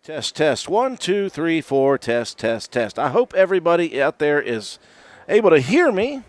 Test, test. 1, 2, 3, 4. Test, test, test. I hope everybody out there is able to hear me.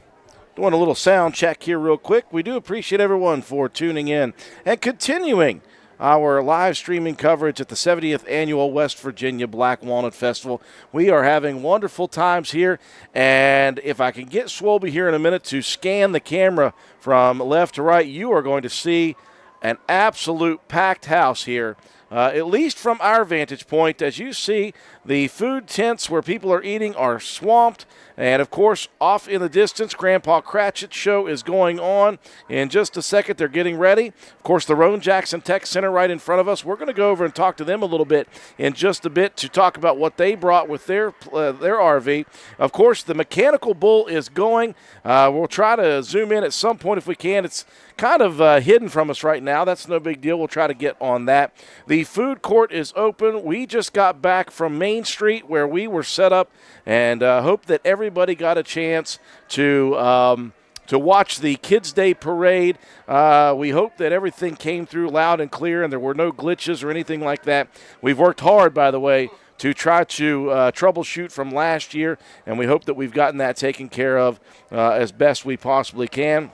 Doing a little sound check here real quick. We do appreciate everyone for tuning in and continuing our live streaming coverage at the 70th Annual West Virginia Black Walnut Festival. We are having wonderful times here, and if I can get Swolby here in a minute to scan the camera from left to right, you are going to see an absolute packed house here. At least from our vantage point, as you see, the food tents where people are eating are swamped. And, of course, off in the distance, Grandpa Cratchit's show is going on. In just a second, they're getting ready. Of course, the Roan Jackson Tech Center right in front of us. We're going to go over and talk to them a little bit in just a bit to talk about what they brought with their RV. Of course, the Mechanical Bull is going. We'll try to zoom in at some point if we can. It's kind of hidden from us right now. That's no big deal. We'll try to get on that. The food court is open. We just got back from Main Street where we were set up, and hope that everybody got a chance to watch the Kids Day Parade. We hope that everything came through loud and clear and there were no glitches or anything like that. We've worked hard, by the way, to try to troubleshoot from last year, and we hope that we've gotten that taken care of as best we possibly can.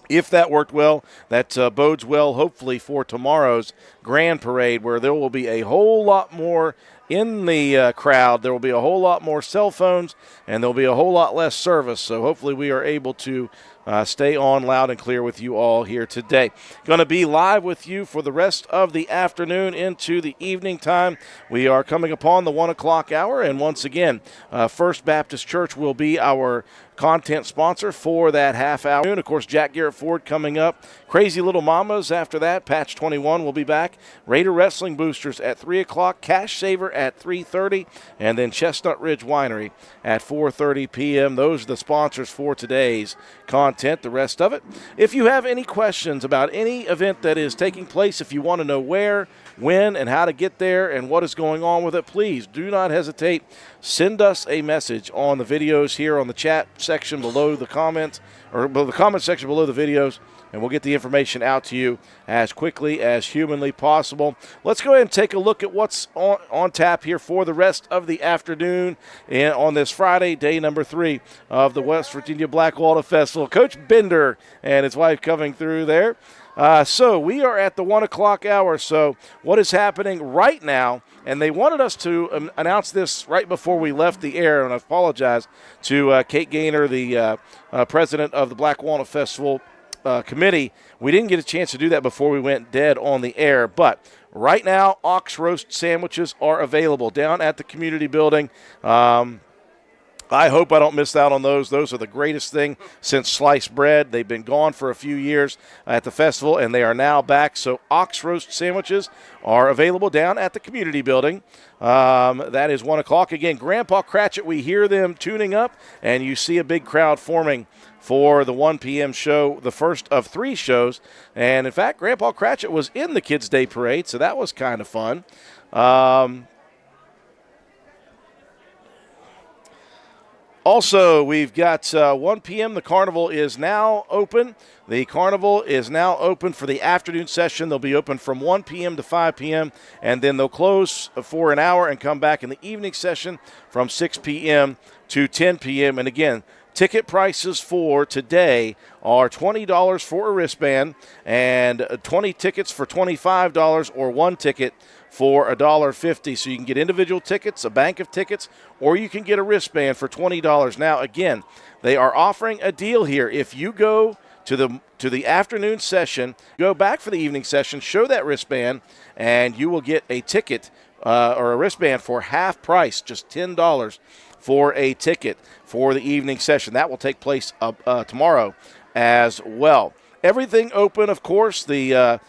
If that worked well, that bodes well, hopefully, for tomorrow's Grand Parade, where there will be a whole lot more in the crowd. There will be a whole lot more cell phones, and there will be a whole lot less service. So hopefully we are able to stay on loud and clear with you all here today. Going to be live with you for the rest of the afternoon into the evening time. We are coming upon the 1 o'clock hour, and once again, First Baptist Church will be our content sponsor for that half hour. Of course, Jack Garrett Ford coming up. Crazy Little Mamas after that. Patch 21 will be back. Raider Wrestling Boosters at 3 o'clock. Cash Saver at 3:30. And then Chestnut Ridge Winery at 4:30 p.m. Those are the sponsors for today's content. The rest of it. If you have any questions about any event that is taking place, if you want to know where, when, and how to get there and what is going on with it, please do not hesitate. Send us a message on the videos here on the chat section below the comments, or the comment section below the videos, and we'll get the information out to you as quickly as humanly possible. Let's go ahead and take a look at what's on tap here for the rest of the afternoon and on this Friday, day number 3 of the West Virginia Black Walnut Festival. Coach Bender and his wife coming through there. So we are at the 1 o'clock hour. So what is happening right now, and they wanted us to announce this right before we left the air, and I apologize to Kate Gaynor, the president of the Black Walnut Festival committee. We didn't get a chance to do that before we went dead on the air, but right now ox roast sandwiches are available down at the community building. I hope I don't miss out on those. Those are the greatest thing since sliced bread. They've been gone for a few years at the festival, and they are now back. So ox roast sandwiches are available down at the community building. That is 1 o'clock. Again, Grandpa Cratchit, we hear them tuning up, and you see a big crowd forming for the 1 p.m. show, the first of 3 shows. And, in fact, Grandpa Cratchit was in the Kids Day Parade, so that was kind of fun. Also, we've got 1 p.m. The carnival is now open. The carnival is now open for the afternoon session. They'll be open from 1 p.m. to 5 p.m., and then they'll close for an hour and come back in the evening session from 6 p.m. to 10 p.m. And, again, ticket prices for today are $20 for a wristband and 20 tickets for $25 or 1 ticket for $1.50. So you can get individual tickets, a bank of tickets, or you can get a wristband for $20. Now, again, they are offering a deal here. If you go to the afternoon session, go back for the evening session, show that wristband, and you will get a ticket or a wristband for half price, just $10 for a ticket for the evening session. That will take place tomorrow as well. Everything open, of course, the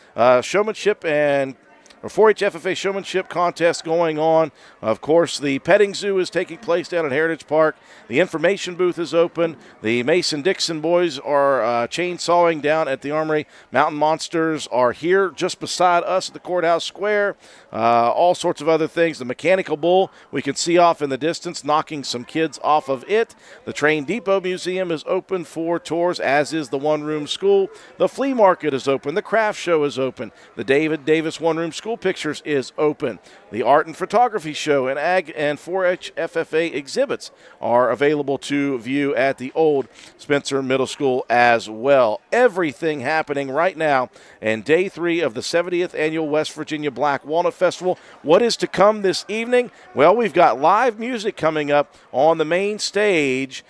showmanship and 4-H FFA showmanship contest going on. Of course, the petting zoo is taking place down at Heritage Park. The information booth is open. The Mason-Dixon boys are chainsawing down at the Armory. Mountain Monsters are here just beside us at the Courthouse Square. All sorts of other things. The Mechanical Bull, we can see off in the distance, knocking some kids off of it. The Train Depot Museum is open for tours, as is the One Room School. The flea market is open. The craft show is open. The David Davis One Room School School Pictures is open. The art and photography show and ag and 4-H FFA exhibits are available to view at the old Spencer Middle School as well. Everything happening right now in day 3 of the 70th annual West Virginia Black Walnut Festival. What is to come this evening? Well, we've got live music coming up on the main stage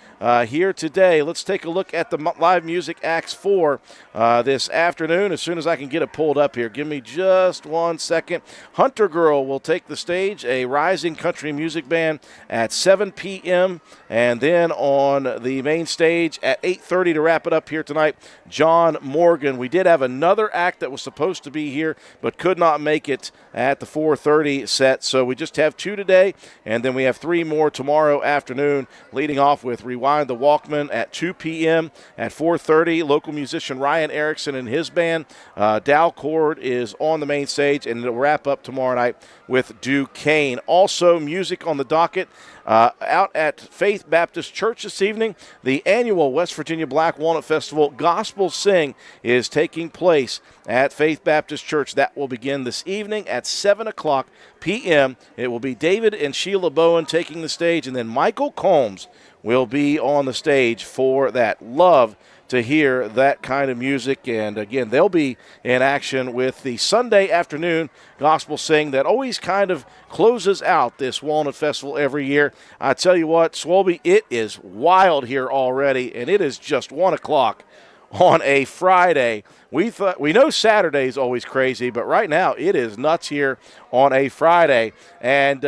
here today. Let's take a look at the live music acts for this afternoon as soon as I can get it pulled up here. Give me just 1 second. Hunter Girl will take the stage, a rising country music band at 7 p.m. And then on the main stage at 8:30 to wrap it up here tonight, John Morgan. We did have another act that was supposed to be here but could not make it at the 4:30 set, so we just have 2 today, and then we have 3 more tomorrow afternoon, leading off with Rewind the Walkman at 2 p.m. At 4:30, local musician Ryan Erickson and his band. Dow Cord is on the main stage, and it'll wrap up tomorrow night with Duquesne. Also, music on the docket out at Faith Baptist Church this evening. The annual West Virginia Black Walnut Festival Gospel Sing is taking place at Faith Baptist Church. That will begin this evening at 7 o'clock p.m. It will be David and Sheila Bowen taking the stage, and then Michael Combs will be on the stage for that. Love to hear that kind of music, and again, they'll be in action with the Sunday afternoon gospel sing that always kind of closes out this Walnut Festival every year. I tell you what, Swolby, it is wild here already, and it is just 1 o'clock on a Friday. We know Saturday's always crazy, but right now it is nuts here on a Friday. And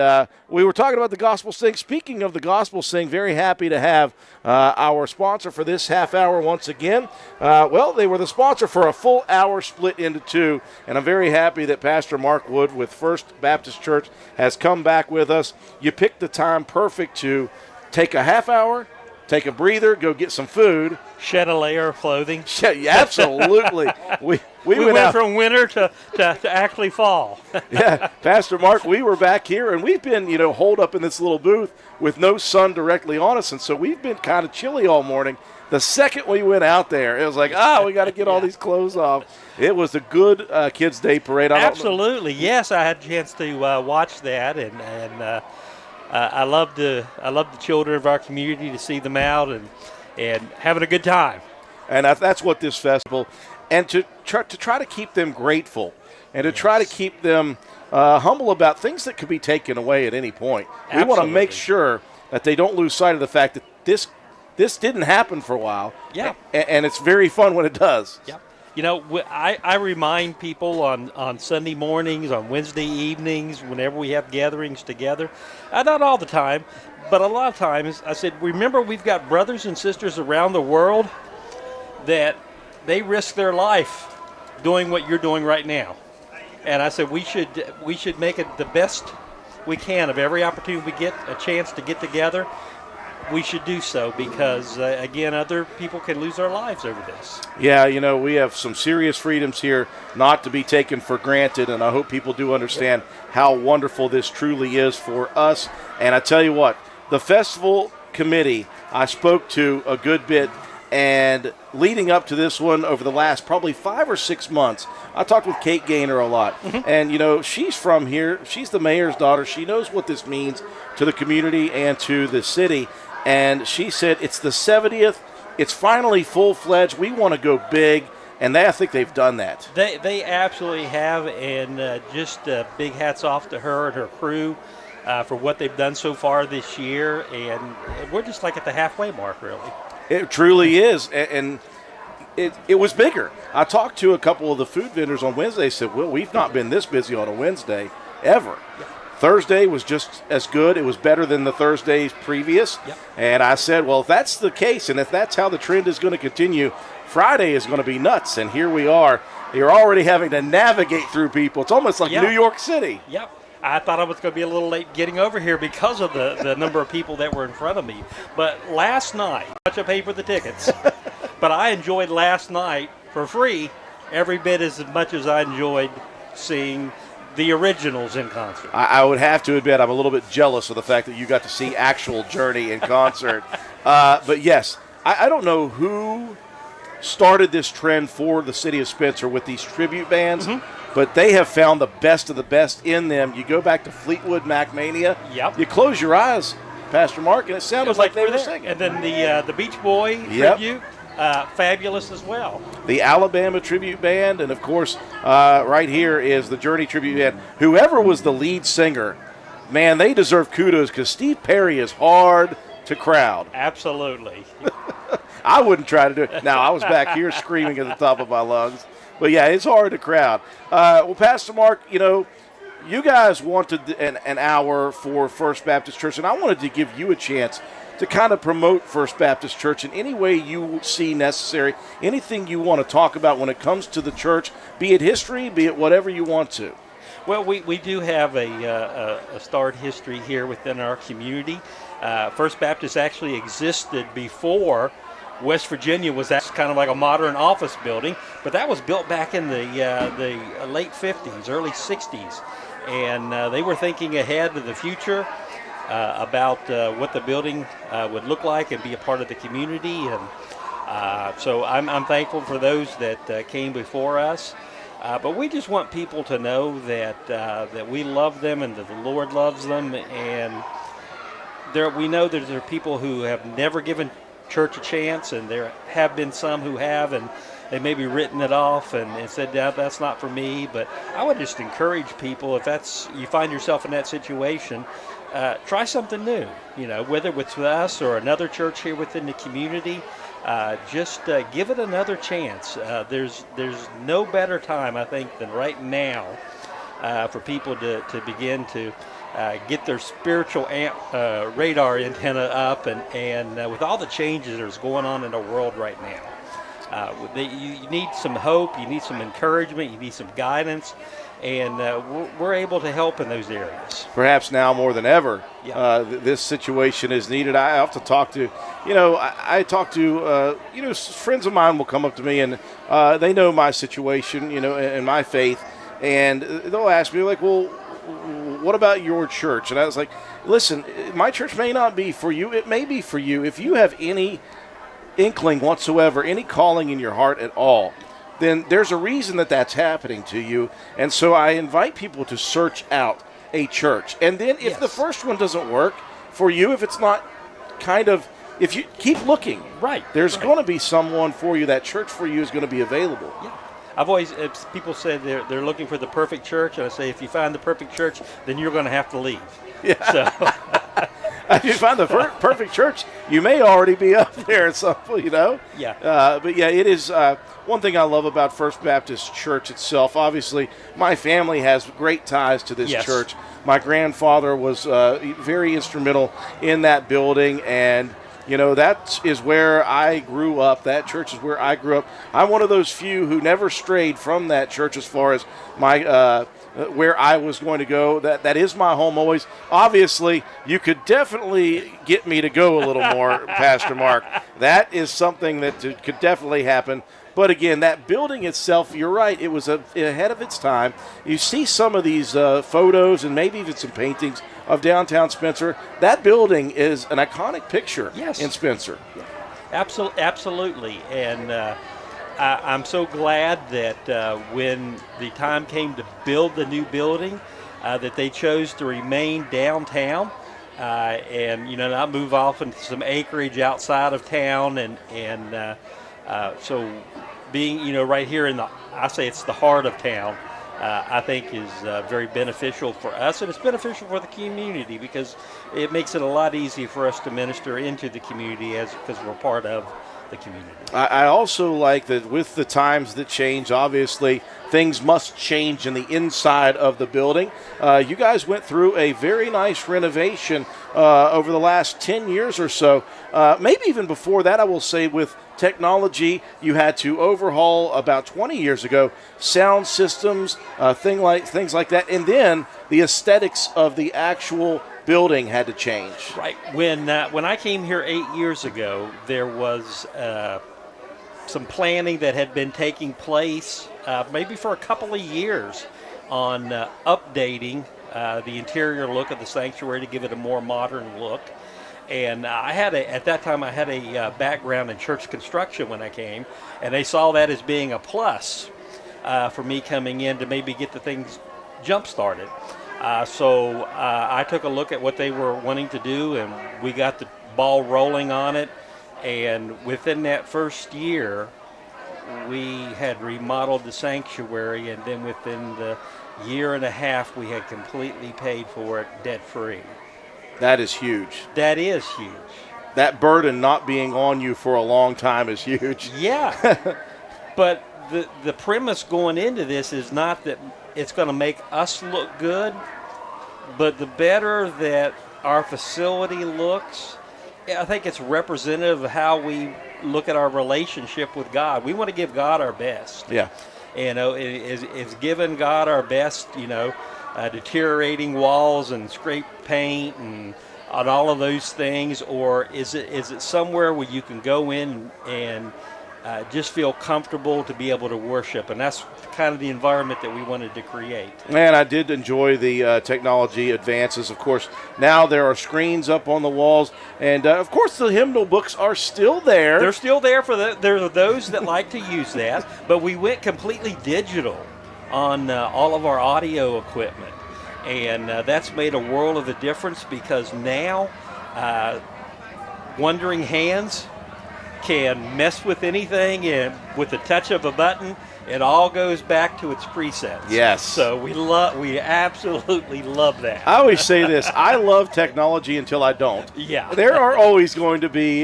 we were talking about the Gospel Sing. Speaking of the Gospel Sing, very happy to have our sponsor for this half hour once again. Well, they were the sponsor for a full hour split into 2, and I'm very happy that Pastor Mark Wood with First Baptist Church has come back with us. You picked the time perfect to take a half hour, take a breather, go get some food. Shed a layer of clothing. Yeah, absolutely. We went from winter to actually fall. Yeah, Pastor Mark, we were back here, and we've been, holed up in this little booth with no sun directly on us, and so we've been kind of chilly all morning. The second we went out there, it was like, we got to get all these clothes off. It was a good Kids' Day parade. Absolutely. Yes, I had a chance to watch that, and I love the children of our community to see them out and having a good time. And that's what this festival, and to try to keep them grateful and to try to keep them humble about things that could be taken away at any point. We want to make sure that they don't lose sight of the fact that this didn't happen for a while. Yeah. And it's very fun when it does. Yeah. I remind people on Sunday mornings, on Wednesday evenings, whenever we have gatherings together, not all the time, but a lot of times, I said, remember we've got brothers and sisters around the world that they risk their life doing what you're doing right now. And I said we should make it the best we can of every opportunity we get a chance to get together. We should do so because, again, other people can lose their lives over this. Yeah, we have some serious freedoms here not to be taken for granted, and I hope people do understand how wonderful this truly is for us. And I tell you what, the festival committee I spoke to a good bit, and leading up to this one over the last probably 5 or 6 months, I talked with Kate Gaynor a lot. Mm-hmm. And, she's from here. She's the mayor's daughter. She knows what this means to the community and to the city. And she said it's the 70th. It's finally full-fledged. We want to go big, and I think they've done that. They absolutely have, and just big hats off to her and her crew for what they've done so far this year. And we're just like at the halfway mark, really. It truly is, and it was bigger. I talked to a couple of the food vendors on Wednesday. They said, well, we've not been this busy on a Wednesday ever. Yeah. Thursday was just as good. It was better than the Thursdays previous. Yep. And I said, well, if that's the case and if that's how the trend is going to continue, Friday is going to be nuts. And here we are. You're already having to navigate through people. It's almost like New York City. Yep. I thought I was going to be a little late getting over here because of the number of people that were in front of me. But last night, I paid for the tickets, but I enjoyed last night for free every bit as much as I enjoyed seeing the originals in concert. I would have to admit I'm a little bit jealous of the fact that you got to see actual Journey in concert. But yes, I don't know who started this trend for the city of Spencer with these tribute bands, but they have found the best of the best in them. You go back to Fleetwood Macmania, you close your eyes, Pastor Mark, and it sounded like they were singing. And then the Beach Boy tribute, fabulous as well. The Alabama tribute band, and of course, right here is the Journey tribute band. Whoever was the lead singer, man, they deserve kudos because Steve Perry is hard to crowd. Absolutely. I wouldn't try to do it. Now, I was back here screaming at the top of my lungs. But, yeah, it's hard to crowd. Well, Pastor Mark, you guys wanted an hour for First Baptist Church, and I wanted to give you a chance to kind of promote First Baptist Church in any way you see necessary, anything you want to talk about when it comes to the church, be it history, be it whatever you want to. Well, we do have a starred history here within our community. First Baptist actually existed before West Virginia was kind of like a modern office building, but that was built back in the late 50s, early 60s. And they were thinking ahead of the future about what the building would look like and be a part of the community. And so I'm thankful for those that came before us. But we just want people to know that we love them and that the Lord loves them. And we know that there are people who have never given church a chance, and there have been some who have, and they maybe written it off and said, that's not for me. But I would just encourage people, if you find yourself in that situation, try something new. Whether it's with us or another church here within the community, just give it another chance. There's no better time, I think, than right now for people to begin to get their spiritual radar antenna up, and with all the changes that's going on in the world right now, you need some hope, you need some encouragement, you need some guidance, and we're able to help in those areas. Perhaps now more than ever, this situation is needed. I have to talk to, I talk to, friends of mine will come up to me, and they know my situation, and my faith, and they'll ask me, like, well, what about your church? And I was like, listen, my church may not be for you. It may be for you. If you have any inkling whatsoever, any calling in your heart at all, then there's a reason that's happening to you. And so I invite people to search out a church. And then if the first one doesn't work for you, if it's not if you keep looking, there's going to be someone for you. That church for you is going to be available. Yeah. People say they're looking for the perfect church, and I say if you find the perfect church, then you're going to have to leave. Yeah. So. If you find the perfect church, you may already be up there at some point, Yeah. But yeah, it is one thing I love about First Baptist Church itself. Obviously, my family has great ties to this church. My grandfather was very instrumental in that building, and that is where I grew up. That church is where I grew up. I'm one of those few who never strayed from that church as far as my where I was going to go. That is my home always. Obviously, you could definitely get me to go a little more, Pastor Mark. That is something that could definitely happen. But again, that building itself, you're right, it was ahead of its time. You see some of these photos and maybe even some paintings of downtown Spencer. That building is an iconic picture in Spencer. Absolutely. And I'm so glad that when the time came to build the new building, that they chose to remain downtown and not move off into some acreage outside of town, and so being right here I say it's the heart of town, I think is very beneficial for us, and it's beneficial for the community because it makes it a lot easier for us to minister into the community because we're part of the community. I also like that with the times that change, obviously things must change in the inside of the building. You guys went through a very nice renovation over the last 10 years or so. Maybe even before that, I will say, with technology, you had to overhaul about 20 years ago sound systems, things like that, and then the aesthetics of the actual building had to change. Right. When I came here 8 years ago, there was some planning that had been taking place maybe for a couple of years on updating the interior look of the sanctuary to give it a more modern look. And at that time I had a background in church construction when I came, and they saw that as being a plus for me coming in to maybe get the things jump started. So I took a look at what they were wanting to do, and we got the ball rolling on it. And within that first year, we had remodeled the sanctuary, and then within the year and a half, we had completely paid for it debt-free. That is huge. That is huge. That burden not being on you for a long time is huge. Yeah. But the premise going into this is not that it's going to make us look good, but the better that our facility looks, I think it's representative of how we look at our relationship with God. We want to give God our best. Yeah. Is giving God our best, deteriorating walls and scraped paint and all of those things, or is it somewhere where you can go in and just feel comfortable to be able to worship? And that's kind of the environment that we wanted to create. Man, I did enjoy the technology advances. Of course, now there are screens up on the walls, and of course the hymnal books are still there. They're still there there are those that like to use that, but we went completely digital on all of our audio equipment, and that's made a world of a difference, because now wandering hands can mess with anything, and with the touch of a button, it all goes back to its presets. Yes. So we absolutely love that. I always say this: I love technology until I don't. Yeah. There are always going to be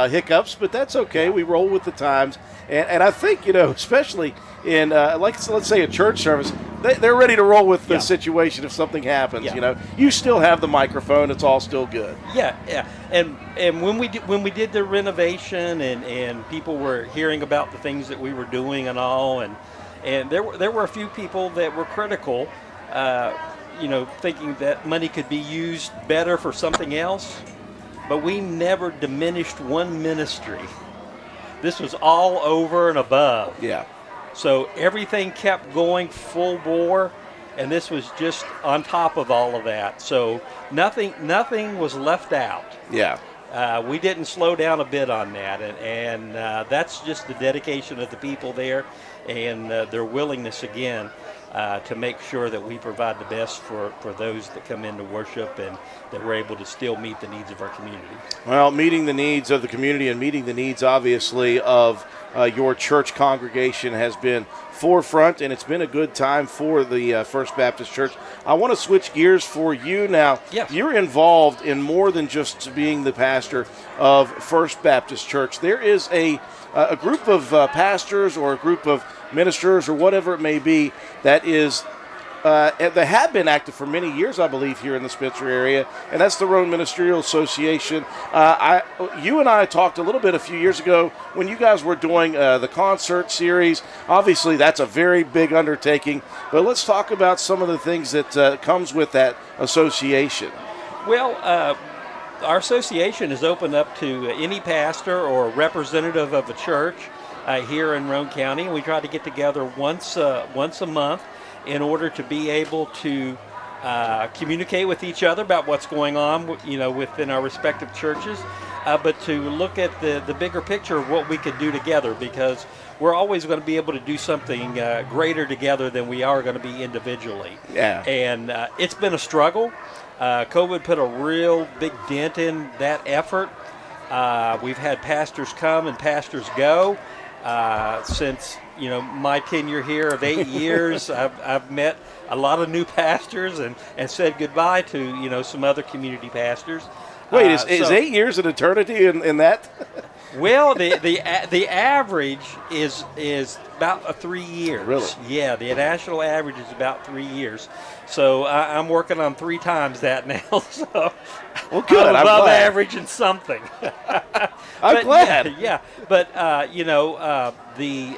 hiccups, but that's okay. We roll with the times, and I think especially in let's say a church service, they're ready to roll with the situation if something happens. Yeah. You still have the microphone; it's all still good. Yeah. And when we did the renovation, and people were hearing about the things that we were doing and all, and there were a few people that were critical, thinking that money could be used better for something else, but we never diminished one ministry. This was all over and above. Yeah. So everything kept going full bore, and this was just on top of all of that. So nothing was left out. Yeah. We didn't slow down a bit on that, and that's just the dedication of the people there, and their willingness again to make sure that we provide the best for those that come in to worship, and that we're able to still meet the needs of our community. Well, meeting the needs of the community and meeting the needs, obviously, of your church congregation has been forefront, and it's been a good time for the First Baptist Church. I want to switch gears for you now. Yes. You're involved in more than just being the pastor of First Baptist Church. There is a group of pastors or a group of ministers or whatever it may be that is they have been active for many years, I believe, here in the Spencer area, and that's the Roan Ministerial Association. You and I talked a little bit a few years ago when you guys were doing the concert series. Obviously, that's a very big undertaking, but let's talk about some of the things that comes with that association. Well, our association is open up to any pastor or representative of a church here in Roan County, and we try to get together once a month in order to be able to communicate with each other about what's going on, within our respective churches, but to look at the bigger picture of what we could do together, because we're always going to be able to do something greater together than we are going to be individually. Yeah. And it's been a struggle. COVID put a real big dent in that effort. We've had pastors come and pastors go. Since my tenure here of 8 years, I've met a lot of new pastors and said goodbye to some other community pastors. Wait, is 8 years an eternity in that? Well, the average is about 3 years. Really? Yeah, the national average is about 3 years. So I'm working on 3 times that now. So well, good. I'm I'm above glad. average in something. I'm glad. Yeah. But the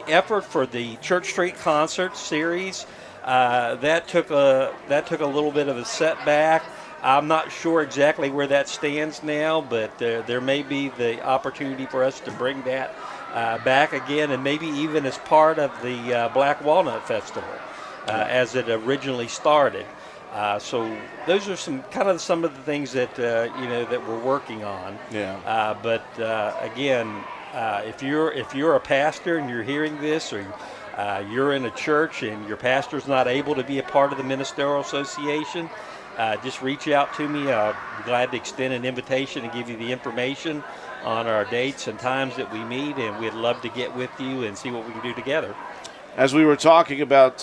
effort for the Church Street concert series that took a little bit of a setback. I'm not sure exactly where that stands now, but there may be the opportunity for us to bring that back again, and maybe even as part of the Black Walnut Festival as it originally started. So those are some of the things that that we're working on. Yeah. But again, if you're a pastor and you're hearing this, or you're in a church and your pastor's not able to be a part of the ministerial association, just reach out to me. I'm glad to extend an invitation and give you the information on our dates and times that we meet, and we'd love to get with you and see what we can do together. As we were talking about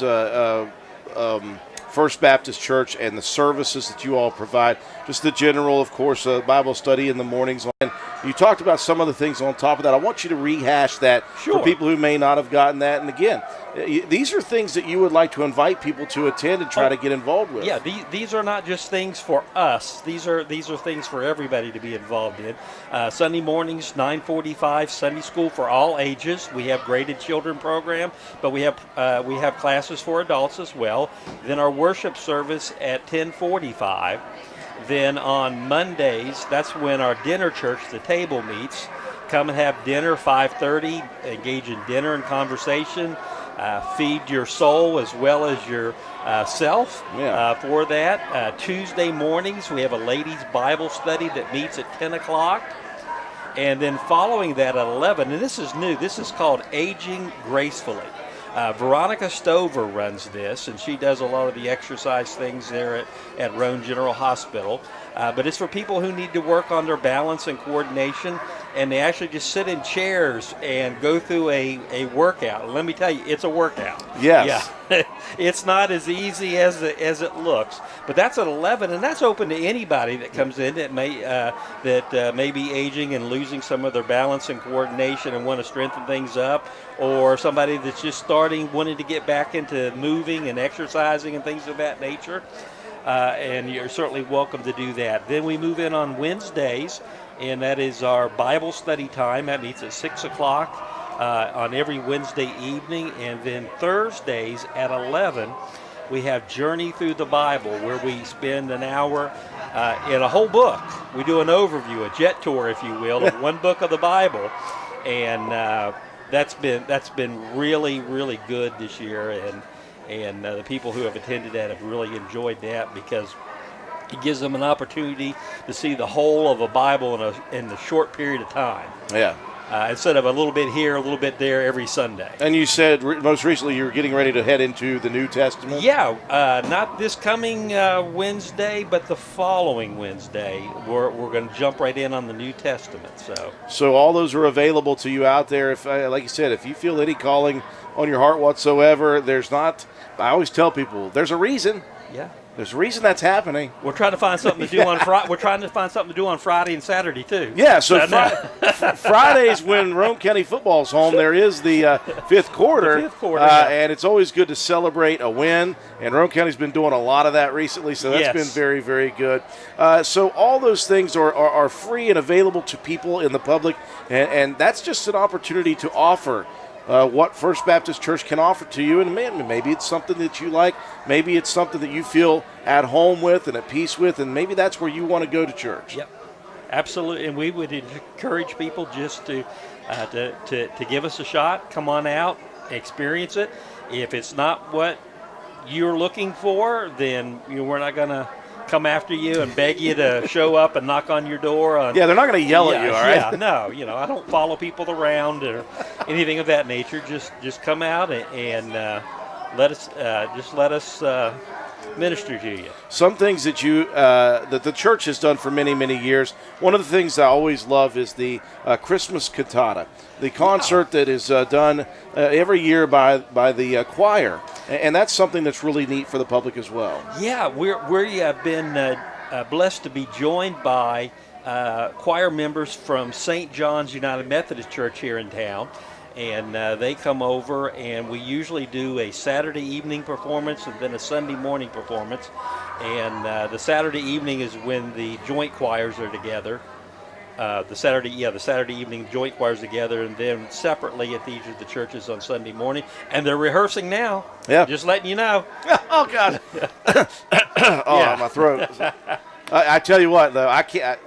First Baptist Church and the services that you all provide, just the general, of course, Bible study in the mornings. And you talked about some of the things on top of that. I want you to rehash that for people who may not have gotten that. And again, these are things that you would like to invite people to attend and try to get involved with. Yeah, these are not just things for us. These are things for everybody to be involved in. Sunday mornings, 9:45, Sunday school for all ages. We have graded children program, but we have classes for adults as well. Then our worship service at 10:45. Then on Mondays, that's when our dinner church, the table, meets. Come and have dinner, 5:30. Engage in dinner and conversation. Feed your soul as well as your self for that. Tuesday mornings, we have a ladies' Bible study that meets at 10 o'clock. And then following that at 11, and this is new, this is called Aging Gracefully. Veronica Stover runs this, and she does a lot of the exercise things there at Roane General Hospital. But it's for people who need to work on their balance and coordination, and they actually just sit in chairs and go through a workout. And let me tell you, it's a workout. Yes. Yeah. It's not as easy as it looks. But that's at 11, and that's open to anybody that comes in that may be aging and losing some of their balance and coordination and want to strengthen things up, or somebody that's just starting, wanting to get back into moving and exercising and things of that nature. And you're certainly welcome to do that. Then we move in on Wednesdays, and that is our Bible study time. That meets at 6 o'clock on every Wednesday evening. And then Thursdays at 11, we have Journey Through the Bible, where we spend an hour in a whole book. We do an overview, a jet tour, if you will, of one book of the Bible. And that's been really, really good this year. And the people who have attended that have really enjoyed that, because it gives them an opportunity to see the whole of a Bible in a short period of time. Yeah. Instead of a little bit here, a little bit there every Sunday. And you said most recently you were getting ready to head into the New Testament? Yeah, not this coming Wednesday, but the following Wednesday. We're going to jump right in on the New Testament. So all those are available to you out there. If, like you said, if you feel any calling on your heart whatsoever, I always tell people, there's a reason. Yeah. There's a reason that's happening. We're trying to find something to do on Friday. We're trying to find something to do on Friday and Saturday too. Yeah, so Fridays when Roane County football's home, there is the fifth quarter. The fifth quarter, yeah. And it's always good to celebrate a win. And Roane County's been doing a lot of that recently, so that's been very, very good. So all those things are free and available to people in the public, and that's just an opportunity to offer what First Baptist Church can offer to you. And maybe it's something that you like. Maybe it's something that you feel at home with and at peace with, and maybe that's where you want to go to church. Yep, absolutely. And we would encourage people just to give us a shot. Come on out, experience it. If it's not what you're looking for, then we're not going to come after you and beg you to show up and knock on your door. Yeah, they're not going to yell at you, all right? Yeah, no, I don't follow people around or anything of that nature. Just come out and let us minister to you. Some things that that the church has done for many, many years. One of the things I always love is the Christmas cantata, the concert that is done every year by the choir, and that's something that's really neat for the public as well. Yeah, we have been blessed to be joined by choir members from St. John's United Methodist Church here in town. And they come over, and we usually do a Saturday evening performance and then a Sunday morning performance. And the Saturday evening is when the joint choirs are together. The Saturday evening joint choirs together, and then separately at each of the churches on Sunday morning. And they're rehearsing now. Yeah. Just letting you know. Oh, God. My throat. I tell you what, though, I can't.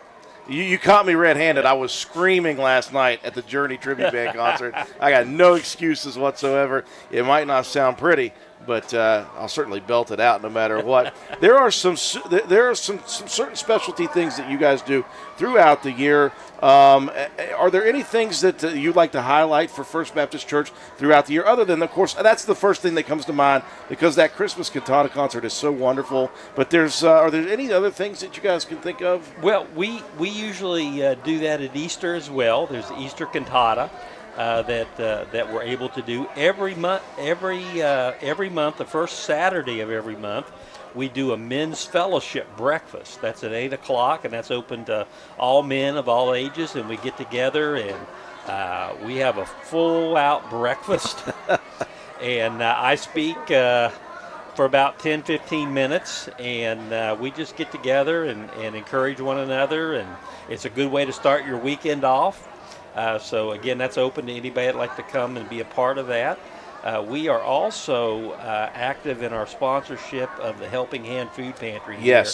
You caught me red-handed. I was screaming last night at the Journey Tribute Band concert. I got no excuses whatsoever. It might not sound pretty, but I'll certainly belt it out no matter what. There are some certain specialty things that you guys do throughout the year. Are there any things that you'd like to highlight for First Baptist Church throughout the year, other than, of course, that's the first thing that comes to mind because that Christmas cantata concert is so wonderful. But are there any other things that you guys can think of? Well, we usually do that at Easter as well. There's the Easter cantata that we're able to do every month. Every month, the first Saturday of every month, we do a men's fellowship breakfast. That's at 8 o'clock, and that's open to all men of all ages. And we get together and we have a full-out breakfast. And I speak for about 10, 15 minutes, and we just get together and encourage one another. And it's a good way to start your weekend off. So, again, that's open to anybody that'd like to come and be a part of that. We are also active in our sponsorship of the Helping Hand Food Pantry here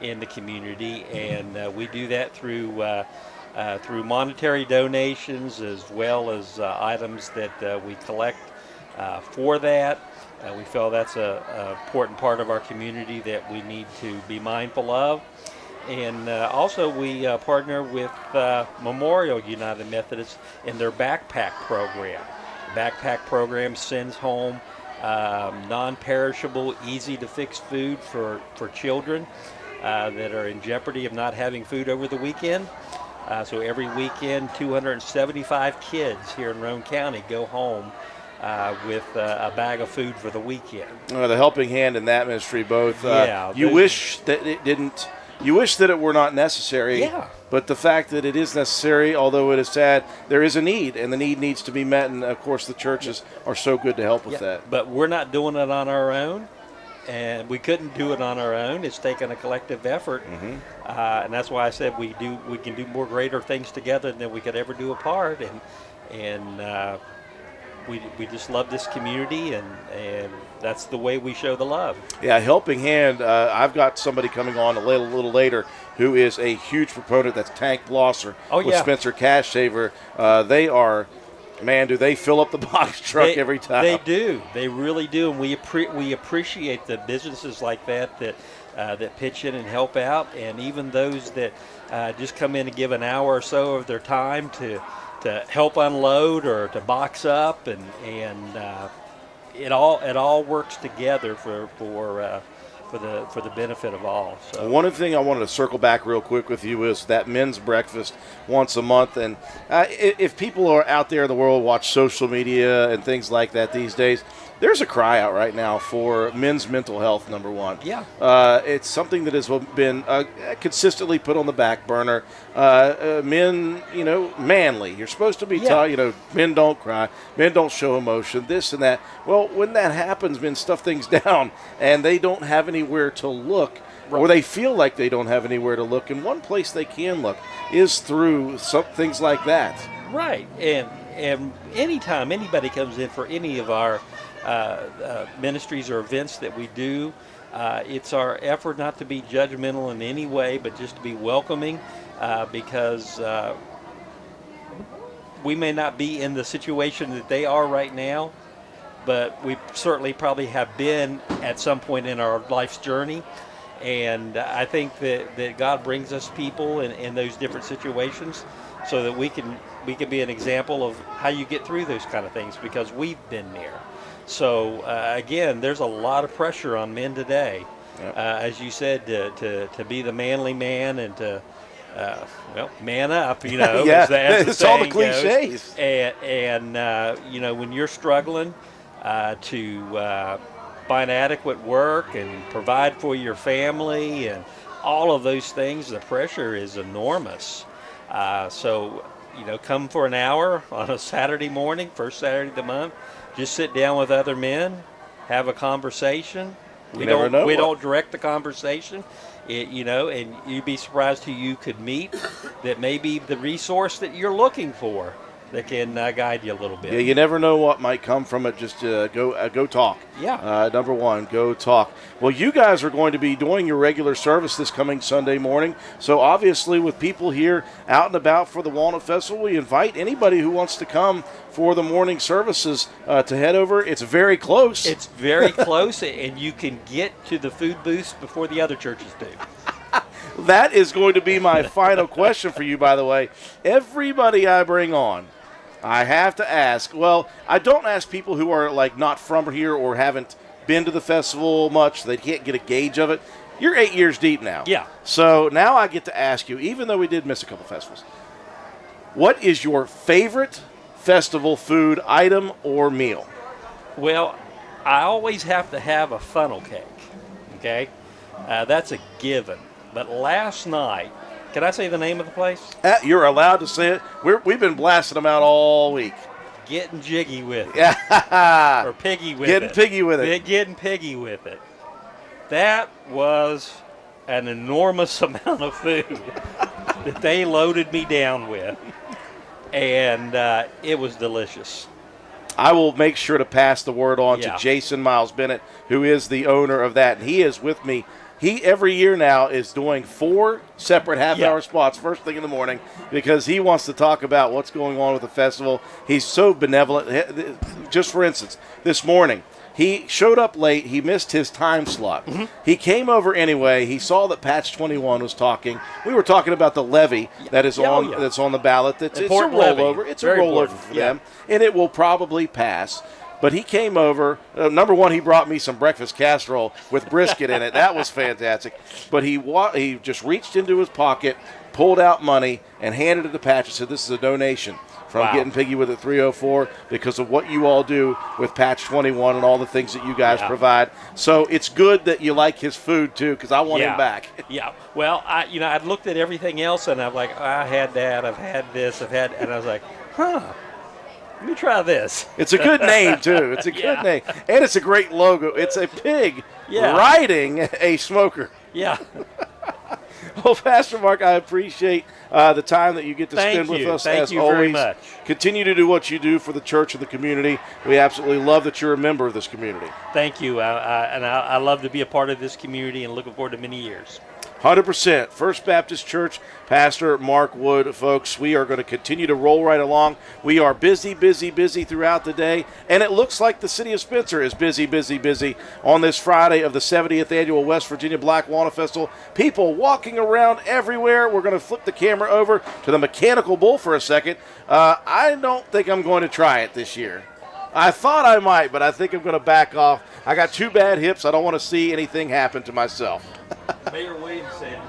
in the community, and we do that through monetary donations as well as items that we collect for that. We feel that's an important part of our community that we need to be mindful of. And also we partner with Memorial United Methodist in their backpack program. The backpack program sends home non-perishable, easy-to-fix food for children that are in jeopardy of not having food over the weekend. So every weekend, 275 kids here in Roane County go home with a bag of food for the weekend. The Helping Hand and that ministry both. You wish that it didn't. You wish that it were not necessary. Yeah. But the fact that it is necessary, although it is sad, there is a need, and the need needs to be met. And of course, the churches are so good to help with that. But we're not doing it on our own, and we couldn't do it on our own. It's taken a collective effort, and that's why I said we can do more greater things together than we could ever do apart. And we just love this community, and that's the way we show the love. Yeah, Helping Hand. I've got somebody coming on a little later who is a huge proponent. That's Tank Blosser with Spencer Cash Saver. They are, man, do they fill up the box truck every time? They do. They really do, and we appreciate the businesses like that pitch in and help out, and even those that just come in and give an hour or so of their time to help unload or to box up, and it all works together for the benefit of all. So one thing I wanted to circle back real quick with you is that men's breakfast once a month, and if people are out there in the world watch social media and things like that these days, there's a cry out right now for men's mental health, number one. Yeah. It's something that has been consistently put on the back burner. Men, manly. You're supposed to be taught, men don't cry, men don't show emotion, this and that. Well, when that happens, men stuff things down, and they don't have anywhere to look, or they feel like they don't have anywhere to look. And one place they can look is through things like that. Right. And anytime anybody comes in for any of our ministries or events that we do, it's our effort not to be judgmental in any way, but just to be welcoming, because we may not be in the situation that they are right now, but we certainly probably have been at some point in our life's journey. And I think that God brings us people in those different situations so that we can be an example of how you get through those kind of things, because we've been there. So, again, there's a lot of pressure on men today, as you said, to be the manly man and to, man up, Yeah, as it's all the cliches. And when you're struggling to find adequate work and provide for your family and all of those things, the pressure is enormous. So, come for an hour on a Saturday morning, first Saturday of the month. Just sit down with other men, have a conversation. We don't direct the conversation, and you'd be surprised who you could meet that may be the resource that you're looking for. guide you a little Yeah, bit. you never know what might come from it. Just go talk. Yeah. Number one, go talk. Well, you guys are going to be doing your regular service this coming Sunday morning. So obviously, with people here out and about for the Walnut Festival, we invite anybody who wants to come for the morning services to head over. It's very close. It's very close, and you can get to the food booths before the other churches do. That is going to be my final question for you, by the way. Everybody I bring on, I have to ask. Well, I don't ask people who are like not from here or haven't been to the festival much. They can't get a gauge of it. You're 8 years deep now. Yeah. So now I get to ask you, even though we did miss a couple festivals, what is your favorite festival food item or meal? Well, I always have to have a funnel cake. Okay, that's a given. But last night, can I say the name of the place? You're allowed to say it. We've been blasting them out all week. Getting jiggy with it. Yeah. Or piggy with Getting it. piggy with it. Getting piggy with it. That was an enormous amount of food that they loaded me down with. And it was delicious. I will make sure to pass the word on to Yeah. Jason Miles Bennett, who is the owner of that. And he is with me. He, every year now, is doing 4 separate half-hour spots first thing in the morning because he wants to talk about what's going on with the festival. He's so benevolent. Just for instance, this morning, he showed up late. He missed his time slot. Mm-hmm. He came over anyway. He saw that Patch 21 was talking. We were talking about the levy that is that's on the ballot. It's a rollover. Levy. It's Very a rollover important. for them, and it will probably pass. But he came over. Number one, he brought me some breakfast casserole with brisket in it. That was fantastic. But he just reached into his pocket, pulled out money, and handed it to Patch and said, "This is a donation from Getting Piggy with it 304 because of what you all do with Patch 21 and all the things that you guys provide." So it's good that you like his food too, because I want him back. Yeah. Well, I looked at everything else and I'm like, I had that, I've had this, and I was like, let me try this. It's a good name, too. It's a good name. And it's a great logo. It's a pig riding a smoker. Yeah. Well, Pastor Mark, I appreciate the time that you get to spend with us. Thank as you always. very much. Continue to do what you do for the church and the community. We absolutely love that you're a member of this community. Thank you. I love to be a part of this community and looking forward to many years. 100%. First Baptist Church, Pastor Mark Wood, folks. We are going to continue to roll right along. We are busy, busy, busy throughout the day, and it looks like the city of Spencer is busy, busy, busy on this Friday of the 70th Annual West Virginia Black Walnut Festival. People walking around everywhere. We're going to flip the camera over to the Mechanical Bull for a second. I don't think I'm going to try it this year. I thought I might, but I think I'm going to back off. I got 2 bad hips. I don't want to see anything happen to myself. Mayor Williams said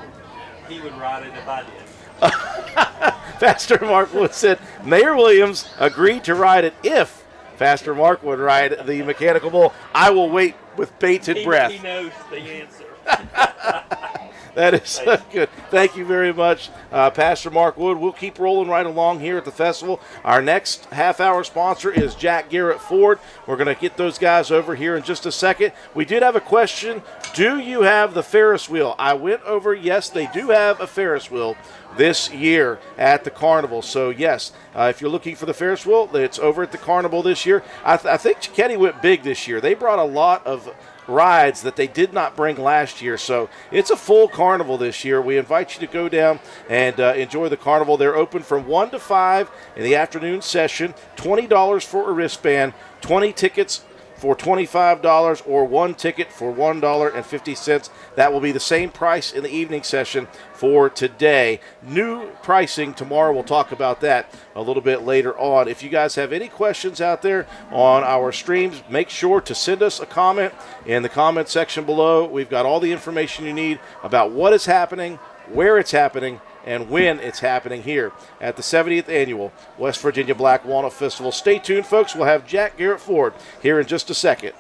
he would ride it if I did. Pastor Mark Wood said Mayor Williams agreed to ride it if Pastor Mark would ride the Mechanical Bull. I will wait with bated breath. He knows the answer. That is good. Thank you very much, Pastor Mark Wood. We'll keep rolling right along here at the festival. Our next half-hour sponsor is Jack Garrett Ford. We're going to get those guys over here in just a second. We did have a question. Do you have the Ferris wheel? I went over, yes, they do have a Ferris wheel this year at the carnival. So, yes, if you're looking for the Ferris wheel, it's over at the carnival this year. I think Chiquetti went big this year. They brought a lot of rides that they did not bring last year. So it's a full carnival this year. We invite you to go down and enjoy the carnival. They're open from 1 to 5 in the afternoon session, $20 for a wristband, 20 tickets for $25 or 1 ticket for $1.50. That will be the same price in the evening session for today. New pricing tomorrow. We'll talk about that a little bit later on. If you guys have any questions out there on our streams, make sure to send us a comment in the comment section below. We've got all the information you need about what is happening, where it's happening, and when it's happening here at the 70th Annual West Virginia Black Walnut Festival. Stay tuned, folks. We'll have Jack Garrett Ford here in just a second.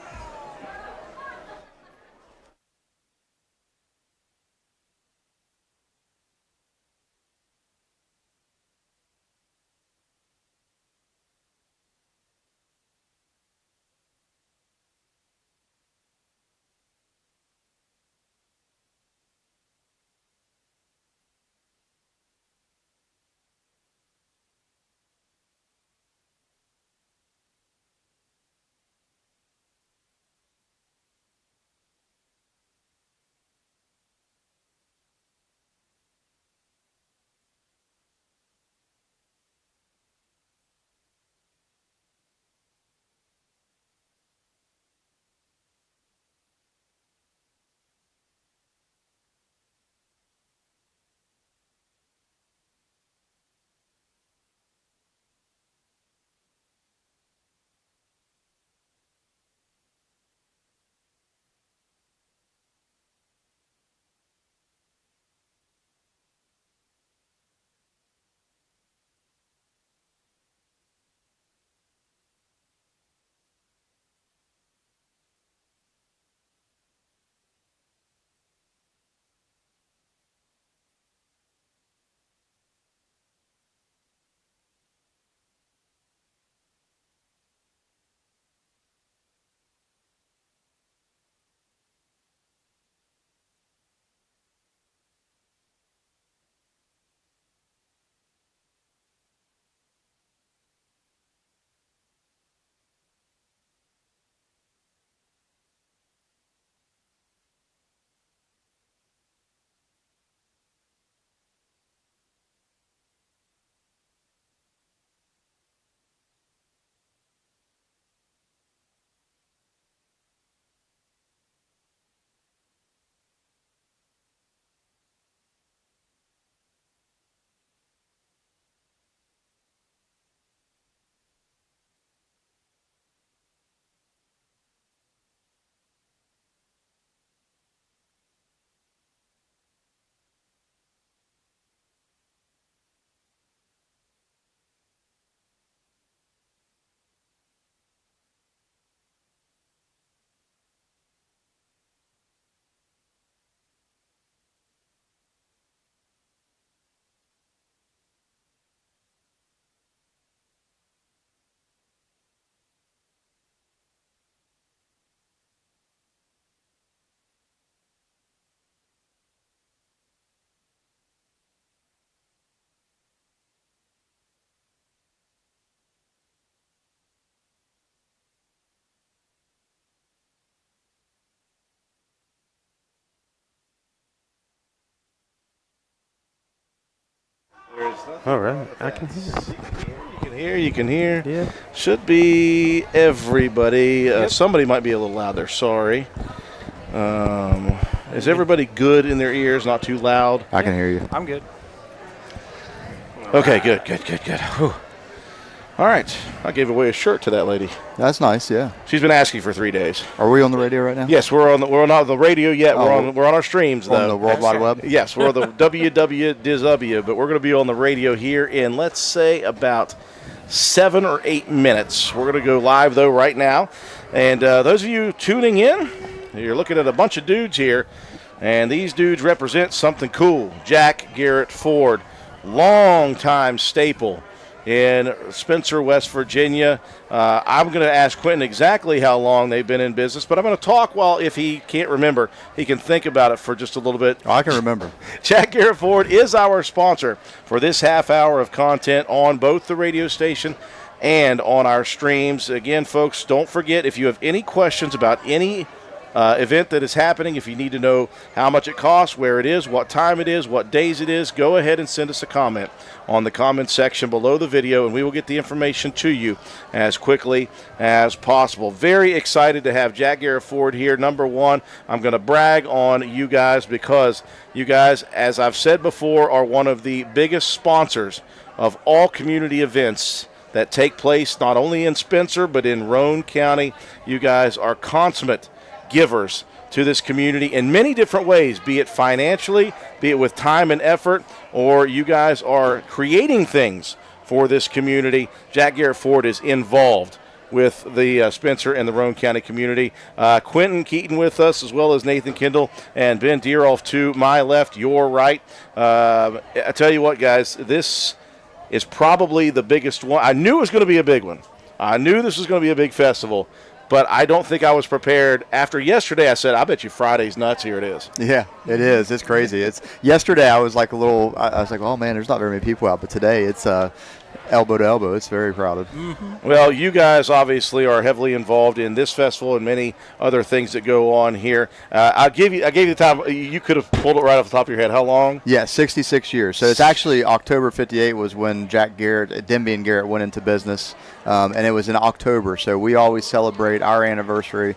All right. I can hear. You can hear. Yeah. Should be everybody. Somebody might be a little loud there. Sorry. Is everybody good in their ears? Not too loud? I can hear you. I'm good. Okay, good. Whew. All right. I gave away a shirt to that lady. That's nice, yeah. She's been asking for 3 days. Are we on the radio right now? Yes, we're not on the radio yet. Oh, We're on our streams though. On the World Wide Web? Yes, we're on the WWDW, but we're going to be on the radio here in, let's say, about 7 or 8 minutes. We're going to go live, though, right now. And those of you tuning in, you're looking at a bunch of dudes here, and these dudes represent something cool. Jack Garrett Ford, longtime staple in Spencer, West Virginia. I'm going to ask Quentin exactly how long they've been in business, but I'm going to talk while, if he can't remember, he can think about it for just a little bit. Oh, I can remember. Jack Garrett Ford is our sponsor for this half hour of content on both the radio station and on our streams. Again, folks, don't forget, if you have any questions about any event that is happening, if you need to know how much it costs, where it is, what time it is, what days it is, go ahead and send us a comment on the comment section below the video, and we will get the information to you as quickly as possible. Very excited to have Jack Garrett Ford here. Number one, I'm going to brag on you guys because you guys, as I've said before, are one of the biggest sponsors of all community events that take place not only in Spencer but in Roane County. You guys are consummate givers to this community in many different ways, be it financially, be it with time and effort, or you guys are creating things for this community. Jack Garrett Ford is involved with the Spencer and the Roane County community. Quentin Keaton with us, as well as Nathan Kendall and Ben Deeroff to my left, your right. I tell you what, guys, this is probably the biggest one. I knew it was going to be a big one. I knew this was going to be a big festival. But I don't think I was prepared. After yesterday, I said, I bet you Friday's nuts. Here it is. Yeah, it is. It's crazy. Yesterday I was like I was like, oh, man, there's not very many people out. But today it's elbow to elbow. It's very crowded. Mm-hmm. Well, you guys obviously are heavily involved in this festival and many other things that go on here. I gave you the time. You could have pulled it right off the top of your head. How long? Yeah, 66 years. So it's actually October 58 was when Jack Garrett, Denby and Garrett went into business, and it was in October. So we always celebrate our anniversary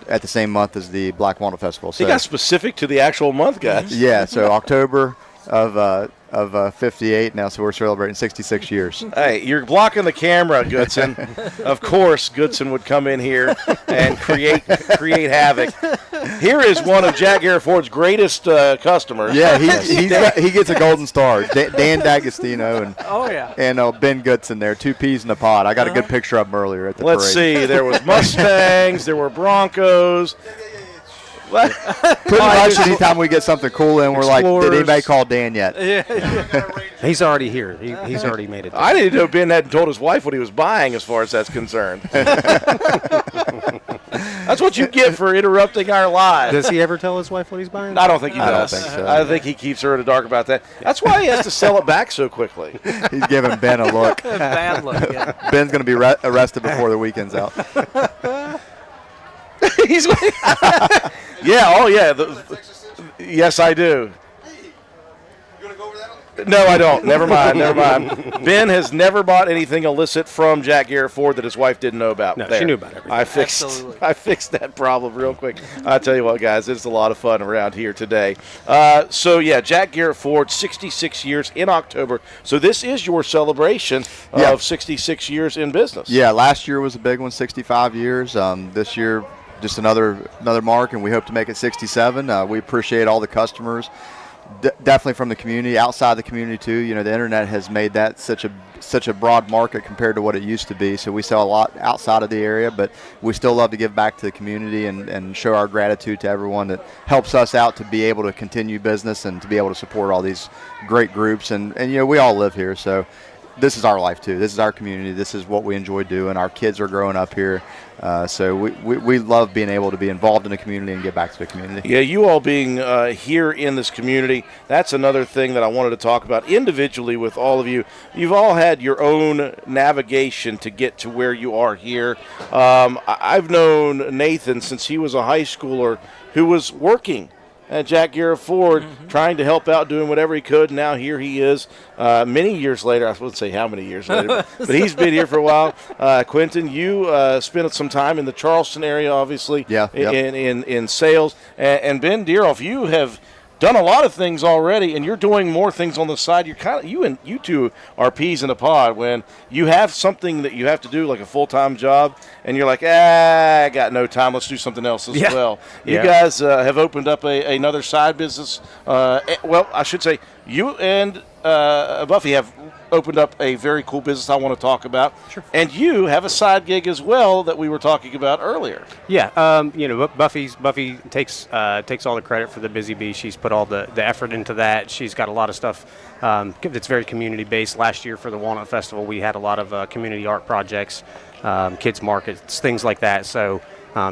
at the same month as the Black Walnut Festival. So you got specific to the actual month, guys. Yeah, so October of 58 now, so we're celebrating 66 years. Hey, you're blocking the camera, Goodson. Of course, Goodson would come in here and create havoc. Here is one of Jack Garrett Ford's greatest customers. Yeah, he gets a golden star. Dan D'Agostino and Ben Goodson there, 2 peas in a pod. I got a good picture of them earlier at the parade. Let's see. There was Mustangs. There were Broncos. Pretty much anytime we get something cool in, we're like, did anybody call Dan yet? He's already here. He's already made it. I didn't know Ben hadn't told his wife what he was buying as far as that's concerned. That's what you get for interrupting our lives. Does he ever tell his wife what he's buying? I don't think he does. I don't think so. I think he keeps her in the dark about that. That's why he has to sell it back so quickly. He's giving Ben a look. Bad look, yeah. Ben's going to be arrested before the weekend's out. He's yeah, oh yeah. Yes, I do. No, I don't. Never mind. Ben has never bought anything illicit from Jack Garrett Ford that his wife didn't know about. No, there. she knew about everything. I fixed that problem real quick. I tell you what, guys, it's a lot of fun around here today. So yeah, Jack Garrett Ford, 66 years in October. So this is your celebration of 66 years in business. Yeah, last year was a big one, 65 years. This year, just another mark, and we hope to make it 67. We appreciate all the customers. Definitely from the community, outside the community too. You know, the internet has made that such a broad market compared to what it used to be. So we sell a lot outside of the area, but we still love to give back to the community and show our gratitude to everyone that helps us out to be able to continue business and to be able to support all these great groups. And you know, we all live here, so this is our life too. This is our community. This is what we enjoy doing. Our kids are growing up here. So we love being able to be involved in the community and give back to the community. Yeah, you all being here in this community, that's another thing that I wanted to talk about individually with all of you. You've all had your own navigation to get to where you are here. I've known Nathan since he was a high schooler who was working Jack Garrett Ford, trying to help out, doing whatever he could. Now here he is, many years later. I wouldn't say how many years later, but he's been here for a while. Quentin, you spent some time in the Charleston area, obviously, in sales. And Ben Deeroff, you have done a lot of things already, and you're doing more things on the side. You're you two are peas in a pod when you have something that you have to do, like a full-time job, and you're like, I got no time. Let's do something else as well. You guys have opened up another side business. Well, I should say you and Buffy have opened up a very cool business I want to talk about. Sure. And you have a side gig as well that we were talking about earlier. Yeah, Buffy takes all the credit for the Busy Bee. She's put all the effort into that. She's got a lot of stuff that's very community based. Last year for the Walnut Festival, we had a lot of community art projects, kids markets, things like that. So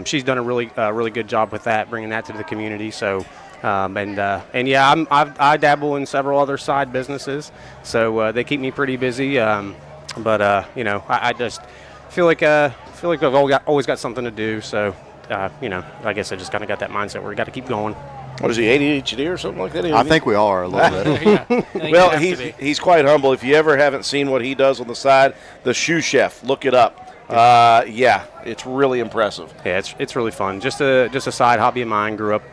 she's done a really good job with that, bringing that to the community. So. I dabble in several other side businesses, so they keep me pretty busy. I just feel like I've always got something to do. So, I guess I just kind of got that mindset where we got to keep going. What is he, ADHD or something like that? I think we all are a little bit. Well, he's quite humble. If you ever haven't seen what he does on the side, the Shoe Chef, look it up. It's really impressive. Yeah, it's really fun. Just a side hobby of mine. Grew up,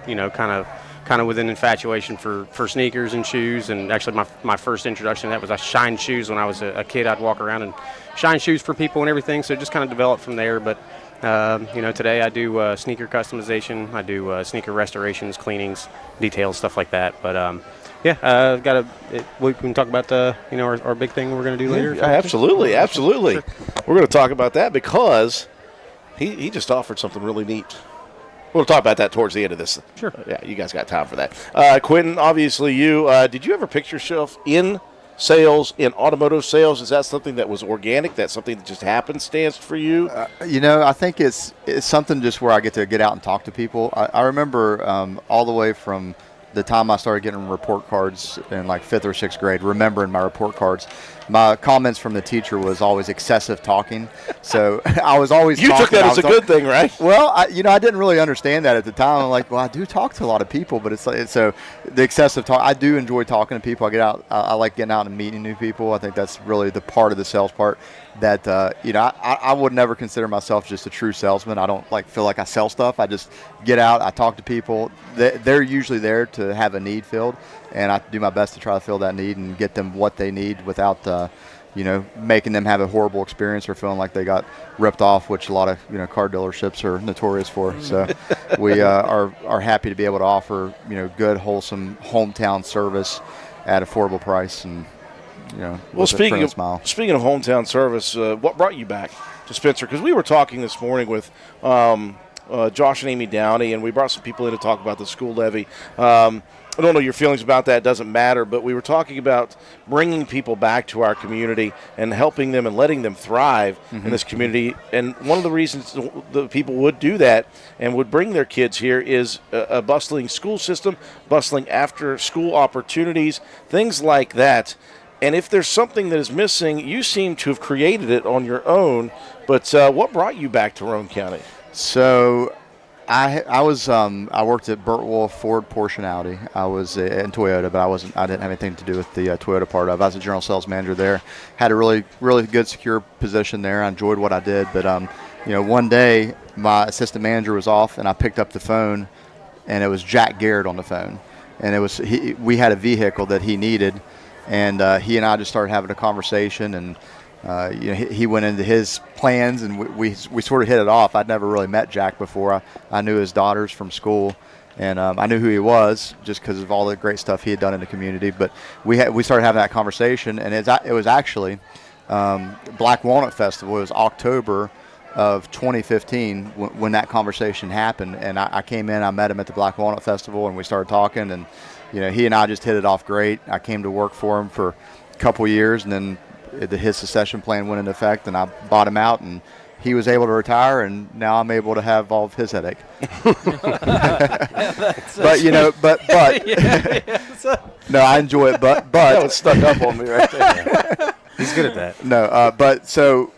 kind of with an infatuation for sneakers and shoes, and actually my first introduction to that was I shined shoes when I was a kid. I'd walk around and shine shoes for people and everything, so it just kind of developed from there. But today I do sneaker customization, I do sneaker restorations, cleanings, details, stuff like that. But we can talk about our big thing we're going to do later. Absolutely. Sure. We're going to talk about that because he just offered something really neat. We'll talk about that towards the end of this. Sure. Yeah, you guys got time for that. Quentin, obviously did you ever picture yourself in sales, in automotive sales? Is that something that was organic? That's something that just happenstance for you? I think it's something just where I get out and talk to people. I remember all the way from the time I started getting report cards in like 5th or 6th grade, remembering my report cards. My comments from the teacher was always excessive talking. So I was always You talking. took that as a good thing, right? Well, I didn't really understand that at the time. I'm like, well, I do talk to a lot of people, but so the excessive talk. I do enjoy talking to people. I get out. I like getting out and meeting new people. I think that's really the part of the sales part that I would never consider myself just a true salesman. I don't feel like I sell stuff. I just get out. I talk to people. They're usually there to have a need filled, and I do my best to try to fill that need and get them what they need without making them have a horrible experience or feeling like they got ripped off, which a lot of car dealerships are notorious for. So we are happy to be able to offer good, wholesome hometown service at affordable price, and well, speaking of hometown service, what brought you back to Spencer? Because we were talking this morning with Josh and Amy Downey, and we brought some people in to talk about the school levy. I don't know your feelings about that. It doesn't matter. But we were talking about bringing people back to our community and helping them and letting them thrive in this community. And one of the reasons the people would do that and would bring their kids here is a bustling school system, bustling after-school opportunities, things like that. And if there's something that is missing, you seem to have created it on your own. But what brought you back to Roane County? So I worked at Burt Wolf Ford Porsche Audi. I was in Toyota, but I didn't have anything to do with the Toyota part of it. I was a general sales manager there. Had a really, really good secure position there. I enjoyed what I did, but one day my assistant manager was off, and I picked up the phone, and it was Jack Garrett on the phone, and we had a vehicle that he needed, and he and I just started having a conversation, and he went into his plans, and we sort of hit it off. I'd never really met Jack before. I knew his daughters from school, and I knew who he was just because of all the great stuff he had done in the community. But we started having that conversation, and it was actually Black Walnut Festival. It was October of 2015 when that conversation happened, and I came in. I met him at the Black Walnut Festival, and we started talking, and he and I just hit it off great. I came to work for him for a couple years, and then his succession plan went into effect, and I bought him out, and he was able to retire, and now I'm able to have all of his headache. No, I enjoy it, but That was stuck up on me right there. He's good at that. No, but so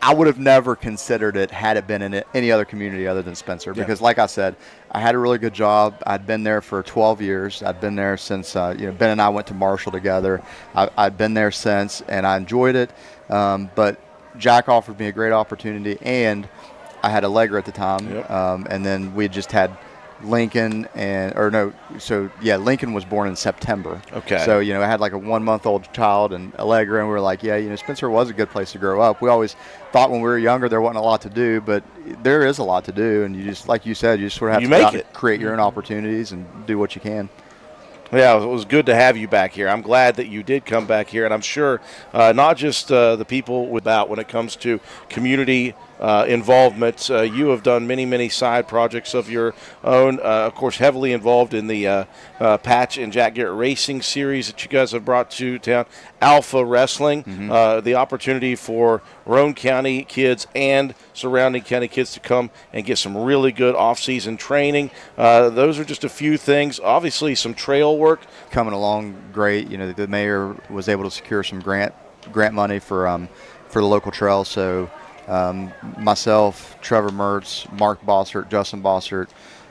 I would have never considered it had it been in any other community other than Spencer. Because, like I said, I had a really good job. I'd been there for 12 years. I'd been there since Ben and I went to Marshall together. I'd been there since, and I enjoyed it. But Jack offered me a great opportunity, and I had Allegra at the time, and then we just had Lincoln Lincoln was born in September. Okay. So, I had like a 1-month-old child and Allegra, and we were like, Spencer was a good place to grow up. We always thought when we were younger there wasn't a lot to do, but there is a lot to do, and you just, like you said, you just sort of have to go out and create your own opportunities and do what you can. Yeah, it was good to have you back here. I'm glad that you did come back here, and I'm sure not just the people when it comes to community involvement. You have done many, many side projects of your own. Of course, heavily involved in the Patch and Jack Garrett Racing series that you guys have brought to town. Alpha Wrestling, the opportunity for Roane County kids and surrounding county kids to come and get some really good off-season training. Those are just a few things. Obviously, some trail work. Coming along great. The mayor was able to secure some grant money for the local trails. So myself, Trevor Mertz, Mark Bossert, Justin Bossert,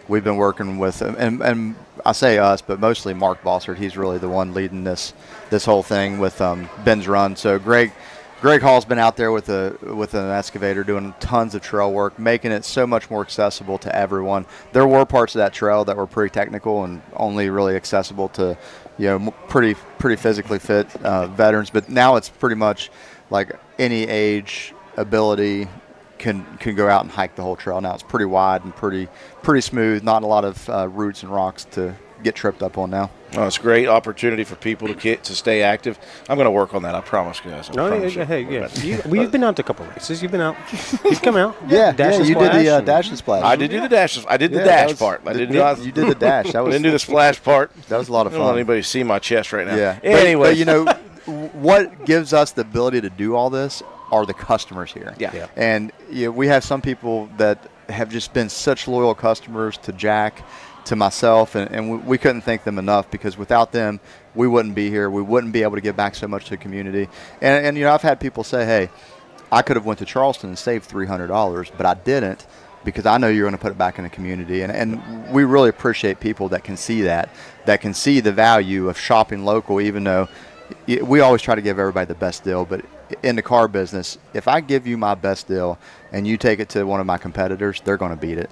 we've been working with, and I say us, but mostly Mark Bossert. He's really the one leading this whole thing with Ben's Run. So Greg Hall's been out there with an excavator doing tons of trail work, making it so much more accessible to everyone. There were parts of that trail that were pretty technical and only really accessible to pretty physically fit veterans, but now it's pretty much like any age, ability can go out and hike the whole trail. Now it's pretty wide and pretty smooth, not a lot of roots and rocks to get tripped up on now. Oh, it's a great opportunity for people to stay active. I'm going to work on that, I promise, guys. We've been out to a couple races. You've come out. You did the dash and splash. I did do the dash. I did the dash part. You did the dash. I didn't do the splash part. That was a lot of fun. I don't want anybody to see my chest right now. Yeah. Anyway, but what gives us the ability to do all this are the customers here. Yeah. And we have some people that have just been such loyal customers to Jack, to myself, and we couldn't thank them enough, because without them, we wouldn't be here. We wouldn't be able to give back so much to the community. And I've had people say, hey, I could have went to Charleston and saved $300, but I didn't, because I know you're going to put it back in the community. And we really appreciate people that can see that can see the value of shopping local, even though we always try to give everybody the best deal. But in the car business, if I give you my best deal and you take it to one of my competitors, they're going to beat it.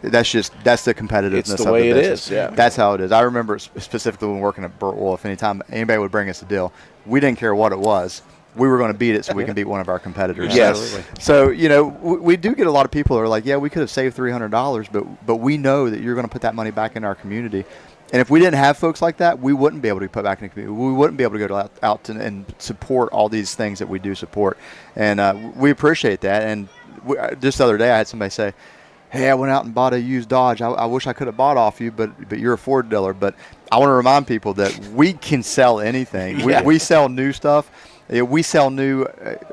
That's the competitiveness of the business. It's the way it is, yeah. That's how it is. I remember specifically when working at Burt Wolf, anytime anybody would bring us a deal, we didn't care what it was. We were going to beat it so we can beat one of our competitors. Yes. So, we do get a lot of people who are like, yeah, we could have saved $300, but we know that you're going to put that money back in our community. And if we didn't have folks like that, we wouldn't be able to put back in the community. We wouldn't be able to go out and support all these things that we do support. And we appreciate that. And just the other day I had somebody say, hey, I went out and bought a used Dodge. I wish I could have bought off you, but you're a Ford dealer. But I want to remind people that we can sell anything. We sell new stuff. We sell new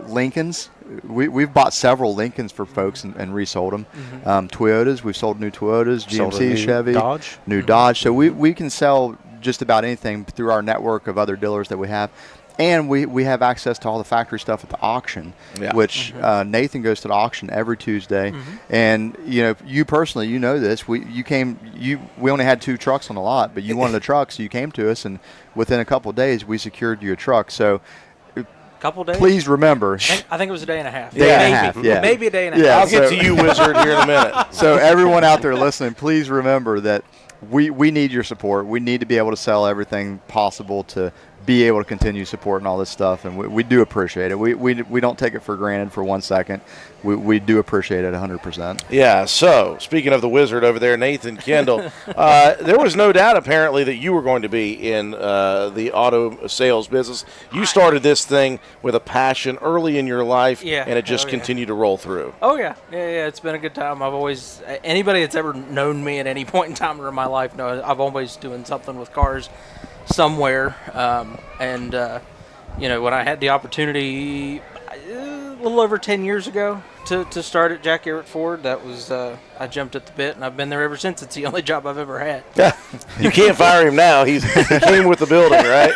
Lincolns. We've bought several Lincolns for folks and resold them. Toyotas, we've sold new Toyotas, GMC, Chevy, new Dodge. So we can sell just about anything through our network of other dealers that we have. And we have access to all the factory stuff at the auction, which Nathan goes to the auction every Tuesday. And you personally, this. We only had 2 trucks on the lot, but you wanted a truck, so you came to us, and within a couple of days we secured you a truck. So couple days? Please remember. I think it was a day and a half. Maybe a day and a half. I'll get to you, Wizard, here in a minute. So everyone out there listening, please remember that we need your support. We need to be able to sell everything possible to be able to continue supporting all this stuff, and we do appreciate it. We don't take it for granted for 1 second. We do appreciate it 100%. Yeah, so speaking of the Wizard over there, Nathan Kendall, there was no doubt apparently that you were going to be in the auto sales business. You started this thing with a passion early in your life, and it just continued to roll through. Oh, yeah. It's been a good time. I've always, anybody that's ever known me at any point in time in my life knows I've always doing something with cars somewhere. When I had the opportunity a little over 10 years ago, to start at Jack Garrett Ford. That was I jumped at the bit, and I've been there ever since. It's the only job I've ever had. You can't fire him now. He came with the building, right?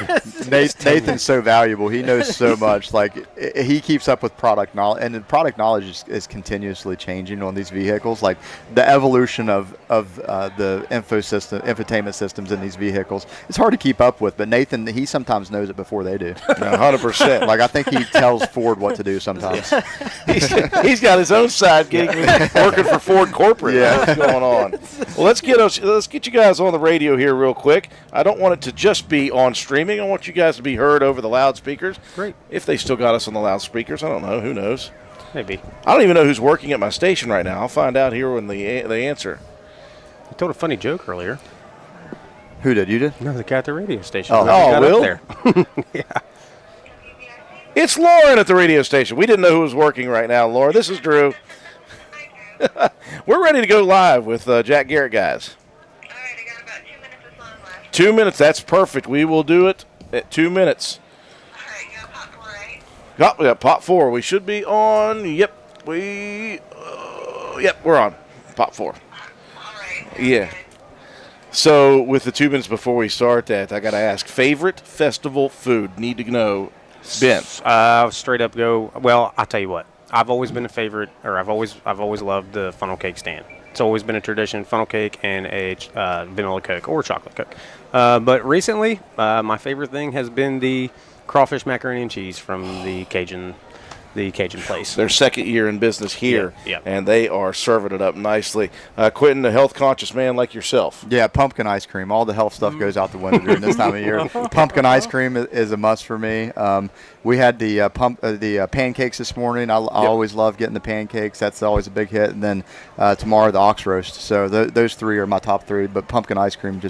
Nathan's so valuable. He knows so much. Like, he keeps up with product knowledge, and the product knowledge is continuously changing on these vehicles. Like, the evolution of the infotainment systems in these vehicles, it's hard to keep up with. But Nathan, he sometimes knows it before they do. 100%. Like, I think he tells Ford what to do sometimes. He's got his own side gig working for Ford Corporate. Yeah. What's going on? Well, let's get you guys on the radio here real quick. I don't want it to just be on streaming. I want you guys to be heard over the loudspeakers. Great. If they still got us on the loudspeakers, I don't know. Who knows? Maybe. I don't even know who's working at my station right now. I'll find out here when they answer. I told a funny joke earlier. Who did? You did? No, the guy at the radio station. Oh. Got up Will? there. Yeah. It's Lauren at the radio station. We didn't know who was working right now, Lauren. This is Drew. We're ready to go live with Jack Garrett, guys. All right, I got about 2 minutes of song left. 2 minutes. That's perfect. We will do it at 2 minutes. All right, you got pop 4, right? We got pot 4. We should be on. Yep. We're on pot 4. All right. Yeah. So with the 2 minutes before we start that, I got to ask, favorite festival food? Need to know, Ben. Straight up go. Well, I'll tell you what. I've always been a favorite, or I've always loved the funnel cake stand. It's always been a tradition: funnel cake and a vanilla Coke or chocolate Coke. But recently, my favorite thing has been the crawfish macaroni and cheese from the Cajun place. Their second year in business here, Yeah. and they are serving it up nicely. Quentin, a health-conscious man like yourself. Yeah, pumpkin ice cream. All the health stuff goes out the window during this time of year. Pumpkin ice cream is a must for me. We had the pancakes this morning. I always love getting the pancakes. That's always a big hit. And then tomorrow the ox roast. So those three are my top three. But pumpkin ice cream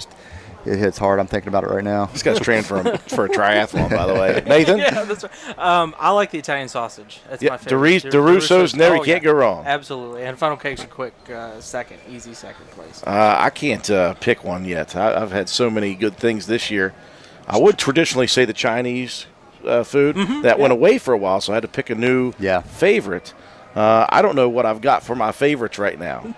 it hits hard. I'm thinking about it right now. This guy's trained for a triathlon, by the way. Nathan? Yeah, that's right. I like the Italian sausage. That's my favorite. DeRusso's never, you can't go wrong. Absolutely. And funnel cake's a quick easy second place. I can't pick one yet. I've had so many good things this year. I would traditionally say the Chinese food. That went away for a while, so I had to pick a new favorite. I don't know what I've got for my favorites right now.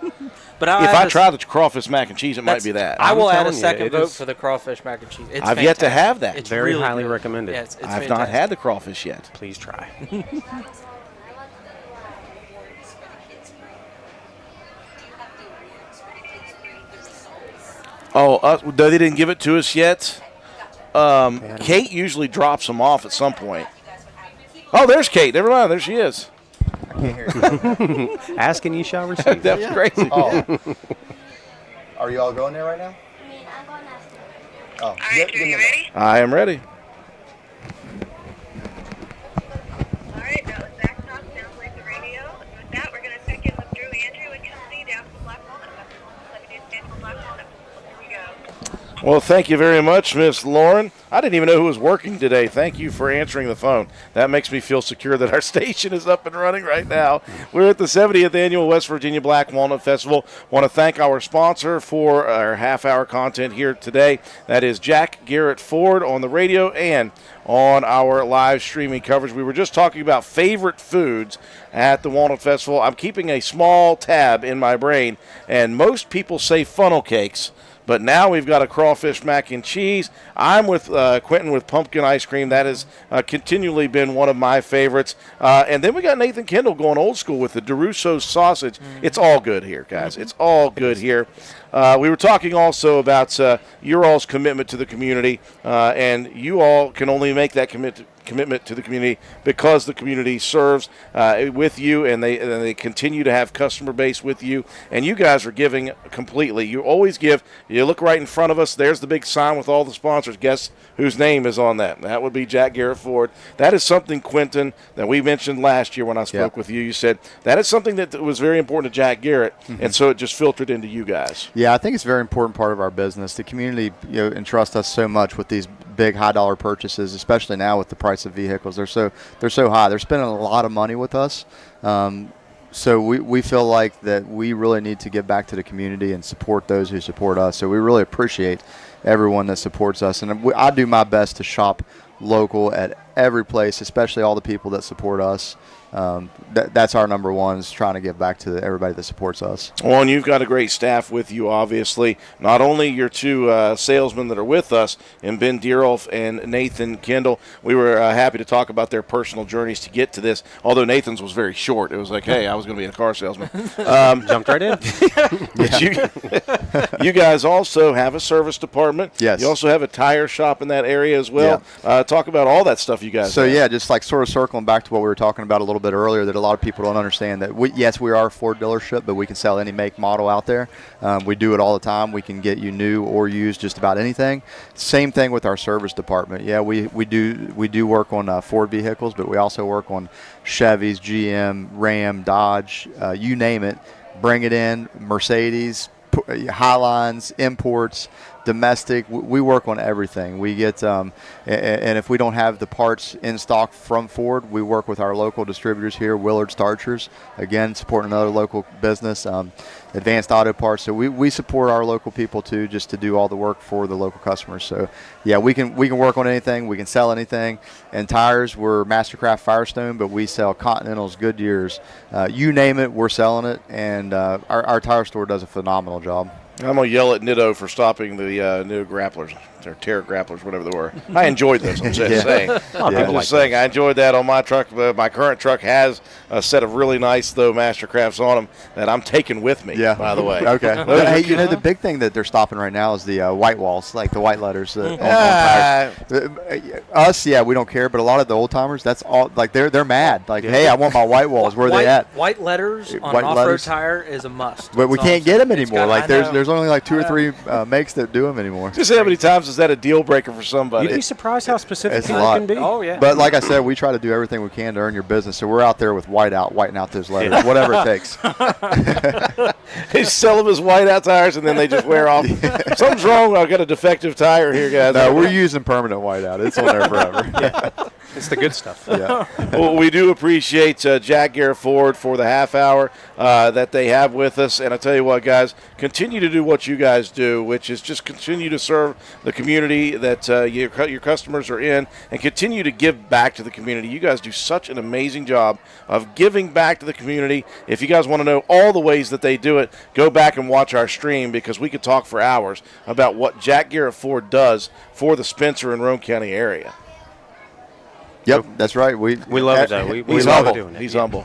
But if I try the crawfish mac and cheese, it might be that. I will add a telling you, second it vote is- for the crawfish mac and cheese. It's I've yet to fantastic. have that. It's Very really highly good. recommended. Yeah, it's I've not had the crawfish yet. Please try. Oh, they didn't give it to us yet. Kate usually drops them off at some point. Oh, there's Kate. Never mind. There she is. I can't hear you. Ask and you shall receive. That was crazy. Oh. Are you all going there right now? I'm going after. Oh. All right, Drew, you ready? I am ready. All right, that was Zach Talk, Sounds Like the Radio. And with that, we're going to check in with Drew Andrew and Kelsey down from Black Walnut. That's 170 stand for Black Walnut. Here we go. Well, thank you very much, Miss Lauren. I didn't even know who was working today. Thank you for answering the phone. That makes me feel secure that our station is up and running right now. We're at the 70th Annual West Virginia Black Walnut Festival. Want to thank our sponsor for our half-hour content here today. That is Jack Garrett Ford on the radio and on our live streaming coverage. We were just talking about favorite foods at the Walnut Festival. I'm keeping a small tab in my brain, and most people say funnel cakes. But now we've got a crawfish mac and cheese. I'm with Quentin with pumpkin ice cream. That has continually been one of my favorites. And then we got Nathan Kendall going old school with the DeRusso sausage. It's all good here, guys. It's all good here. We were talking also about your all's commitment to the community, and you all can only make that commitment to the community because the community serves with you, and they continue to have customer base with you, and you guys are giving completely. You always give. You look right in front of us. There's the big sign with all the sponsors. Guess whose name is on that? That would be Jack Garrett Ford. That is something, Quentin, that we mentioned last year when I spoke with you. You said that is something that was very important to Jack Garrett, and so it just filtered into you guys. Yeah, I think it's a very important part of our business. The community entrusts us so much with these big high dollar purchases, especially now with the price of vehicles. They're so high. They're spending a lot of money with us. So we feel like that we really need to give back to the community and support those who support us. So we really appreciate everyone that supports us. And I do my best to shop local at every place, especially all the people that support us. That's our number one, is trying to give back to everybody that supports us. Well, and you've got a great staff with you, obviously. Not only your two salesmen that are with us, and Ben Deerolf and Nathan Kendall. We were happy to talk about their personal journeys to get to this, although Nathan's was very short. It was like, hey, I was going to be a car salesman. Jumped right in. But you guys also have a service department. Yes. You also have a tire shop in that area as well. Talk about all that stuff you guys So, have. yeah, just like sort of circling back to what we were talking about a little bit earlier, that a lot of people don't understand that, yes, we are a Ford dealership, but we can sell any make model out there. We do it all the time. We can get you new or used just about anything. Same thing with our service department. Yeah, we do work on Ford vehicles, but we also work on Chevys, GM, Ram, Dodge, you name it. Bring it in, Mercedes, Highlines, imports, domestic. We work on everything. We get and if we don't have the parts in stock from Ford, we work with our local distributors here, Willard Starchers, again supporting another local business, Advanced Auto Parts. So we support our local people too, just to do all the work for the local customers. So yeah, we can work on anything, we can sell anything. And tires, we're Mastercraft Firestone, but we sell Continentals, Goodyears, you name it, we're selling it. And our tire store does a phenomenal job. I'm going to yell at Nitto for stopping the Nitto grapplers, or Terra grapplers, whatever they were. I enjoyed those, I'm just saying. I'm just saying, I enjoyed that on my truck. My current truck has a set of really nice, though, Mastercrafts on them that I'm taking with me, by the way. Okay. Hey, you know, the big thing that they're stopping right now is the white walls, like the white letters on tires. Us, yeah, we don't care, but a lot of the old-timers, that's all, like, they're mad. Like, hey, I want my white walls. Where are they at? White letters on White an off-road letters. tire is a must. But we can't get them anymore. Like, I know. there's only like 2 or 3 makes that do them anymore. Just how many times is that a deal breaker for somebody? You'd be surprised how specific It's a people lot. can be. Oh, yeah. But like I said, we try to do everything we can to earn your business. So we're out there with whiting out those letters, whatever it takes. They sell them as whiteout tires, and then they just wear off. Something's wrong. I've got a defective tire here, guys. No, we're using permanent whiteout. It's on there forever. It's the good stuff. Yeah. Well, we do appreciate Jack Garrett Ford for the half hour that they have with us. And I tell you what, guys, continue to do what you guys do, which is just continue to serve the community that your customers are in, and continue to give back to the community. You guys do such an amazing job of giving back to the community. If you guys want to know all the ways that they do it, go back and watch our stream, because we could talk for hours about what Jack Garrett Ford does for the Spencer and Roane County area. Yep, that's right. We love it, though. We He's love humble. doing it. He's humble.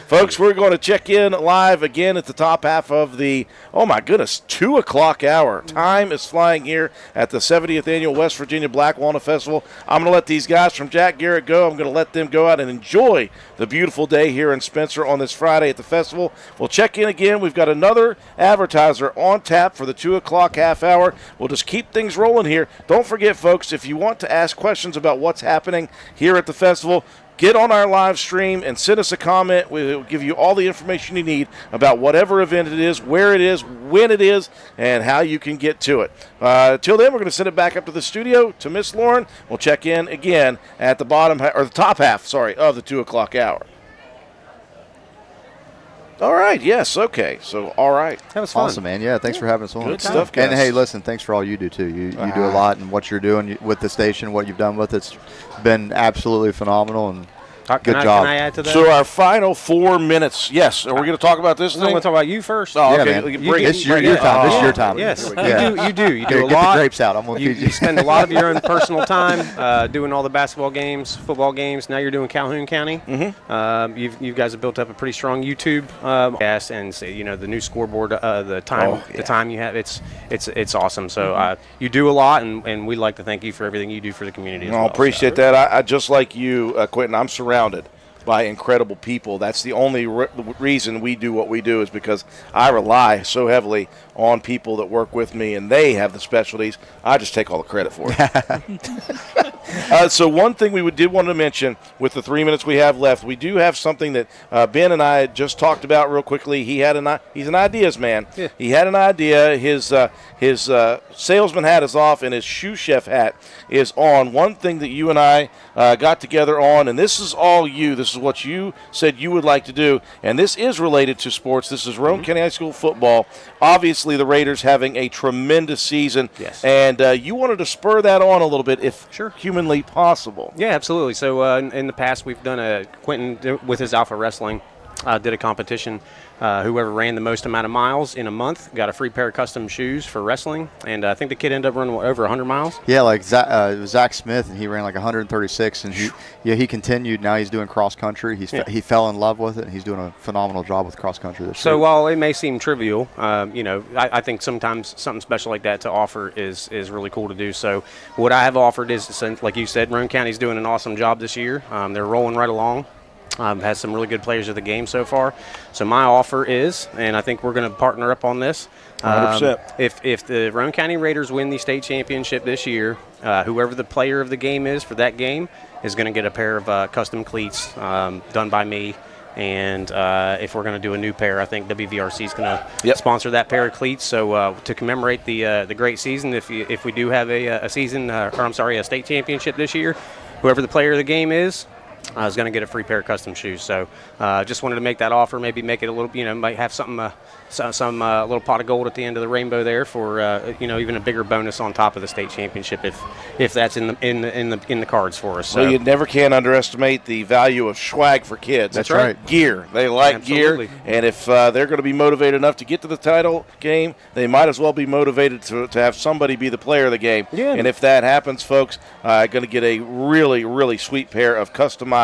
Folks, we're going to check in live again at the top half of the, 2 o'clock hour. Time is flying here at the 70th Annual West Virginia Black Walnut Festival. I'm going to let these guys from Jack Garrett go. I'm going to let them go out and enjoy the beautiful day here in Spencer on this Friday at the festival. We'll check in again. We've got another advertiser on tap for the 2 o'clock half hour. We'll just keep things rolling here. Don't forget, folks, if you want to ask questions about what's happening here at the festival, get on our live stream and send us a comment. We'll give you all the information you need about whatever event it is, where it is, when it is, and how you can get to it. Till then, we're going to send it back up to the studio to Miss Lauren. We'll check in again at the top half of the 2 o'clock hour. All right. Yes. Okay. So, all right. That was fun. Awesome, man. Yeah, thanks for having us on. Good stuff, guys. And hey, listen, thanks for all you do too. You do a lot, and what you're doing with the station, what you've done with it's been absolutely phenomenal. And good job. Can I add to that? So our final 4 minutes. Yes. Are we going to talk about this I'm thing? going to talk about you first. Oh, Yeah, okay. man. Bring it. It's your time. This is your time. Yes, Yeah. you do. You do a Get lot. the grapes out. I'm going to feed You spend a lot of your own personal time doing all the basketball games, football games. Now you're doing Calhoun County. Mm-hmm. You guys have built up a pretty strong YouTube cast, and the new scoreboard, the time you have. It's awesome. So you do a lot, and we'd like to thank you for everything you do for the community. As well. Appreciate that. I just like you, Quentin. I'm surrounded by incredible people. That's the only reason we do what we do, is because I rely so heavily on people that work with me, and they have the specialties. I just take all the credit for it. So one thing we did want to mention with the 3 minutes we have left, we do have something that Ben and I just talked about real quickly. He's an ideas man. Yeah. He had an idea. His salesman hat is off, and his shoe chef hat is on. One thing that you and I got together on, and this is all you. This is what you said you would like to do, and this is related to sports. This is Roane County High School football. Obviously, the Raiders having a tremendous season, yes, and you wanted to spur that on a little bit, if humanly humanly possible. Yeah, absolutely. So in the past, we've done Quentin with his Alpha Wrestling did a competition. Whoever ran the most amount of miles in a month got a free pair of custom shoes for wrestling, and I think the kid ended up running over 100 miles. Yeah, like it was Zach Smith, and he ran like 136, and he continued. Now he's doing cross country. He fell in love with it, and he's doing a phenomenal job with cross country this year. So while it may seem trivial, I think sometimes something special like that to offer is really cool to do. So what I have offered is, like you said, Roane County's doing an awesome job this year. They're rolling right along. Has some really good players of the game so far. So my offer is, and I think we're going to partner up on this. 100%. If the Roane County Raiders win the state championship this year, whoever the player of the game is for that game is going to get a pair of custom cleats done by me. And if we're going to do a new pair, I think WVRC is going to sponsor that pair of cleats. So to commemorate the great season, if we do have a state championship this year, whoever the player of the game is going to get a free pair of custom shoes. So just wanted to make that offer, maybe make it a little, might have something, some little pot of gold at the end of the rainbow there for, even a bigger bonus on top of the state championship if that's in the cards for us. So well, you never can underestimate the value of swag for kids. That's right. Gear. They like Absolutely. gear, and if they're going to be motivated enough to get to the title game, they might as well be motivated to have somebody be the player of the game. Yeah. And if that happens, folks, going to get a really, really sweet pair of customized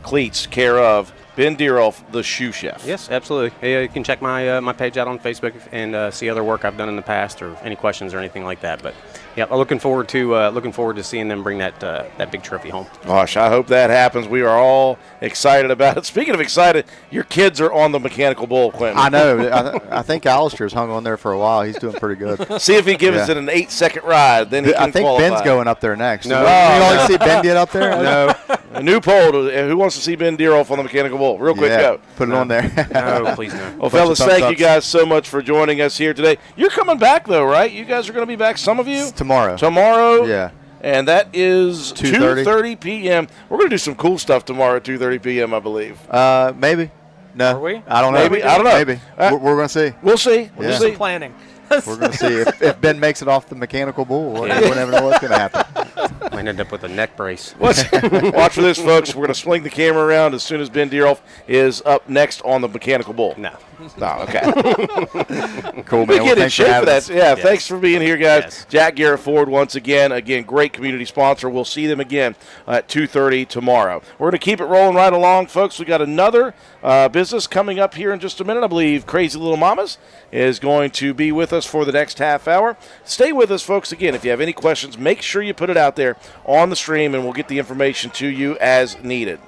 cleats care of Ben Deeroff, the shoe chef. Yes, absolutely. Yeah, you can check my page out on Facebook and see other work I've done in the past, or any questions or anything like that. But yeah, looking forward to seeing them bring that big trophy home. Gosh, I hope that happens. We are all excited about it. Speaking of excited, your kids are on the mechanical bull, Quentin. I know. I think Alistair's hung on there for a while. He's doing pretty good. See if he gives it an 8-second ride, then he can I think qualify. Ben's going up there next. No. You only see Ben get up there? No, A new poll. Who wants to see Ben Deeroff on the mechanical bull? Real quick, go. Put it on there. no, please no. Well, fellas, thumbs thank you ups. guys so much for joining us here today. You're coming back, though, right? You guys are going to be back, some of you? Tomorrow. Tomorrow? Yeah. And that is 2:30. 2:30 p.m. We're going to do some cool stuff tomorrow at 2:30 p.m., I believe. Maybe. No. Are we? I don't know. Maybe. I don't know. Maybe. We're going to see. We'll see. We'll Yeah. see. Planning. We're going to see if Ben makes it off the mechanical bull. We'll never know what's going to happen. Might end up with a neck brace. Watch for this, folks. We're going to swing the camera around as soon as Ben Deeroff is up next on the mechanical bull. No. No, okay. Cool, We man. get in Thanks for shape for having that. us. Yeah, thanks for being here, guys. Yes. Jack Garrett Ford once again. Again, great community sponsor. We'll see them again at 2:30 tomorrow. We're going to keep it rolling right along, folks. We got another business coming up here in just a minute. I believe Crazy Little Mamas is going to be with us for the next half hour. Stay with us, folks. Again, if you have any questions, make sure you put it out there on the stream, and we'll get the information to you as needed.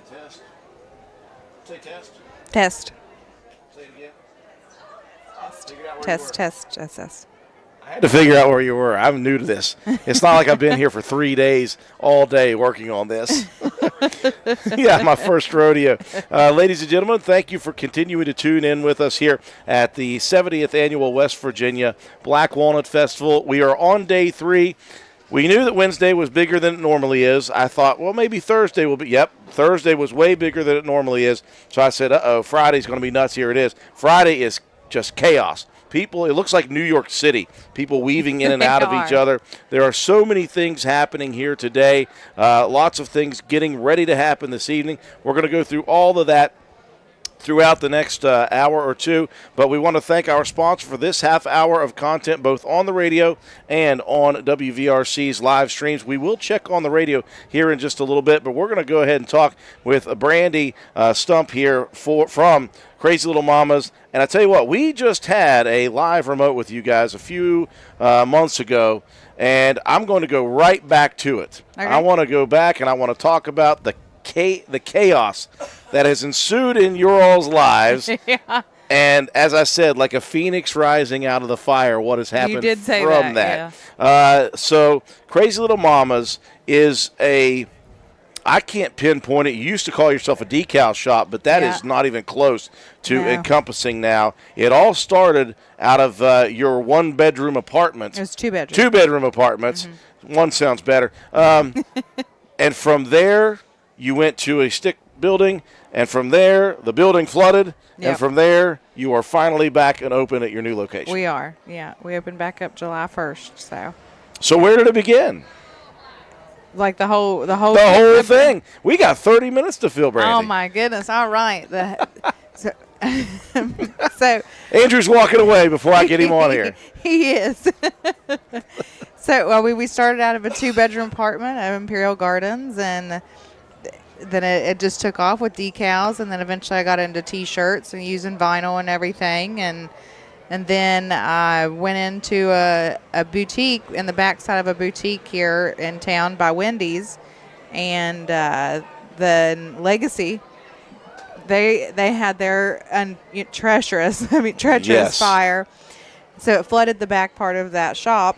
Test. Say test. Test. Say it again. Test. I had to figure out where you were. I'm new to this. It's not like I've been here for 3 days all day working on this. Yeah, my first rodeo. Ladies and gentlemen, thank you for continuing to tune in with us here at the 70th Annual West Virginia Black Walnut Festival. We are on day 3. We knew that Wednesday was bigger than it normally is. I thought, well, maybe Thursday will be. Yep, Thursday was way bigger than it normally is. So I said, Friday's going to be nuts. Here it is. Friday is just chaos. People, it looks like New York City, people weaving in and out of each other. There are so many things happening here today, lots of things getting ready to happen this evening. We're going to go through all of that throughout the next hour or two, but we want to thank our sponsor for this half hour of content, both on the radio and on WVRC's live streams. We will check on the radio here in just a little bit, but we're going to go ahead and talk with Brandy Stump here from Crazy Little Mamas. And I tell you what, we just had a live remote with you guys a few months ago, and I'm going to go right back to it. Okay. I want to go back and I want to talk about the chaos that has ensued in your all's lives. Yeah. And as I said, like a phoenix rising out of the fire, what has happened you did say from that. Yeah. So Crazy Little Mamas is I can't pinpoint it. You used to call yourself a decal shop, but that is not even close to encompassing now. It all started out of your one-bedroom apartment. It was two-bedroom. Two-bedroom apartments. Mm-hmm. One sounds better. And from there, you went to a stick building, and from there, the building flooded, and from there, you are finally back and open at your new location. We are, yeah. We opened back up July 1st, So where did it begin? Like the whole thing. We got 30 minutes to fill, Brandy. Oh, my goodness. All right. So Andrew's walking away before I get him on here. He is. So we started out of a two-bedroom apartment at Imperial Gardens, and then it just took off with decals, and then eventually I got into T-shirts and using vinyl and everything, and then I went into a boutique in the backside of a boutique here in town by Wendy's, and the Legacy. They had their treacherous fire, so it flooded the back part of that shop.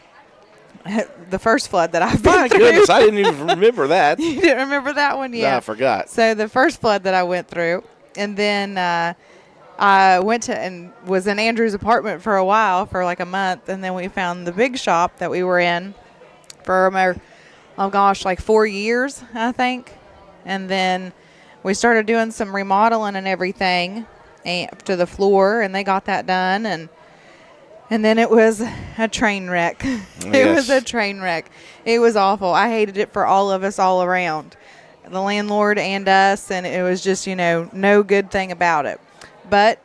The first flood that I've been through. My goodness, I didn't even remember that. You didn't remember that one? Yeah. No, I forgot. So the first flood that I went through, and then I went to and was in Andrew's apartment for a while, for like a month, and then we found the big shop that we were in for, like 4 years, I think. And then we started doing some remodeling and everything to the floor, and they got that done, and then it was a train wreck. It was a train wreck. It was awful. I hated it for all of us all around, the landlord and us, and it was just, no good thing about it. But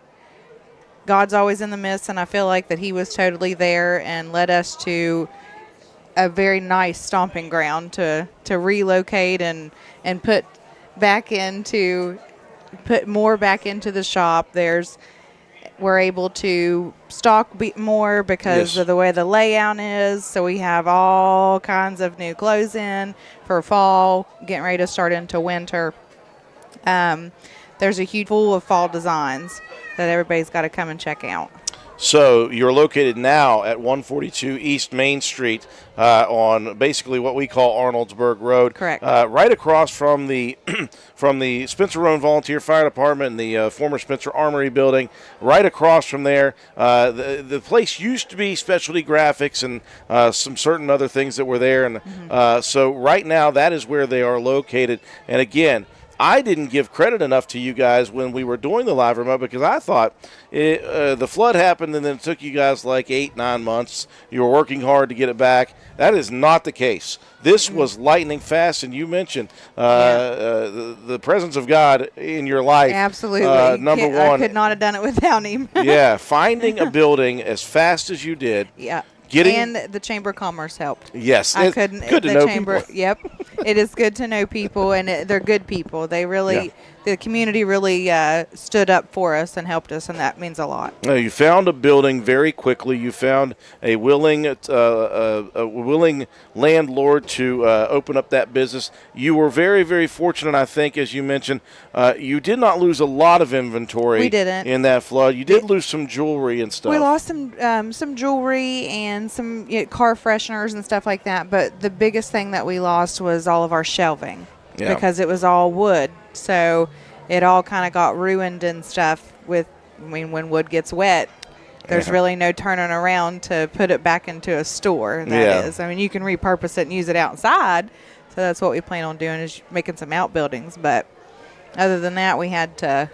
God's always in the midst, and I feel like that he was totally there and led us to a very nice stomping ground to relocate and put more back into the shop. We're able to stock more because of the way the layout is. So we have all kinds of new clothes in for fall, getting ready to start into winter. There's a huge pool of fall designs that everybody's got to come and check out. So you're located now at 142 East Main Street on basically what we call Arnoldsburg Road. Correct. Right across from the from the Spencer Roan Volunteer Fire Department and the former Spencer Armory building. Right across from there, the place used to be Specialty Graphics and some certain other things that were there. And so right now that is where they are located. And again, I didn't give credit enough to you guys when we were doing the live remote because I thought the flood happened and then it took you guys like 8-9 months. You were working hard to get it back. That is not the case. This was lightning fast, and you mentioned the presence of God in your life. Absolutely. Number one. I could not have done it without him. Yeah, finding a building as fast as you did. Yeah. And the Chamber of Commerce helped. Yes. I couldn't. Good to the know chamber. people. Yep. it is good to know people, and they're good people. They really, the community really stood up for us and helped us, and that means a lot. Now, you found a building very quickly. You found a willing landlord to open up that business. You were very, very fortunate, I think, as you mentioned. You did not lose a lot of inventory. We didn't. In that flood. You did lose some jewelry and stuff. We lost some jewelry and some car fresheners and stuff like that, but the biggest thing that we lost was all of our shelving because it was all wood. So it all kind of got ruined and stuff when wood gets wet. There's really no turning around to put it back into a store. That is. I mean, you can repurpose it and use it outside. So that's what we plan on doing, is making some outbuildings. But other than that, we had to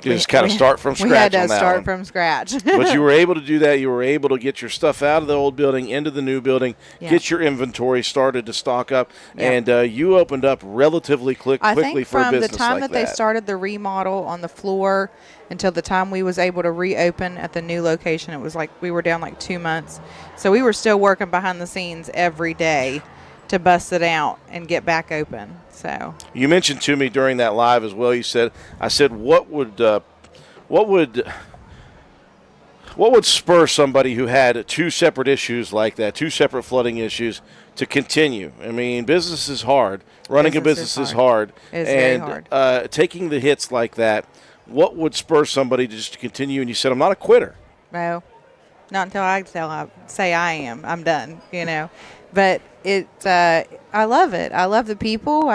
just kind of start from scratch. We had to on that start one. from scratch. But you were able to do that. You were able to get your stuff out of the old building into the new building, get your inventory started to stock up, and you opened up relatively quickly for a business like that. I think from the time that they started the remodel on the floor until the time we was able to reopen at the new location, it was like we were down like 2 months. So we were still working behind the scenes every day to bust it out and get back open. So you mentioned to me during that live as well. You said, "I said, what would spur somebody who had two separate issues like that, two separate flooding issues, to continue? I mean, business is hard. Running a business is hard, It's and very hard. Taking the hits like that. What would spur somebody to just continue?" And you said, "I'm not a quitter." No, not until I say I am. I'm done, But I love it. I love the people.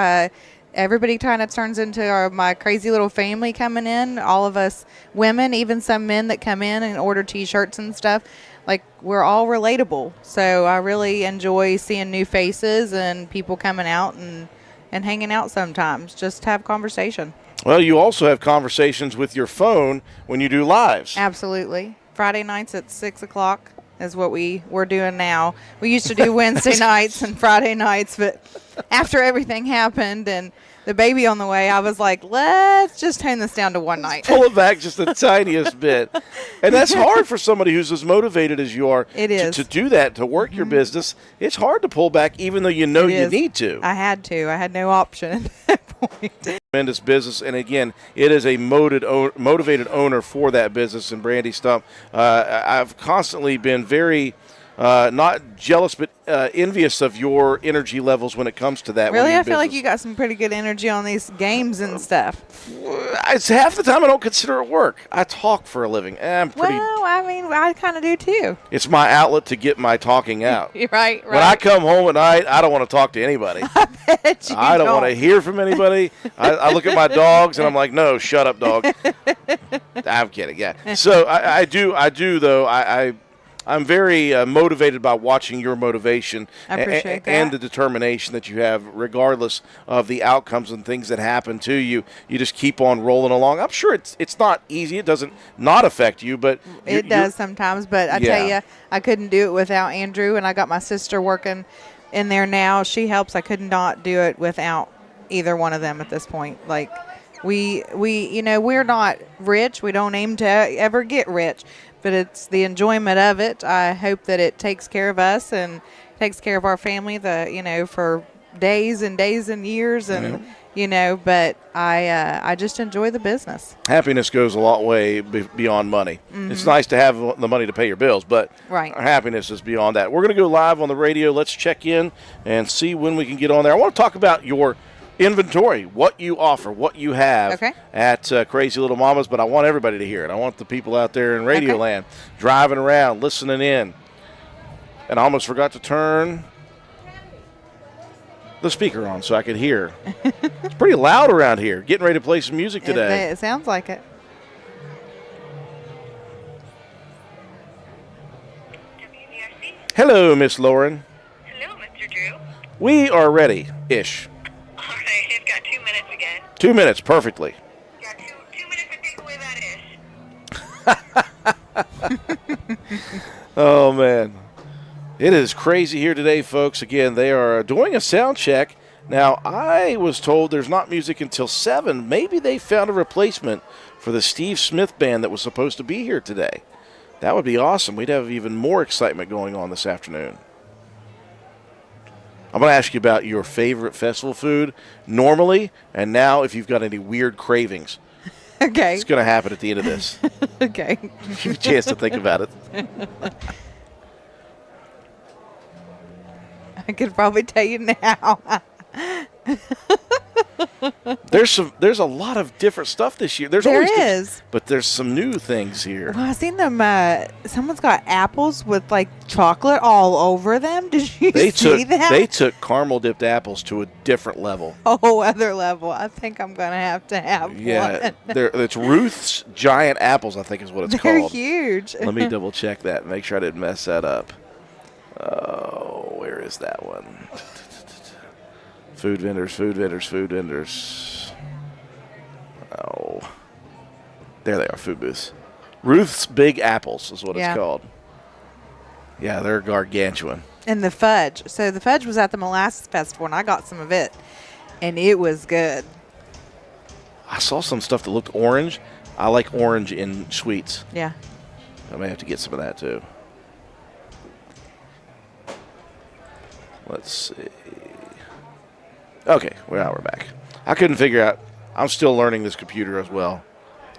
Everybody kind of turns into my crazy little family coming in. All of us women, even some men that come in and order T-shirts and stuff. Like, we're all relatable. So I really enjoy seeing new faces and people coming out and hanging out sometimes. Just have conversation. Well, you also have conversations with your phone when you do lives. Absolutely. Friday nights at 6 o'clock is what we're doing now. We used to do Wednesday nights and Friday nights, but after everything happened and the baby on the way, I was like, let's just tone this down to one night. Pull it back just the tiniest bit. And that's hard for somebody who's as motivated as you are. It is. To do that, to work your business. It's hard to pull back even though you know you need to. I had to. I had no option at that point. Tremendous business, and again, it is a motivated owner for that business. And Brandy Stump, I've constantly been very not jealous, but envious of your energy levels when it comes to that. Really, I feel like you got some pretty good energy on these games and stuff. It's half the time I don't consider it work. I talk for a living. Well, I mean, I kind of do too. It's my outlet to get my talking out. You're right. When I come home at night, I don't want to talk to anybody. I don't want to hear from anybody. I look at my dogs and I'm like, no, shut up, dog. I'm kidding. Yeah. So I do though. I'm very motivated by watching your motivation I appreciate that. And the determination that you have, regardless of the outcomes and things that happen to you. You just keep on rolling along. I'm sure it's not easy. It doesn't not affect you, but it does sometimes. But I tell you, I couldn't do it without Andrew, and I got my sister working in there now. She helps. I could not do it without either one of them at this point. Like, we're not rich. We don't aim to ever get rich. But it's the enjoyment of it. I hope that it takes care of us and takes care of our family, for days and days and years. And, but I just enjoy the business. Happiness goes a lot way beyond money. Mm-hmm. It's nice to have the money to pay your bills, but happiness is beyond that. We're going to go live on the radio. Let's check in and see when we can get on there. I want to talk about your inventory, what you offer, what you have at Crazy Little Mamas, but I want everybody to hear it. I want the people out there in Radio Land driving around, listening in. And I almost forgot to turn the speaker on so I could hear. It's pretty loud around here. Getting ready to play some music today. It sounds like it. WVRC. Hello, Miss Lauren. Hello, Mr. Drew. We are ready-ish. All right, I've got 2 minutes again. 2 minutes, perfectly. Got two minutes to take away that ish. Oh, man. It is crazy here today, folks. Again, they are doing a sound check. Now, I was told there's not music until 7. Maybe they found a replacement for the Steve Smith band that was supposed to be here today. That would be awesome. We'd have even more excitement going on this afternoon. I'm going to ask you about your favorite festival food normally, and now if you've got any weird cravings. Okay. It's going to happen at the end of this. Okay. Give you a chance to think about it. I could probably tell you now. There's a lot of different stuff this year. There is, but there's some new things here. Well, I seen them. Someone's got apples with like chocolate all over them. Did you see that? They took caramel dipped apples to a different level. Oh, other level. I think I'm gonna have to have one. It's Ruth's Giant Apples, I think is what it's They're called. huge. Let me double check that. Make sure I didn't mess that up. Oh, where is that one? Food vendors. Oh, there they are, food booths. Ruth's Big Apples is what it's called. Yeah, they're gargantuan. And the fudge. So the fudge was at the Molasses Festival, and I got some of it, and it was good. I saw some stuff that looked orange. I like orange in sweets. Yeah. I may have to get some of that, too. Let's see. Okay, well, now we're back. I couldn't figure out. I'm still learning this computer as well.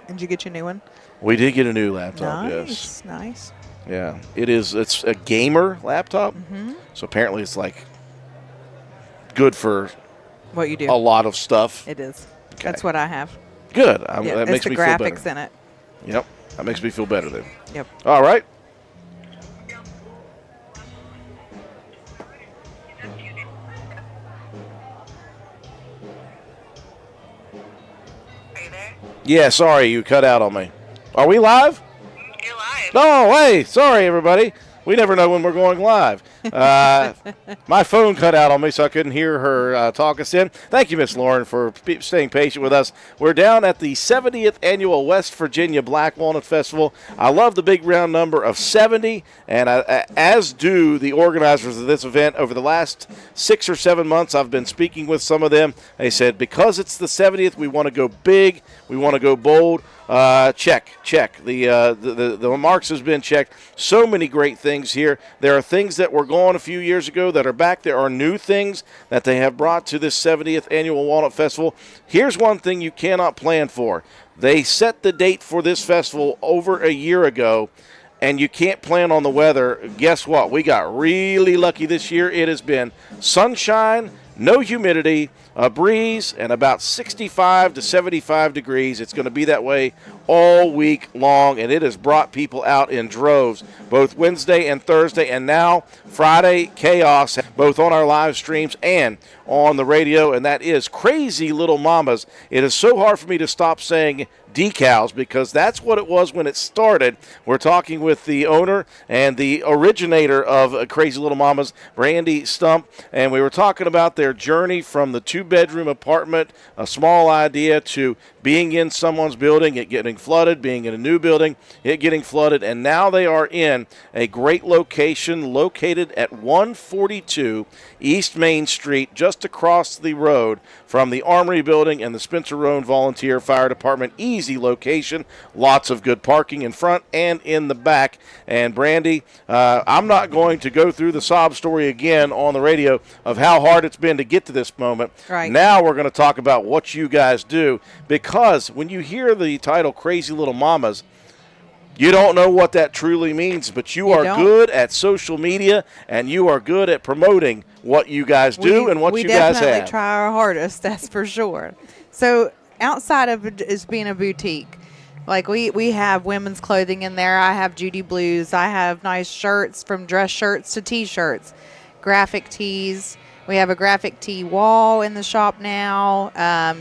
Did you get your new one? We did get a new laptop, yes. Nice. Yeah, it's a gamer laptop. Mm-hmm. So apparently it's like good for what you do. A lot of stuff. It is. Okay. That's what I have. Good. That makes me feel better. It's the graphics in it. Yep. That makes me feel better then. Yep. All right. Yeah, sorry, you cut out on me. Are we live? You're live. Oh, hey, sorry, everybody. We never know when we're going live. My phone cut out on me, so I couldn't hear her talk us in. Thank you, Miss Lauren, for staying patient with us. We're down at the 70th Annual West Virginia Black Walnut Festival. I love the big round number of 70, and as do the organizers of this event. Over the last 6 or 7 months, I've been speaking with some of them. They said, because it's the 70th, we want to go big, we want to go bold. Check. The marks has been checked. So many great things here. There are things that were gone a few years ago that are back. There are new things that they have brought to this 70th Annual Walnut Festival. Here's one thing you cannot plan for. They set the date for this festival over a year ago, and you can't plan on the weather. Guess what? We got really lucky this year. It has been sunshine, no humidity, a breeze, and about 65 to 75 degrees. It's going to be that way all week long, and it has brought people out in droves, both Wednesday and Thursday, and now Friday, chaos, both on our live streams and on the radio, and that is Crazy Little Mamas. It is so hard for me to stop saying decals because that's what it was when it started. We're talking with the owner and the originator of Crazy Little Mamas, Brandy Stump, and we were talking about their journey from the two-bedroom apartment, a small idea, to being in someone's building, it getting flooded, being in a new building, it getting flooded, and now they are in a great location located at 142 East Main Street, just across the road from the Armory Building and the Spencer Roan Volunteer Fire Department. Easy location, lots of good parking in front and in the back. And Brandy, I'm not going to go through the sob story again on the radio of how hard it's been to get to this moment. Right. Now we're going to talk about what you guys do, because when you hear the title Crazy Little Mamas, you don't know what that truly means, but you are good at social media, and you are good at promoting what you guys do and what you guys have. We definitely try our hardest, that's for sure. So outside of it is being a boutique, like we have women's clothing in there. I have Judy Blues. I have nice shirts, from dress shirts to T-shirts, graphic tees. We have a graphic tee wall in the shop now.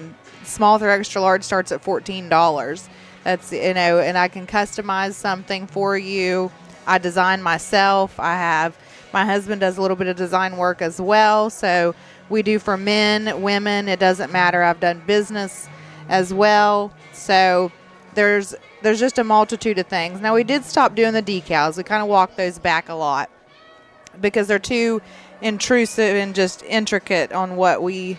Small through extra large starts at $14. That's, and I can customize something for you. I design myself. My husband does a little bit of design work as well. So we do for men, women, it doesn't matter. I've done business as well. So there's just a multitude of things. Now, we did stop doing the decals. We kind of walked those back a lot because they're too intrusive and just intricate on what we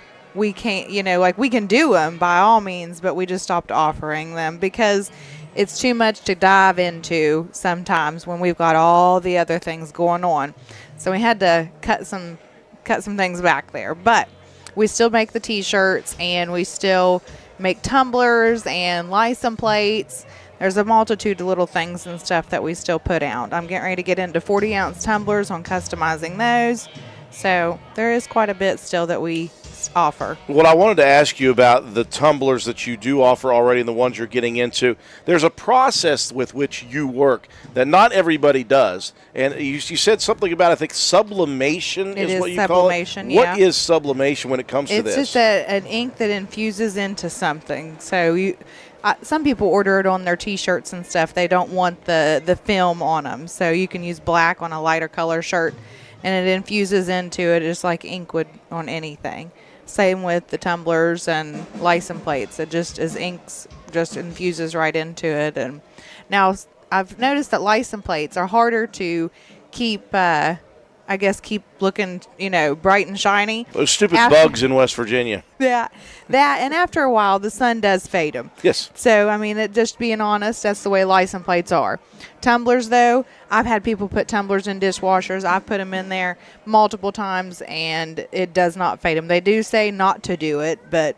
can't, like we can do them by all means, but we just stopped offering them because it's too much to dive into sometimes when we've got all the other things going on. So we had to cut some cut some things back there. But we still make the T-shirts, and we still make tumblers and license plates. There's a multitude of little things and stuff that we still put out. I'm getting ready to get into 40-ounce tumblers on customizing those. So there is quite a bit still that we offer. What I wanted to ask you about the tumblers that you do offer already and the ones you're getting into, there's a process with which you work that not everybody does. And you said something about, I think, sublimation is what you call it. Sublimation, yeah. What is sublimation when it comes to this? It's just an ink that infuses into something. So some people order it on their T-shirts and stuff. They don't want the film on them. So you can use black on a lighter color shirt, and it infuses into it just like ink would on anything. Same with the tumblers and license plates. It just is inks, just infuses right into it. And now I've noticed that license plates are harder to keep, keep looking, bright and shiny. Those stupid bugs in West Virginia. Yeah, that, and after a while, the sun does fade them. Yes. So, just being honest, that's the way license plates are. Tumblers, though, I've had people put tumblers in dishwashers. I've put them in there multiple times, and it does not fade them. They do say not to do it, but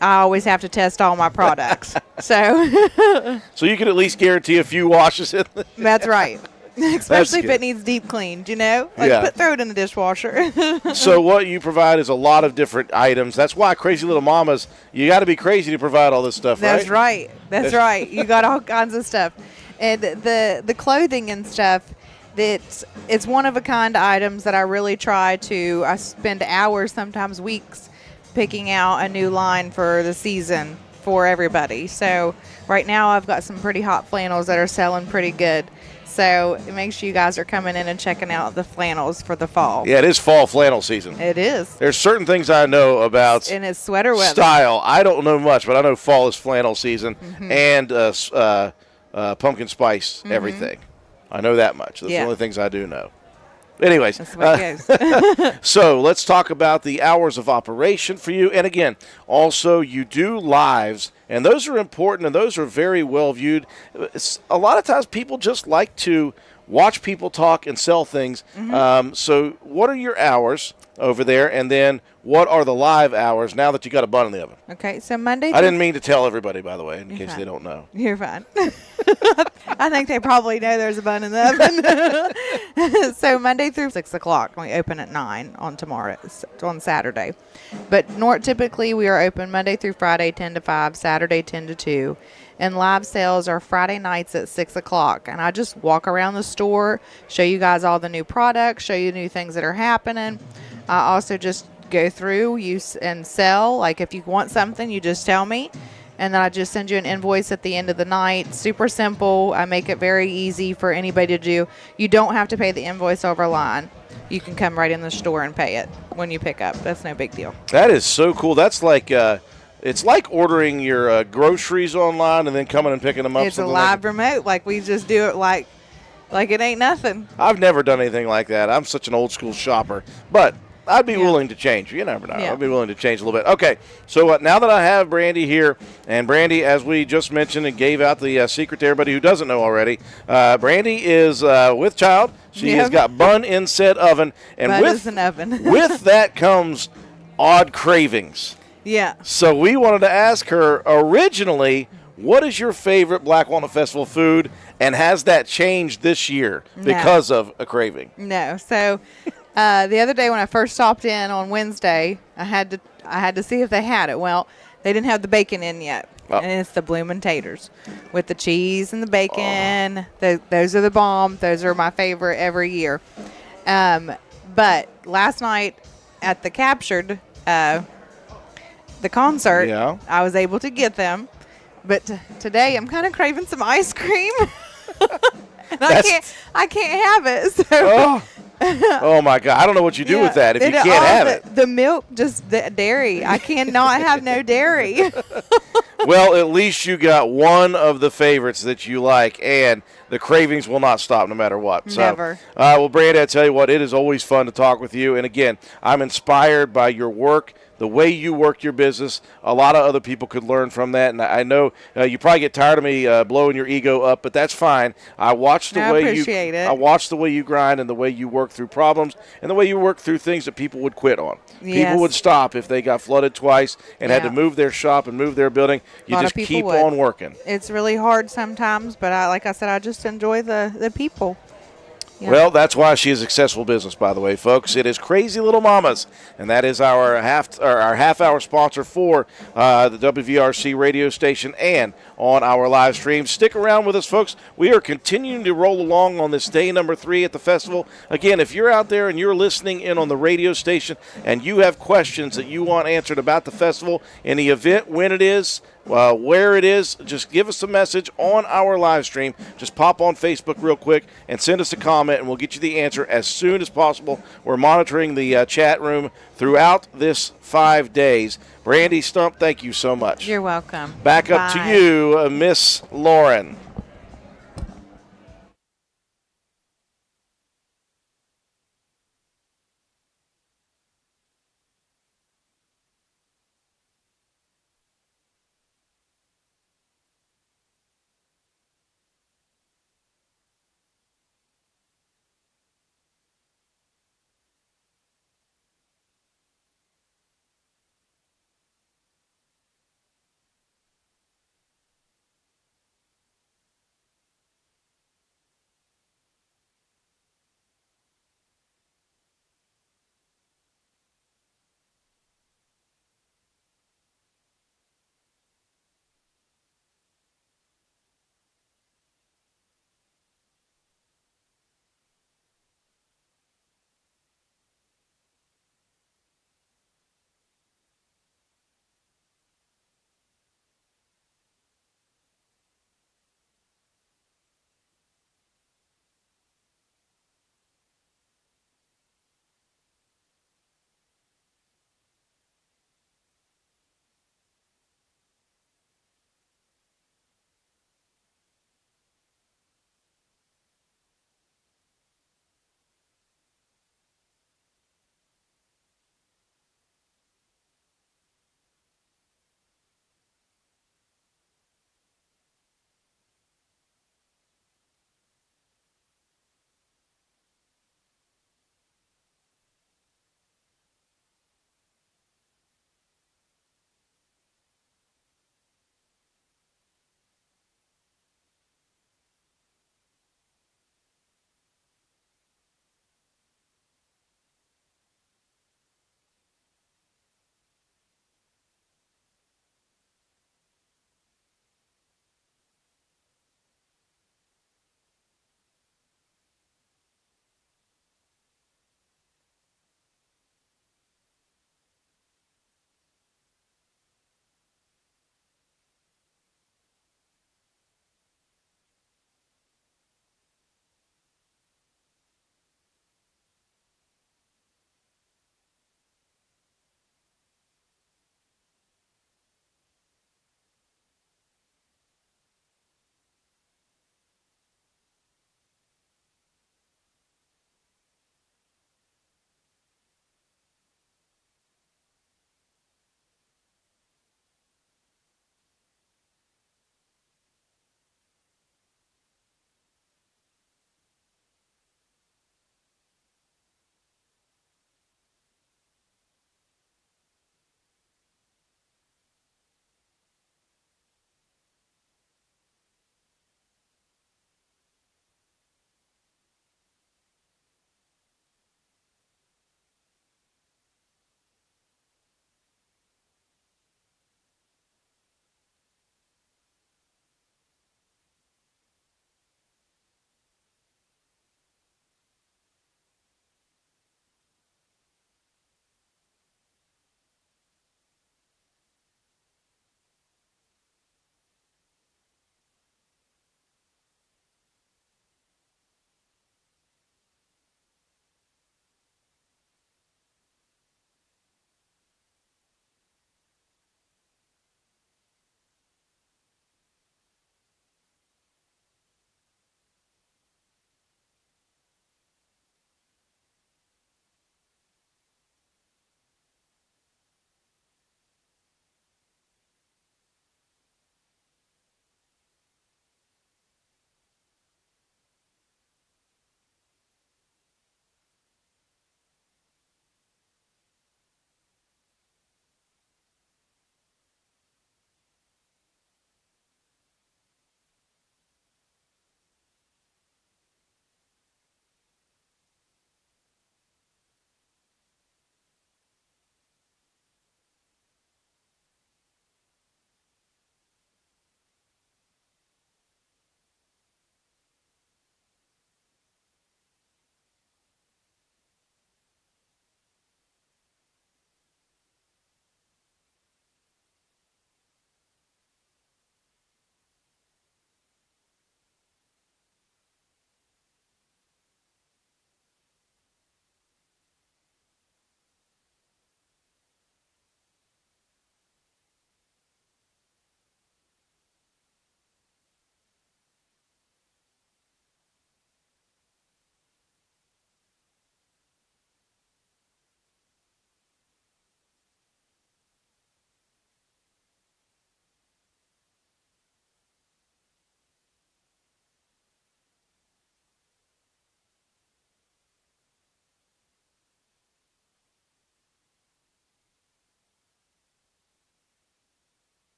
I always have to test all my products. So So you can at least guarantee a few washes in there. That's right. Especially if good. it needs deep cleaned, Yeah. throw it in the dishwasher. So what you provide is a lot of different items. That's why Crazy Little Mamas, you got to be crazy to provide all this stuff, That's right? right. That's right. You got all kinds of stuff. And the clothing and stuff, it's one of a kind items that I really try to, I spend hours, sometimes weeks, picking out a new line for the season for everybody. So right now I've got some pretty hot flannels that are selling pretty good. So make sure you guys are coming in and checking out the flannels for the fall. Yeah, it is fall flannel season. It is. There's certain things I know about And it's sweater weather. style. I don't know much, but I know fall is flannel season and pumpkin spice everything. I know that much. Those are the only things I do know. Anyways, That's the way it goes. so let's talk about the hours of operation for you. And again, also you do lives, and those are important, and those are very well viewed. A lot of times people just like to watch people talk and sell things. So what are your hours over there, and then what are the live hours now that you got a bun in the oven? Okay, so Monday. I didn't mean to tell everybody, by the way, in case fine. they don't know. You're fine. I think they probably know there's a bun in the oven. So Monday through 6 o'clock. We open at 9 on Saturday. But typically we are open Monday through Friday 10 to 5, Saturday 10 to 2. And live sales are Friday nights at 6 o'clock. And I just walk around the store, show you guys all the new products, show you new things that are happening. I also just go through and sell. Like if you want something, you just tell me. And then I just send you an invoice at the end of the night. Super simple. I make it very easy for anybody to do. You don't have to pay the invoice over line. You can come right in the store and pay it when you pick up. That's no big deal. That is so cool. That's like it's like ordering your groceries online and then coming and picking them up. It's a live remote. Like we just do it like it ain't nothing. I've never done anything like that. I'm such an old school shopper, but I'd be willing to change. You never know. Yeah. I'd be willing to change a little bit. Okay, so now that I have Brandy here, and Brandy, as we just mentioned and gave out the secret to everybody who doesn't know already, Brandy is with child. She has got bun in said oven, and Bun is an oven. with that comes odd cravings. Yeah. So we wanted to ask her originally, what is your favorite Black Walnut Festival food, and has that changed this year because of a craving? No. So the other day when I first stopped in on Wednesday, I had to see if they had it. Well, they didn't have the bacon in yet. Oh. And it's the bloomin' taters with the cheese and the bacon. Those are the bomb. Those are my favorite every year. But last night at the Captured, the concert, I was able to get them. But today I'm kind of craving some ice cream. And I can't have it. So. Oh my God! I don't know what you do with that if you can't have it. The milk, just the dairy. I cannot have no dairy. Well, at least you got one of the favorites that you like, and the cravings will not stop no matter what. Never. So, well, Brandy, I tell you what, it is always fun to talk with you. And again, I'm inspired by your work, the way you work your business. A lot of other people could learn from that. And I know you probably get tired of me blowing your ego up, but that's fine. I watch the way appreciate it. I watch the way you grind and the way you work through problems and the way you work through things that people would quit on. Yes. People would stop if they got flooded twice and had to Yeah. move their shop and move their building. You Lot of just people keep would. on working. It's really hard sometimes, but like I said, I just enjoy the people. Yeah. Well, that's why she is a successful business, by the way, folks. It is Crazy Little Mamas, and that is our half-hour sponsor for the WVRC radio station and on our live stream. Stick around with us, folks. We are continuing to roll along on this day number 3 at the festival. Again, if you're out there and you're listening in on the radio station and you have questions that you want answered about the festival and the event, when it is, where it is, just give us a message on our live stream. Just pop on Facebook real quick and send us a comment, and we'll get you the answer as soon as possible. We're monitoring the chat room throughout this 5 days. Brandy Stump, thank you so much. You're welcome. Back up to Bye. you, Miss Lauren.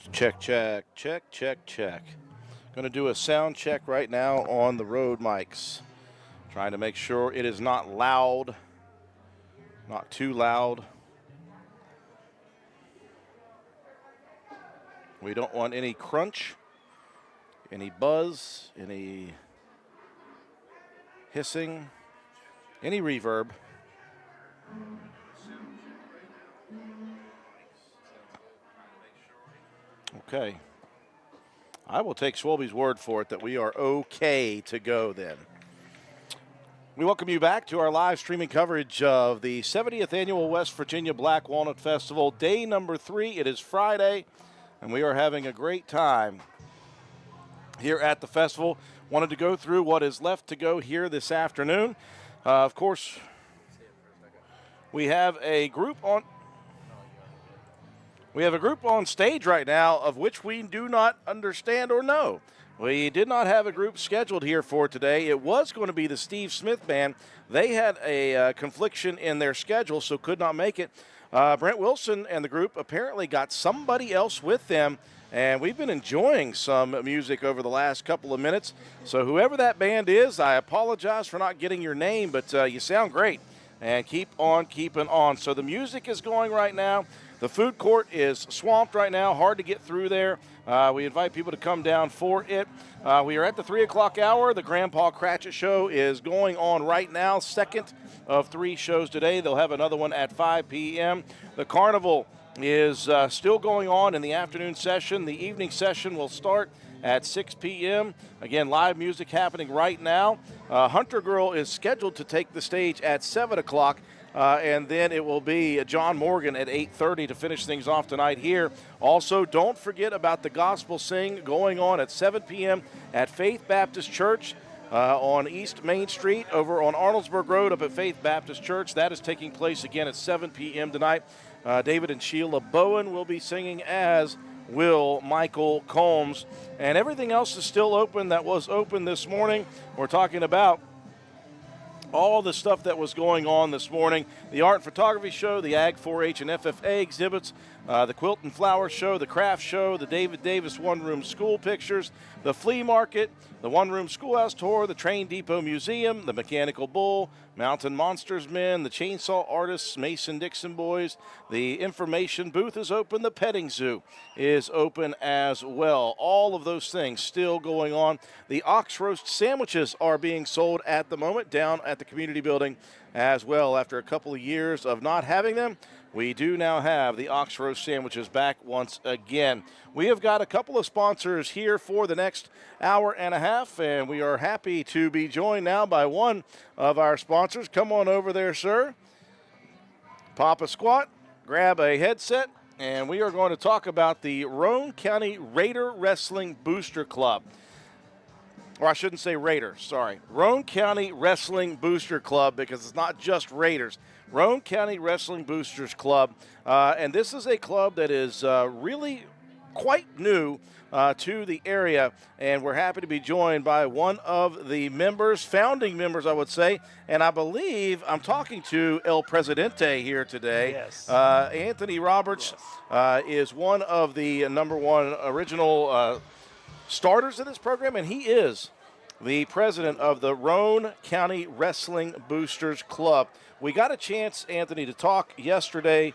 Check, check, check, check, check. Going to do a sound check right now on the Rode mics. Trying to make sure it is not loud, not too loud. We don't want any crunch, any buzz, any hissing, any reverb. Okay. I will take Swolby's word for it that we are okay to go then. We welcome you back to our live streaming coverage of the 70th Annual West Virginia Black Walnut Festival, day number 3. It is Friday, and we are having a great time here at the festival. Wanted to go through what is left to go here this afternoon. Of course, we have a group on stage right now of which we do not understand or know. We did not have a group scheduled here for today. It was going to be the Steve Smith Band. They had a confliction in their schedule, so could not make it. Brent Wilson and the group apparently got somebody else with them, and we've been enjoying some music over the last couple of minutes. So whoever that band is, I apologize for not getting your name, but you sound great. And keep on keeping on. So the music is going right now. The food court is swamped right now, hard to get through there. We invite people to come down for it. We are at the 3 o'clock hour. The Grandpa Cratchit Show is going on right now, second of 3 shows today. They'll have another one at 5 p.m. The carnival is still going on in the afternoon session. The evening session will start at 6 p.m. Again, live music happening right now. Hunter Girl is scheduled to take the stage at 7 o'clock. And then it will be John Morgan at 8:30 to finish things off tonight here. Also, don't forget about the Gospel Sing going on at 7 p.m. at Faith Baptist Church on East Main Street over on Arnoldsburg Road up at Faith Baptist Church. That is taking place again at 7 p.m. tonight. David and Sheila Bowen will be singing, as will Michael Combs. And everything else is still open that was open this morning. We're talking about all the stuff that was going on this morning. The art and photography show, the Ag 4-H and FFA exhibits, the Quilt and Flower show, the craft show, the David Davis one-room school pictures, the flea market, the one-room schoolhouse tour, the Train Depot Museum, the Mechanical Bull, Mountain Monsters Men, the Chainsaw Artists, Mason-Dixon Boys. The information booth is open. The petting zoo is open as well. All of those things still going on. The ox roast sandwiches are being sold at the moment down at the community building as well. After a couple of years of not having them, we do now have the ox roast sandwiches back once again. We have got a couple of sponsors here for the next hour and a half, and we are happy to be joined now by one of our sponsors. Come on over there, sir. Pop a squat, grab a headset, and we are going to talk about the Roane County Raider Wrestling Booster Club. Or I shouldn't say Raiders, sorry. Roane County Wrestling Booster Club, because it's not just Raiders. Roane County Wrestling Boosters Club. And this is a club that is really quite new to the area. And we're happy to be joined by one of the members, founding members, I would say. And I believe I'm talking to El Presidente here today. Yes. Anthony Roberts is one of the number one original starters of this program, and he is the president of the Roane County Wrestling Boosters Club. We got a chance, Anthony, to talk Wednesday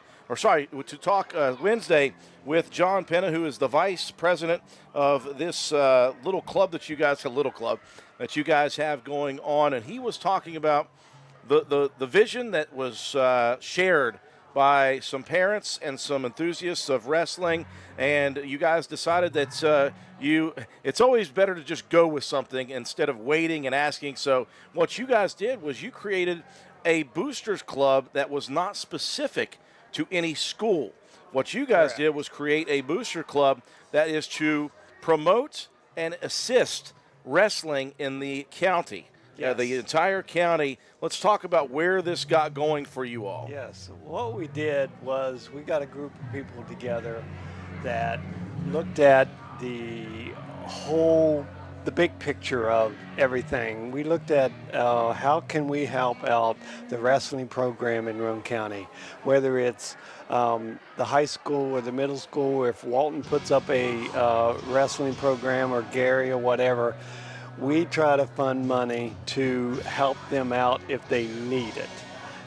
with John Penna, who is the vice president of this little club that you guys have going on, and he was talking about the vision that was shared by some parents and some enthusiasts of wrestling, and you guys decided that it's always better to just go with something instead of waiting and asking. So what you guys did was you created a boosters club that was not specific to any school. What you guys did was create a booster club that is to promote and assist wrestling in the county. Yes. The entire county. Let's talk about where this got going for you all. Yes. What we did was we got a group of people together that looked at the whole the big picture of everything. We looked at how can we help out the wrestling program in Roane County, whether it's the high school or the middle school, or if Walton puts up a wrestling program, or Gary or whatever, we try to fund money to help them out if they need it.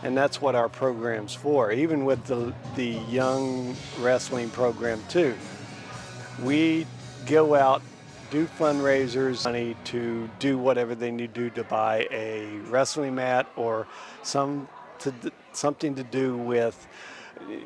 And that's what our program's for, even with the young wrestling program too. We go out, do fundraisers, money to do whatever they need to do to buy a wrestling mat or something to do with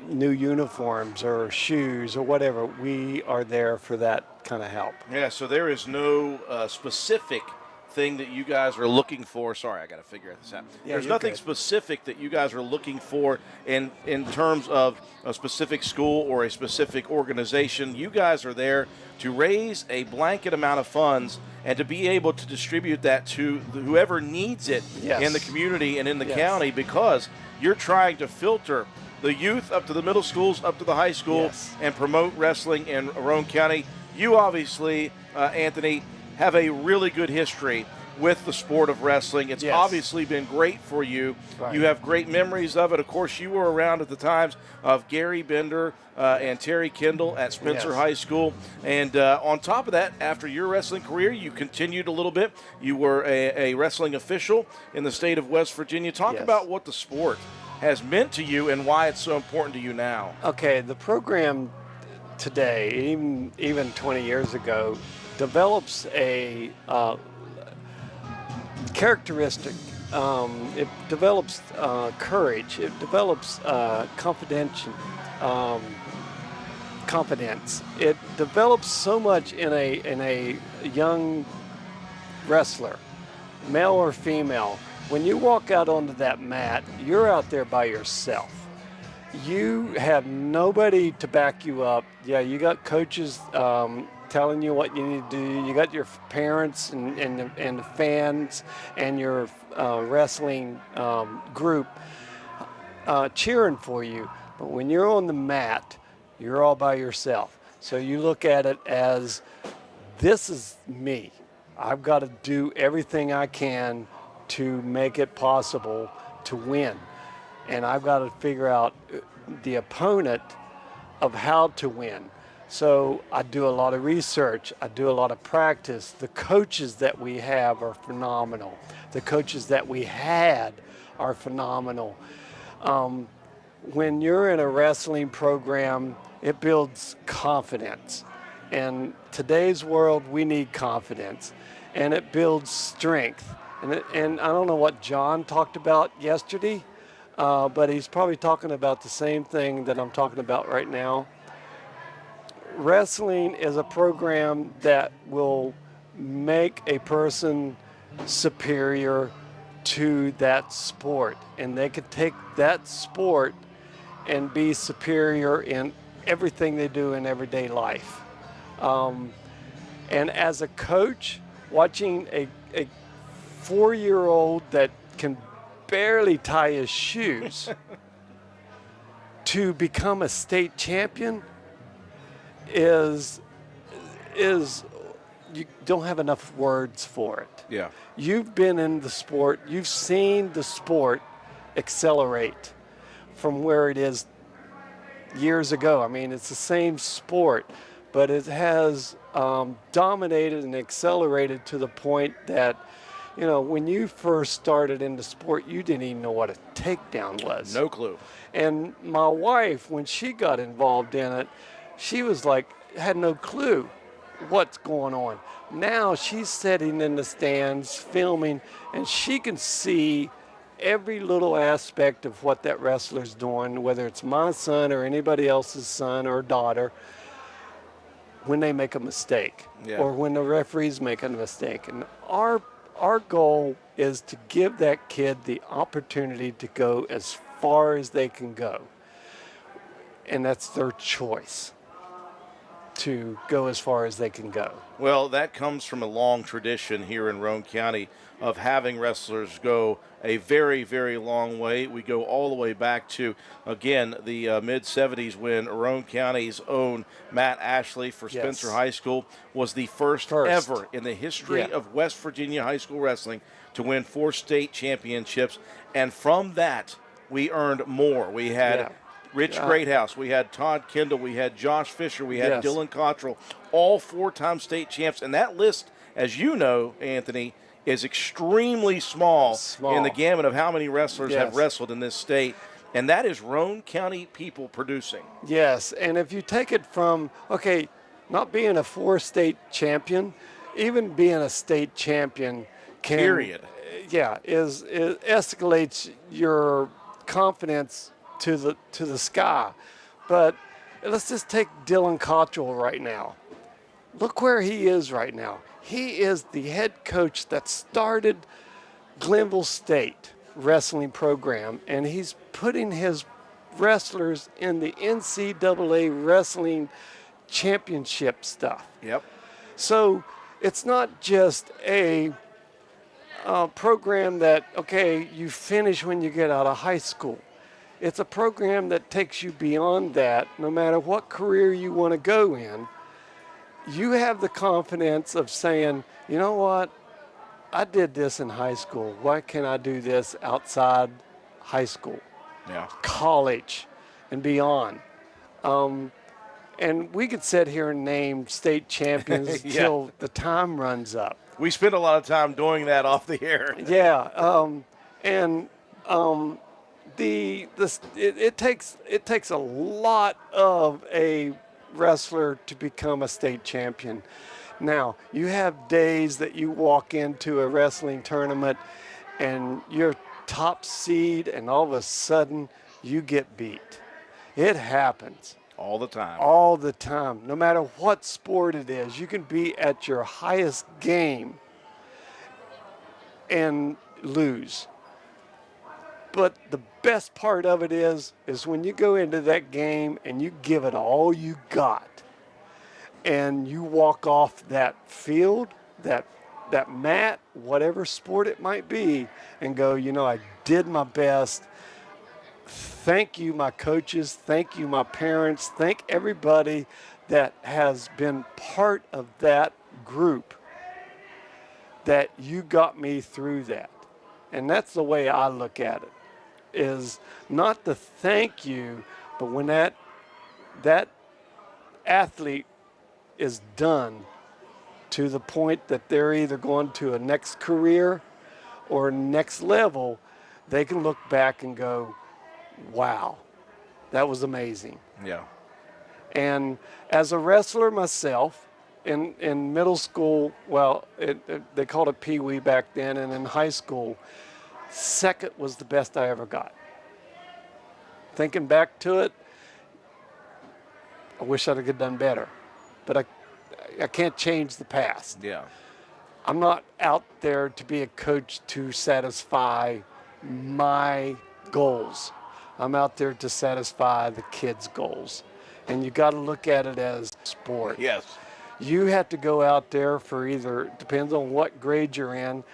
new uniforms or shoes or whatever. We are there for that kind of help. Yeah, so there is no specific thing that you guys are looking for. Sorry, I got to figure this out. Yeah, There's you're nothing good. specific that you guys are looking for in terms of a specific school or a specific organization. You guys are there to raise a blanket amount of funds and to be able to distribute that to whoever needs it Yes. in the community and in the Yes. county, because you're trying to filter the youth up to the middle schools, up to the high school, Yes. and promote wrestling in Roane County. You obviously, Anthony, have a really good history with the sport of wrestling. It's Yes. obviously been great for you. Right. You have great memories of it. Of course, you were around at the times of Gary Bender and Terry Kendall at Spencer Yes. High School. And on top of that, after your wrestling career, you continued a little bit. You were a wrestling official in the state of West Virginia. Talk Yes. about what the sport has meant to you and why it's so important to you now. Okay, the program today, even 20 years ago, develops a characteristic. It develops courage. It develops confidence. It develops so much in a young wrestler, male or female. When you walk out onto that mat, you're out there by yourself. You have nobody to back you up. Yeah, you got coaches telling you what you need to do. You got your parents and the fans and your wrestling group cheering for you. But when you're on the mat, you're all by yourself. So you look at it as, this is me. I've got to do everything I can to make it possible to win. And I've got to figure out the opponent of how to win. So I do a lot of research. I do a lot of practice. The coaches that we have are phenomenal. The coaches that we had are phenomenal. When you're in a wrestling program, it builds confidence. In today's world, we need confidence. And it builds strength. And I don't know what John talked about yesterday, but he's probably talking about the same thing that I'm talking about right now. Wrestling is a program that will make a person superior to that sport, and they could take that sport and be superior in everything they do in everyday life. And as a coach, watching a 4-year-old that can barely tie his shoes to become a state champion is you don't have enough words for it. Yeah. You've been in the sport, you've seen the sport accelerate from where it is years ago. I mean, it's the same sport, but it has dominated and accelerated to the point that, you know, when you first started in the sport, you didn't even know what a takedown was. No clue. And my wife, when she got involved in it, she was like, had no clue what's going on. Now she's sitting in the stands filming, and she can see every little aspect of what that wrestler's doing, whether it's my son or anybody else's son or daughter, when they make a mistake, Yeah. or when the referee's making a mistake. And our goal is to give that kid the opportunity to go as far as they can go. And that's their choice. to go as far as they can go. Well, that comes from a long tradition here in Roane County of having wrestlers go a very, very long way. We go all the way back to, again, the mid-'70s when Roane County's own Matt Ashley for Yes. Spencer High School was the first ever in the history of West Virginia high school wrestling to win 4 state championships. And from that, we earned more. We had Rich Greathouse, we had Todd Kendall, we had Josh Fisher, we had Dylan Cottrell, all 4-time state champs. And that list, as you know, Anthony, is extremely small in the gamut of how many wrestlers have wrestled in this state. And that is Roane County people producing. Yes, and if you take it from, okay, not being a 4-state champion, even being a state champion can, Period. Is escalates your confidence to the sky. But let's just take Dylan Cottrell right now. Look where he is right now. He is the head coach that started Glenville State wrestling program, and he's putting his wrestlers in the NCAA wrestling championship stuff. Yep. So it's not just a program that, okay, you finish when you get out of high school. It's a program that takes you beyond that. No matter what career you want to go in, you have the confidence of saying, you know what, I did this in high school. Why can't I do this outside high school, college, and beyond? And we could sit here and name state champions till the time runs up. We spend a lot of time doing that off the air. It takes a lot of a wrestler to become a state champion. Now, you have days that you walk into a wrestling tournament and you're top seed and all of a sudden you get beat. It happens. All the time. All the time. No matter what sport it is, you can be at your highest game and lose. But the best part of it is when you go into that game and you give it all you got and you walk off that field, that mat, whatever sport it might be, and go, you know, I did my best. Thank you, my coaches. Thank you, my parents. Thank everybody that has been part of that group, that you got me through that. And that's the way I look at it, is not the thank you, but when that athlete is done to the point that they're either going to a next career or next level, they can look back and go, wow, that was amazing. Yeah. And as a wrestler myself, in middle school, well, they called it Pee Wee back then, and in high school, second was the best I ever got. Thinking back to it, I wish I'd have done better, but I can't change the past. Yeah. I'm not out there to be a coach to satisfy my goals. I'm out there to satisfy the kids' goals. And you got to look at it as sport. Yes. You have to go out there for either, depends on what grade you're in,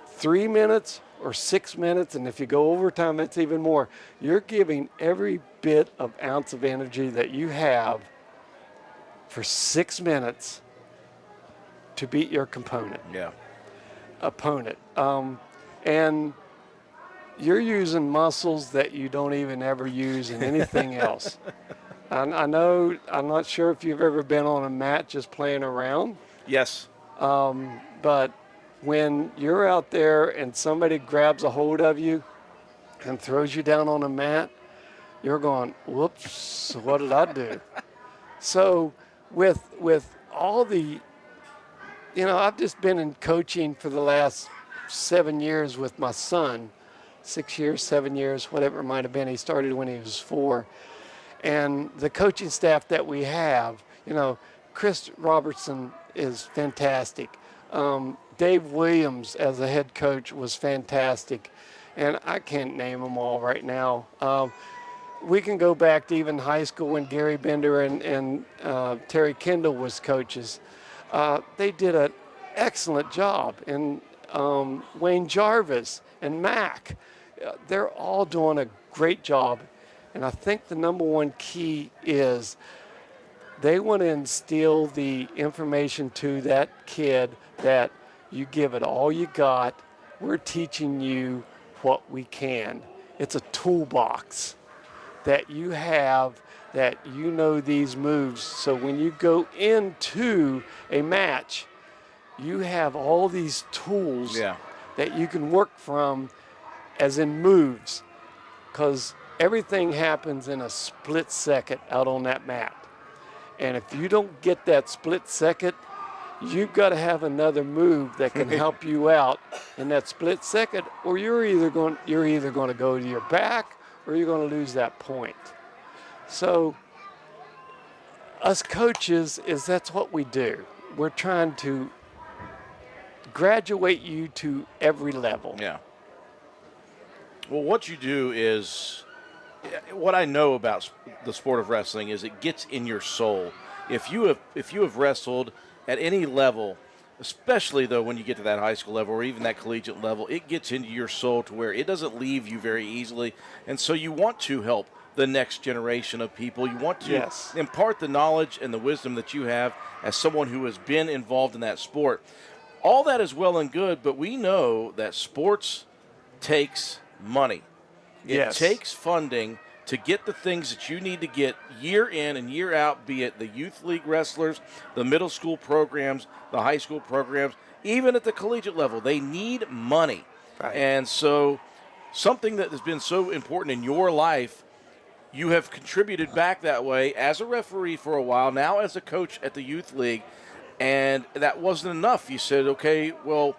3 minutes or 6 minutes, and if you go overtime, it's even more. You're giving every bit of ounce of energy that you have for 6 minutes to beat your opponent. And you're using muscles that you don't even ever use in anything else. I know, I'm not sure if you've ever been on a mat just playing around. Yes. But when you're out there and somebody grabs a hold of you and throws you down on a mat, you're going, whoops, what did I do? So with all the, I've just been in coaching for the last 7 years with my son, 6 years, 7 years, whatever it might have been. He started when he was 4. And the coaching staff that we have, Chris Robertson is fantastic. Dave Williams as a head coach was fantastic. And I can't name them all right now. we can go back to even high school when Gary Bender and Terry Kendall was coaches. They did an excellent job. And Wayne Jarvis and Mac, they're all doing a great job. And I think the number one key is they want to instill the information to that kid that you give it all you got. We're teaching you what we can. It's a toolbox that you have, that you know these moves. So when you go into a match, you have all these tools that you can work from as in moves, because everything happens in a split second out on that mat. And if you don't get that split second, you've got to have another move that can help you out in that split second, or you're either going to go to your back or you're going to lose that point. So us coaches, that's what we do. We're trying to graduate you to every level. Yeah. Well, what you do is, what I know about the sport of wrestling is it gets in your soul. If you have wrestled at any level, especially though when you get to that high school level or even that collegiate level, it gets into your soul to where it doesn't leave you very easily. And so you want to help the next generation of people. You want to impart the knowledge and the wisdom that you have as someone who has been involved in that sport. All that is well and good, but we know that sports takes money. It takes funding to get the things that you need to get year in and year out, be it the youth league wrestlers, the middle school programs, the high school programs, even at the collegiate level. They need money. Right. And so something that has been so important in your life, you have contributed back that way as a referee for a while, now as a coach at the youth league, and that wasn't enough. You said, okay, well,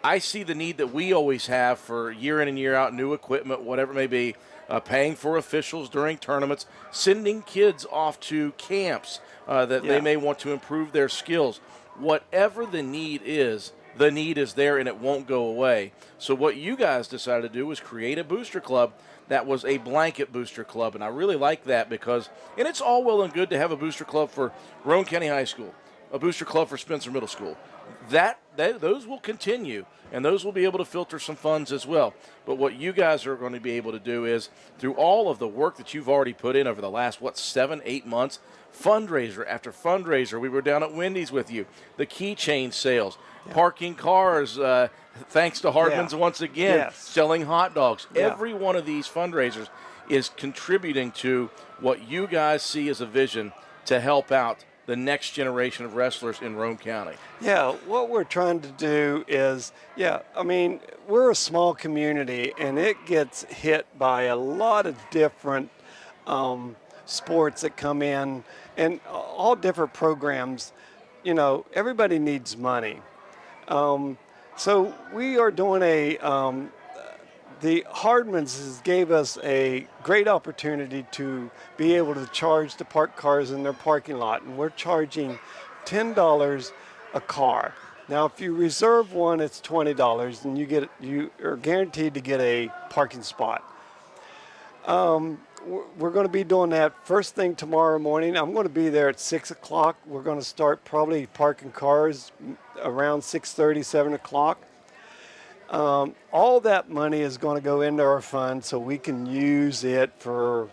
I see the need that we always have for year in and year out, new equipment, whatever it may be, paying for officials during tournaments, sending kids off to camps that they may want to improve their skills. Whatever the need is there and it won't go away. So what you guys decided to do was create a booster club that was a blanket booster club, and I really like that because, and it's all well and good to have a booster club for Roane County High School, a booster club for Spencer Middle School. Those will continue, and those will be able to filter some funds as well. But what you guys are going to be able to do is, through all of the work that you've already put in over the last, 7-8 months, fundraiser after fundraiser. We were down at Wendy's with you. The keychain sales, parking cars, thanks to Hardman's once again, selling hot dogs. Every one of these fundraisers is contributing to what you guys see as a vision to help out the next generation of wrestlers in Roane County. Yeah, what we're trying to do is, we're a small community, and it gets hit by a lot of different sports that come in, and all different programs. Everybody needs money. So we are doing the Hardmans gave us a great opportunity to be able to charge to park cars in their parking lot, and we're charging $10 a car. Now, if you reserve one, it's $20, and you are guaranteed to get a parking spot. We're going to be doing that first thing tomorrow morning. I'm going to be there at 6 o'clock. We're going to start probably parking cars around 6:30, 7 o'clock. All that money is going to go into our fund so we can use it for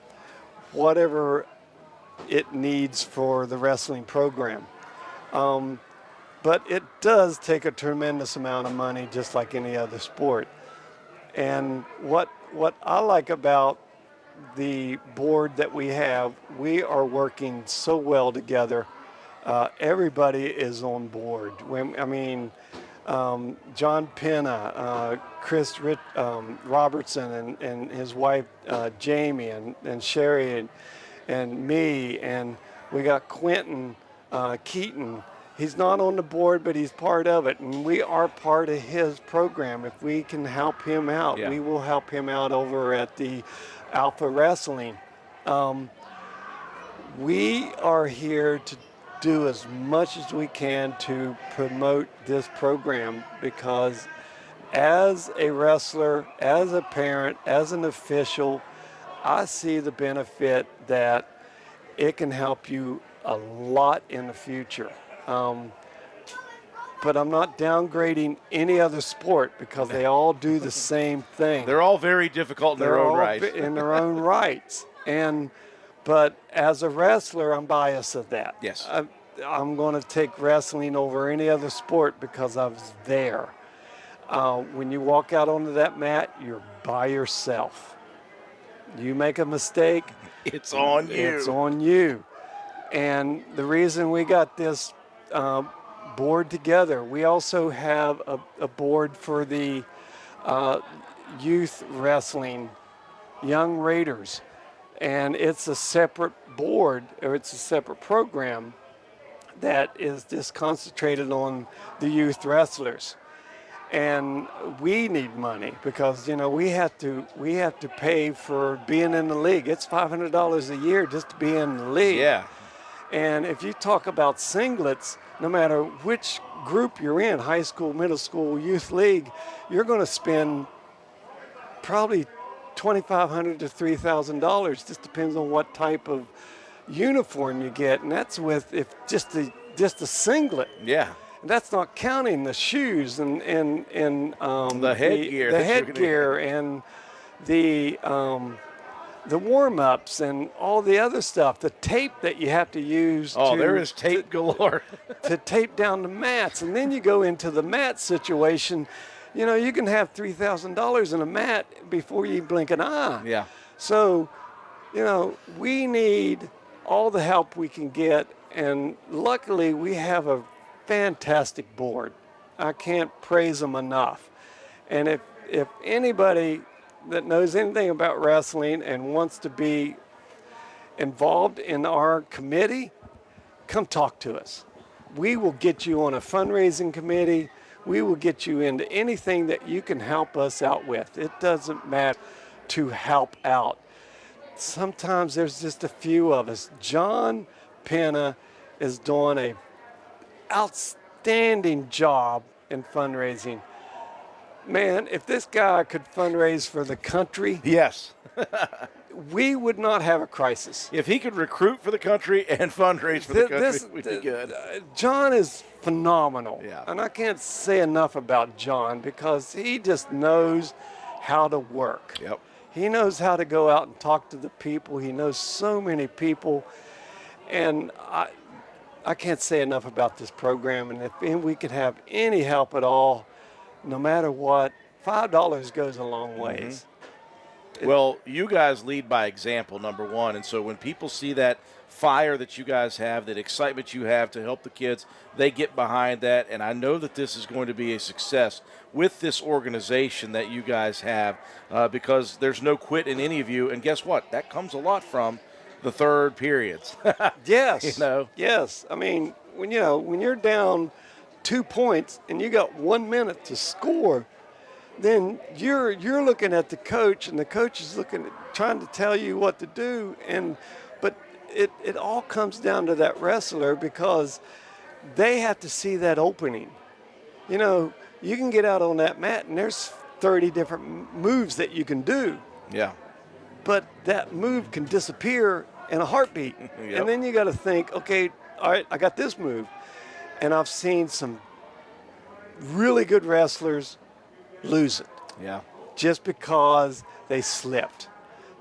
whatever it needs for the wrestling program. But it does take a tremendous amount of money, just like any other sport. And what I like about the board that we have, we are working so well together. Everybody is on board. John Penna, Chris Robertson and his wife Jamie and Sherry and me, and we got Quentin Keaton. He's not on the board, but he's part of it, and we are part of his program. If we can help him out, we will help him out over at the Alpha Wrestling. We are here to do as much as we can to promote this program, because as a wrestler, as a parent, as an official, I see the benefit that it can help you a lot in the future. But I'm not downgrading any other sport because they all do the same thing. They're all very difficult in their They're own all right. in their own rights. But as a wrestler, I'm biased of that. Yes. I'm going to take wrestling over any other sport because I was there. When you walk out onto that mat, you're by yourself. You make a mistake, It's on you. it's on you. And the reason we got this board together, we also have a board for the youth wrestling, young Raiders. And it's a separate board, or it's a separate program that is just concentrated on the youth wrestlers. And we need money because we have to pay for being in the league. It's $500 a year just to be in the league. Yeah. And if you talk about singlets, no matter which group you're in, high school, middle school, youth league, you're going to spend probably $2,500 to $3,000. Just depends on what type of uniform you get, and that's with just a singlet. Yeah. And that's not counting the shoes and The headgear. the headgear and the warm-ups and all the other stuff, the tape that you have to use. Oh, there is tape galore. To tape down the mats, and then you go into the mat situation. You can have $3,000 in a mat before you blink an eye. Yeah. So, we need all the help we can get, and luckily we have a fantastic board. I can't praise them enough. And if anybody that knows anything about wrestling and wants to be involved in our committee, come talk to us. We will get you on a fundraising committee. We will get you into anything that you can help us out with. It doesn't matter to help out. Sometimes there's just a few of us. John Penna is doing a outstanding job in fundraising. Man, if this guy could fundraise for the country, Yes. we would not have a crisis. If he could recruit for the country and fundraise for the country, we'd be good. John is phenomenal. Yeah. And I can't say enough about John because he just knows how to work. Yep. He knows how to go out and talk to the people. He knows so many people. And I can't say enough about this program. And if we could have any help at all, no matter what, $5 goes a long ways. Well, you guys lead by example, number one. And so when people see that fire that you guys have, that excitement you have to help the kids, they get behind that. And I know that this is going to be a success with this organization that you guys have because there's no quit in any of you. And guess what? That comes a lot from the third periods. Yes. You know? Yes. I mean, when you're down 2 points and you got 1 minute to score, then you're looking at the coach, and the coach is trying to tell you what to do. But it all comes down to that wrestler because they have to see that opening. You can get out on that mat and there's 30 different moves that you can do. Yeah. But that move can disappear in a heartbeat. Yep. And then you got to think, okay, all right, I got this move. And I've seen some really good wrestlers lose it Yeah. just because they slipped.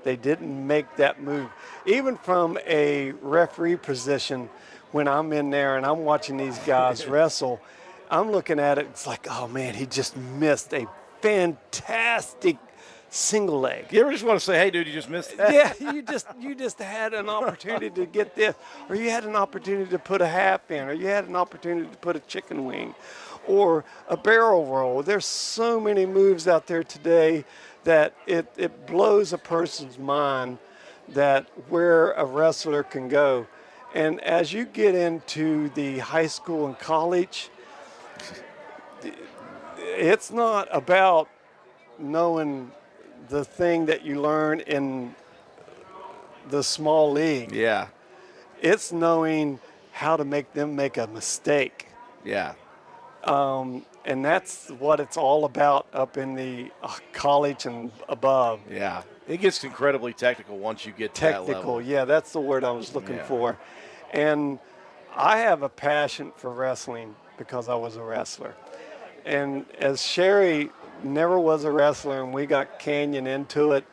They didn't make that move. Even from a referee position, when I'm in there and I'm watching these guys wrestle, I'm looking at it, it's like, oh man, he just missed a fantastic single leg. You ever just want to say, hey, dude, you just missed that? Yeah, you just had an opportunity to get this, or you had an opportunity to put a half in, or you had an opportunity to put a chicken wing, or a barrel roll. There's so many moves out there today that it blows a person's mind that where a wrestler can go. And as you get into the high school and college, it's not about knowing the thing that you learn in the small league. Yeah. It's knowing how to make them make a mistake. Yeah. And that's what it's all about up in the college and above. Yeah. It gets incredibly technical once you get to that level. Technical, yeah, that's the word I was looking for. And I have a passion for wrestling because I was a wrestler. And as Sherry never was a wrestler and we got Canyon into it,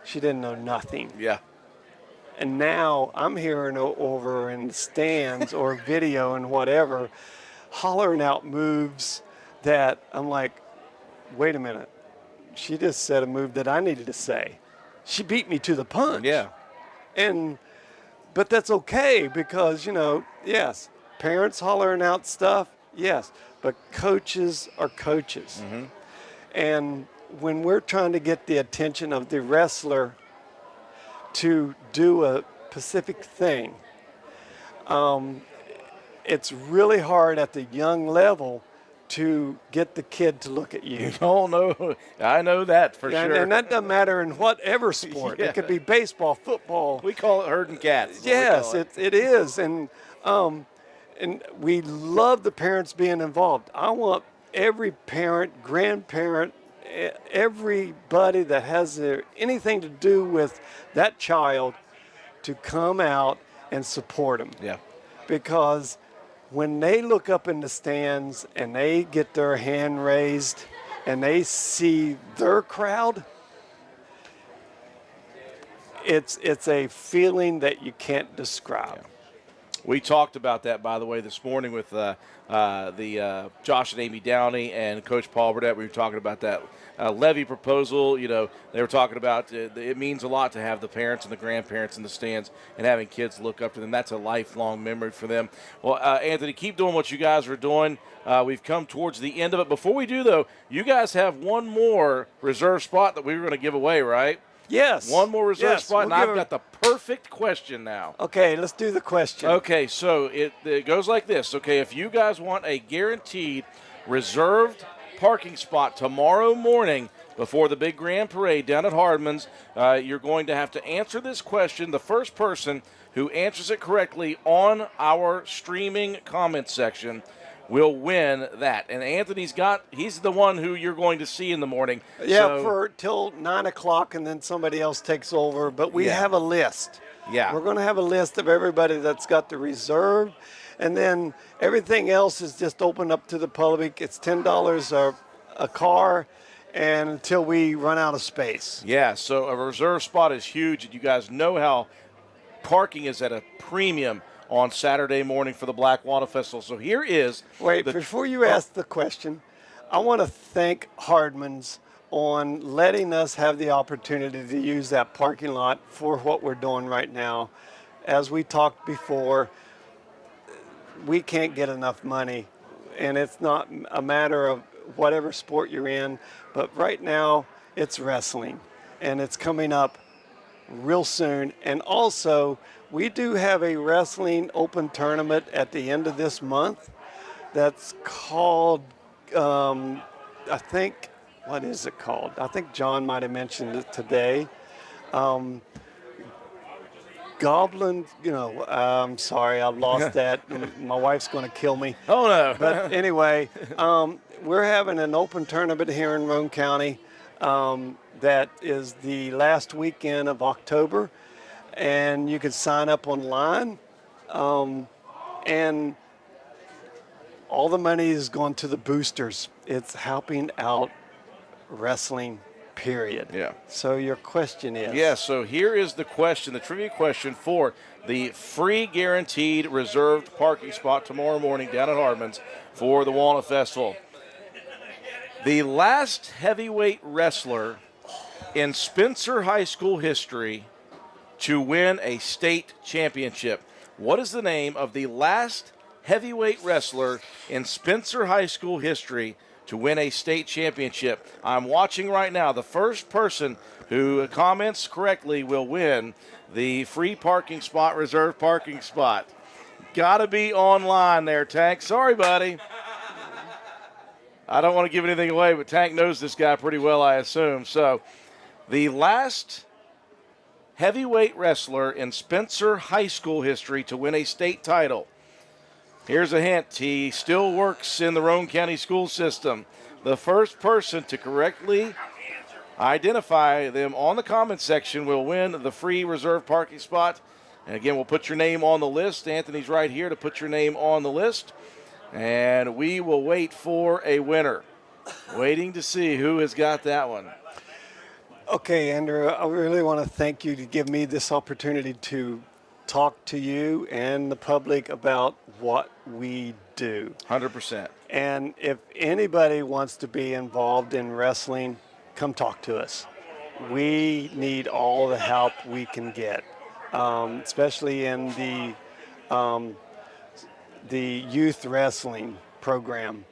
she didn't know nothing. Yeah. And now I'm hearing over in the stands or video and whatever, hollering out moves that I'm like, wait a minute. She just said a move that I needed to say. She beat me to the punch. Yeah. But that's okay because, yes, parents hollering out stuff, yes, but coaches are coaches. Mm-hmm. And when we're trying to get the attention of the wrestler to do a specific thing, it's really hard at the young level to get the kid to look at you. Oh, no. I know that for sure. And that doesn't matter in whatever sport. Yeah. It could be baseball, football. We call it herding cats. Yes, it is. And we love the parents being involved. I want every parent, grandparent, everybody that has anything to do with that child to come out and support them. Yeah. Because when they look up in the stands and they get their hand raised and they see their crowd, it's a feeling that you can't describe. Yeah. We talked about that, by the way, this morning with the Josh and Amy Downey and Coach Paul Burdett. We were talking about that levy proposal. They were talking about it means a lot to have the parents and the grandparents in the stands and having kids look up to them. That's a lifelong memory for them. Well, Anthony, keep doing what you guys are doing. We've come towards the end of it. Before we do, though, you guys have one more reserve spot that we were going to give away, right? Yes. One more reserve spot, we'll and I've got the perfect question now. Okay, let's do the question. Okay, so it goes like this. Okay, if you guys want a guaranteed reserved parking spot tomorrow morning before the big grand parade down at Hardman's, you're going to have to answer this question. The first person who answers it correctly on our streaming comment section will win that. And Anthony's he's the one who you're going to see in the morning. Yeah, for till 9 o'clock, and then somebody else takes over. But we have a list. Yeah. We're going to have a list of everybody that's got the reserve. And then everything else is just open up to the public. It's $10 a car, and until we run out of space. Yeah, so a reserve spot is huge. And you guys know how parking is at a premium on Saturday morning for the Black Walnut Festival. So here is... Wait, before you ask the question, I want to thank Hardman's on letting us have the opportunity to use that parking lot for what we're doing right now. As we talked before, we can't get enough money, and it's not a matter of whatever sport you're in, but right now it's wrestling, and it's coming up real soon. And also, we do have a wrestling open tournament at the end of this month that's called, I think, what is it called? I think John might have mentioned it today. Goblin, I'm sorry, I've lost that. My wife's going to kill me. Oh, no. But anyway, we're having an open tournament here in Roane County that is the last weekend of October. And you can sign up online. And all the money is going to the boosters. It's helping out wrestling, period. Yeah. So your question is? Yeah, so here is the question, the trivia question for the free guaranteed reserved parking spot tomorrow morning down at Hardman's for the Walnut Festival. The last heavyweight wrestler in Spencer High School history to win a state championship. What is the name of the last heavyweight wrestler in Spencer High School history to win a state championship? I'm watching right now. The first person who comments correctly will win the free parking spot, reserved parking spot. Gotta be online there, Tank. Sorry, buddy. I don't want to give anything away, but Tank knows this guy pretty well, I assume. So, the last heavyweight wrestler in Spencer High School history to win a state title. Here's a hint. He still works in the Roane County school system. The first person to correctly identify them on the comment section will win the free reserve parking spot. And again, we'll put your name on the list. Anthony's right here to put your name on the list. And we will wait for a winner. Waiting to see who has got that one. Okay, Andrew, I really want to thank you to give me this opportunity to talk to you and the public about what we do. 100%. And if anybody wants to be involved in wrestling, come talk to us. We need all the help we can get, especially in the youth wrestling program.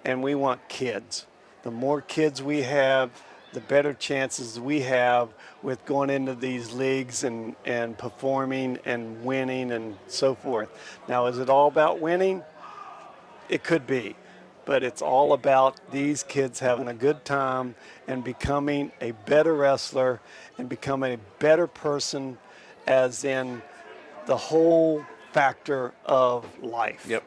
And we want kids. The more kids we have, the better chances we have with going into these leagues and performing and winning and so forth. Now, is it all about winning? It could be, but it's all about these kids having a good time and becoming a better wrestler and becoming a better person, as in the whole factor of life. Yep.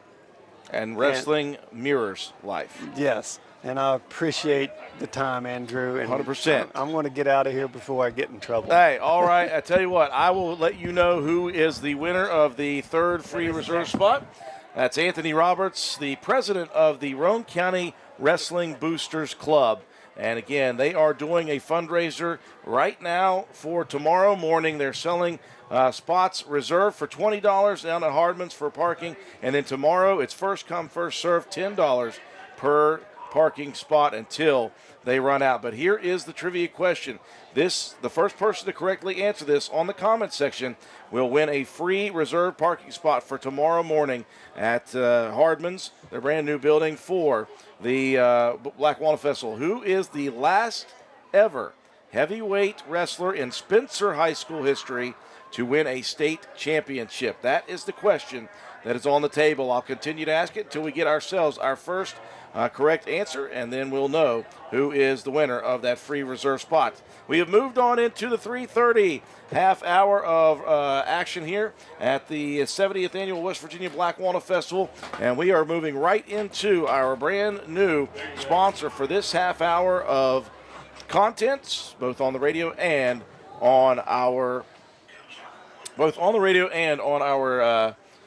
And wrestling mirrors life. Yes. And I appreciate the time, Andrew. And 100%. I'm going to get out of here before I get in trouble. Hey, all right. I tell you what, I will let you know who is the winner of the third free reserve spot. That's Anthony Roberts, the president of the Roane County Wrestling Boosters Club. And again, they are doing a fundraiser right now for tomorrow morning. They're selling spots reserved for $20 down at Hardman's for parking. And then tomorrow, it's first come, first served, $10 per parking spot until they run out. But here is the trivia question. The first person to correctly answer this on the comment section will win a free reserved parking spot for tomorrow morning at Hardman's, the brand new building for the Black Walnut Festival. Who is the last ever heavyweight wrestler in Spencer High School history to win a state championship? That is the question that is on the table. I'll continue to ask it until we get ourselves our first correct answer, and then we'll know who is the winner of that free reserve spot. We have moved on into the 3:30 half hour of action here at the 70th Annual West Virginia Black Walnut Festival, and we are moving right into our brand new sponsor for this half hour of content, both on the radio and on our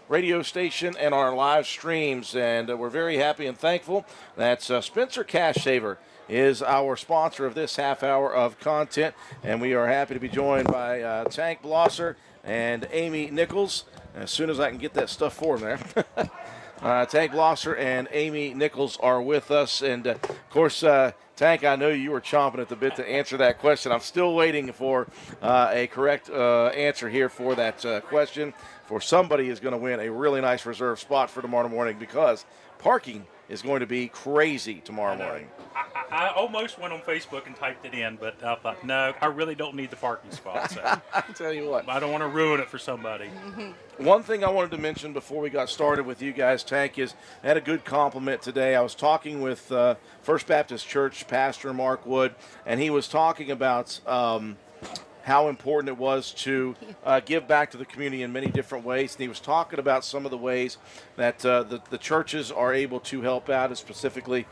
radio station and our live streams, and we're very happy and thankful that Spencer Cash Saver is our sponsor of this half hour of content, and we are happy to be joined by Tank Blosser and Amy Nichols. As soon as I can get that stuff for him there. Tank Blosser and Amy Nichols are with us, and of course, Tank, I know you were chomping at the bit to answer that question. I'm still waiting for a correct answer here for that question. For somebody is going to win a really nice reserve spot for tomorrow morning, because parking is going to be crazy tomorrow morning. I almost went on Facebook and typed it in, but I thought, no, I really don't need the parking spot. So I'll tell you what. I don't want to ruin it for somebody. One thing I wanted to mention before we got started with you guys, Tank, is I had a good compliment today. I was talking with First Baptist Church Pastor Mark Wood, and he was talking about how important it was to give back to the community in many different ways. And he was talking about some of the ways that the churches are able to help out, specifically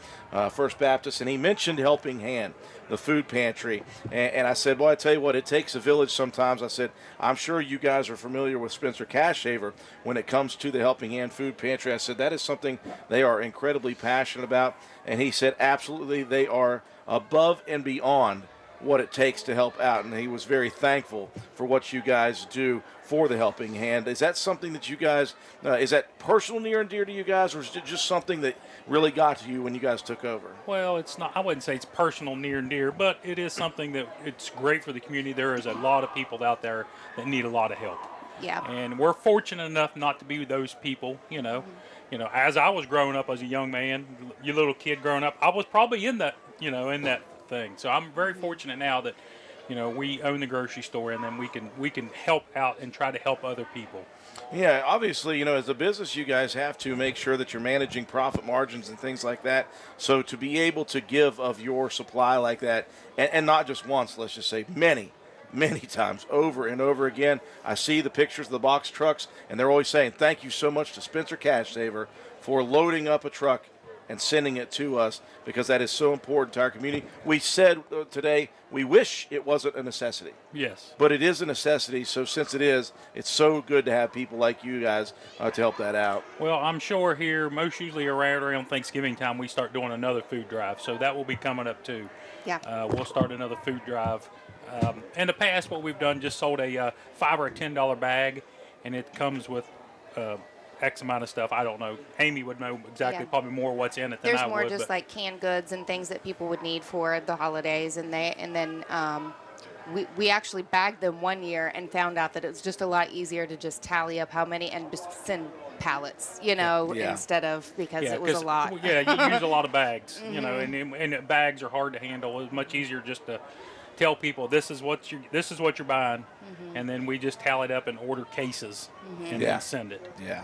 First Baptist. And he mentioned Helping Hand, the food pantry. And I said, well, I tell you what, it takes a village sometimes. I said, I'm sure you guys are familiar with Spencer Cash Saver when it comes to the Helping Hand food pantry. I said, that is something they are incredibly passionate about. And he said, absolutely, they are above and beyond what it takes to help out, and he was very thankful for what you guys do for the Helping Hand. Is that something that you guys, is that personal, near and dear to you guys, or is it just something that really got to you when you guys took over? Well, it's not. I wouldn't say it's personal, near and dear, but it is something that it's great for the community. There is a lot of people out there that need a lot of help. Yeah. And we're fortunate enough not to be those people, you know. You know, as I was growing up as a young man, your little kid growing up, I was probably in that, you know, in that thing. So I'm very fortunate now that, you know, we own the grocery store, and then we can help out and try to help other people. Yeah, obviously, you know, as a business, you guys have to make sure that you're managing profit margins and things like that. So to be able to give of your supply like that, and not just once, let's just say many times over and over again. I see the pictures of the box trucks, and they're always saying, thank you so much to Spencer Cash Saver for loading up a truck and sending it to us, because that is so important to our community. We said today we wish it wasn't a necessity. Yes. But it is a necessity, so since it is, it's so good to have people like you guys to help that out. Well, I'm sure here, most usually around Thanksgiving time, we start doing another food drive. So that will be coming up too. Yeah. We'll start another food drive. In the past, what we've done, just sold a $5 or $10 bag, and it comes with X amount of stuff. I don't know. Amy would know exactly, Yeah. probably more what's in it than There's I more would. just but like canned goods and things that people would need for the holidays, and then we actually bagged them one year and found out that it was just a lot easier to just tally up how many and just send pallets, Yeah. instead of, because yeah, it was a 'cause, lot. Yeah, you use a lot of bags, and bags are hard to handle. It's much easier just to tell people this is what you're buying, and then we just tally it up and order cases and Yeah. then send it. Yeah.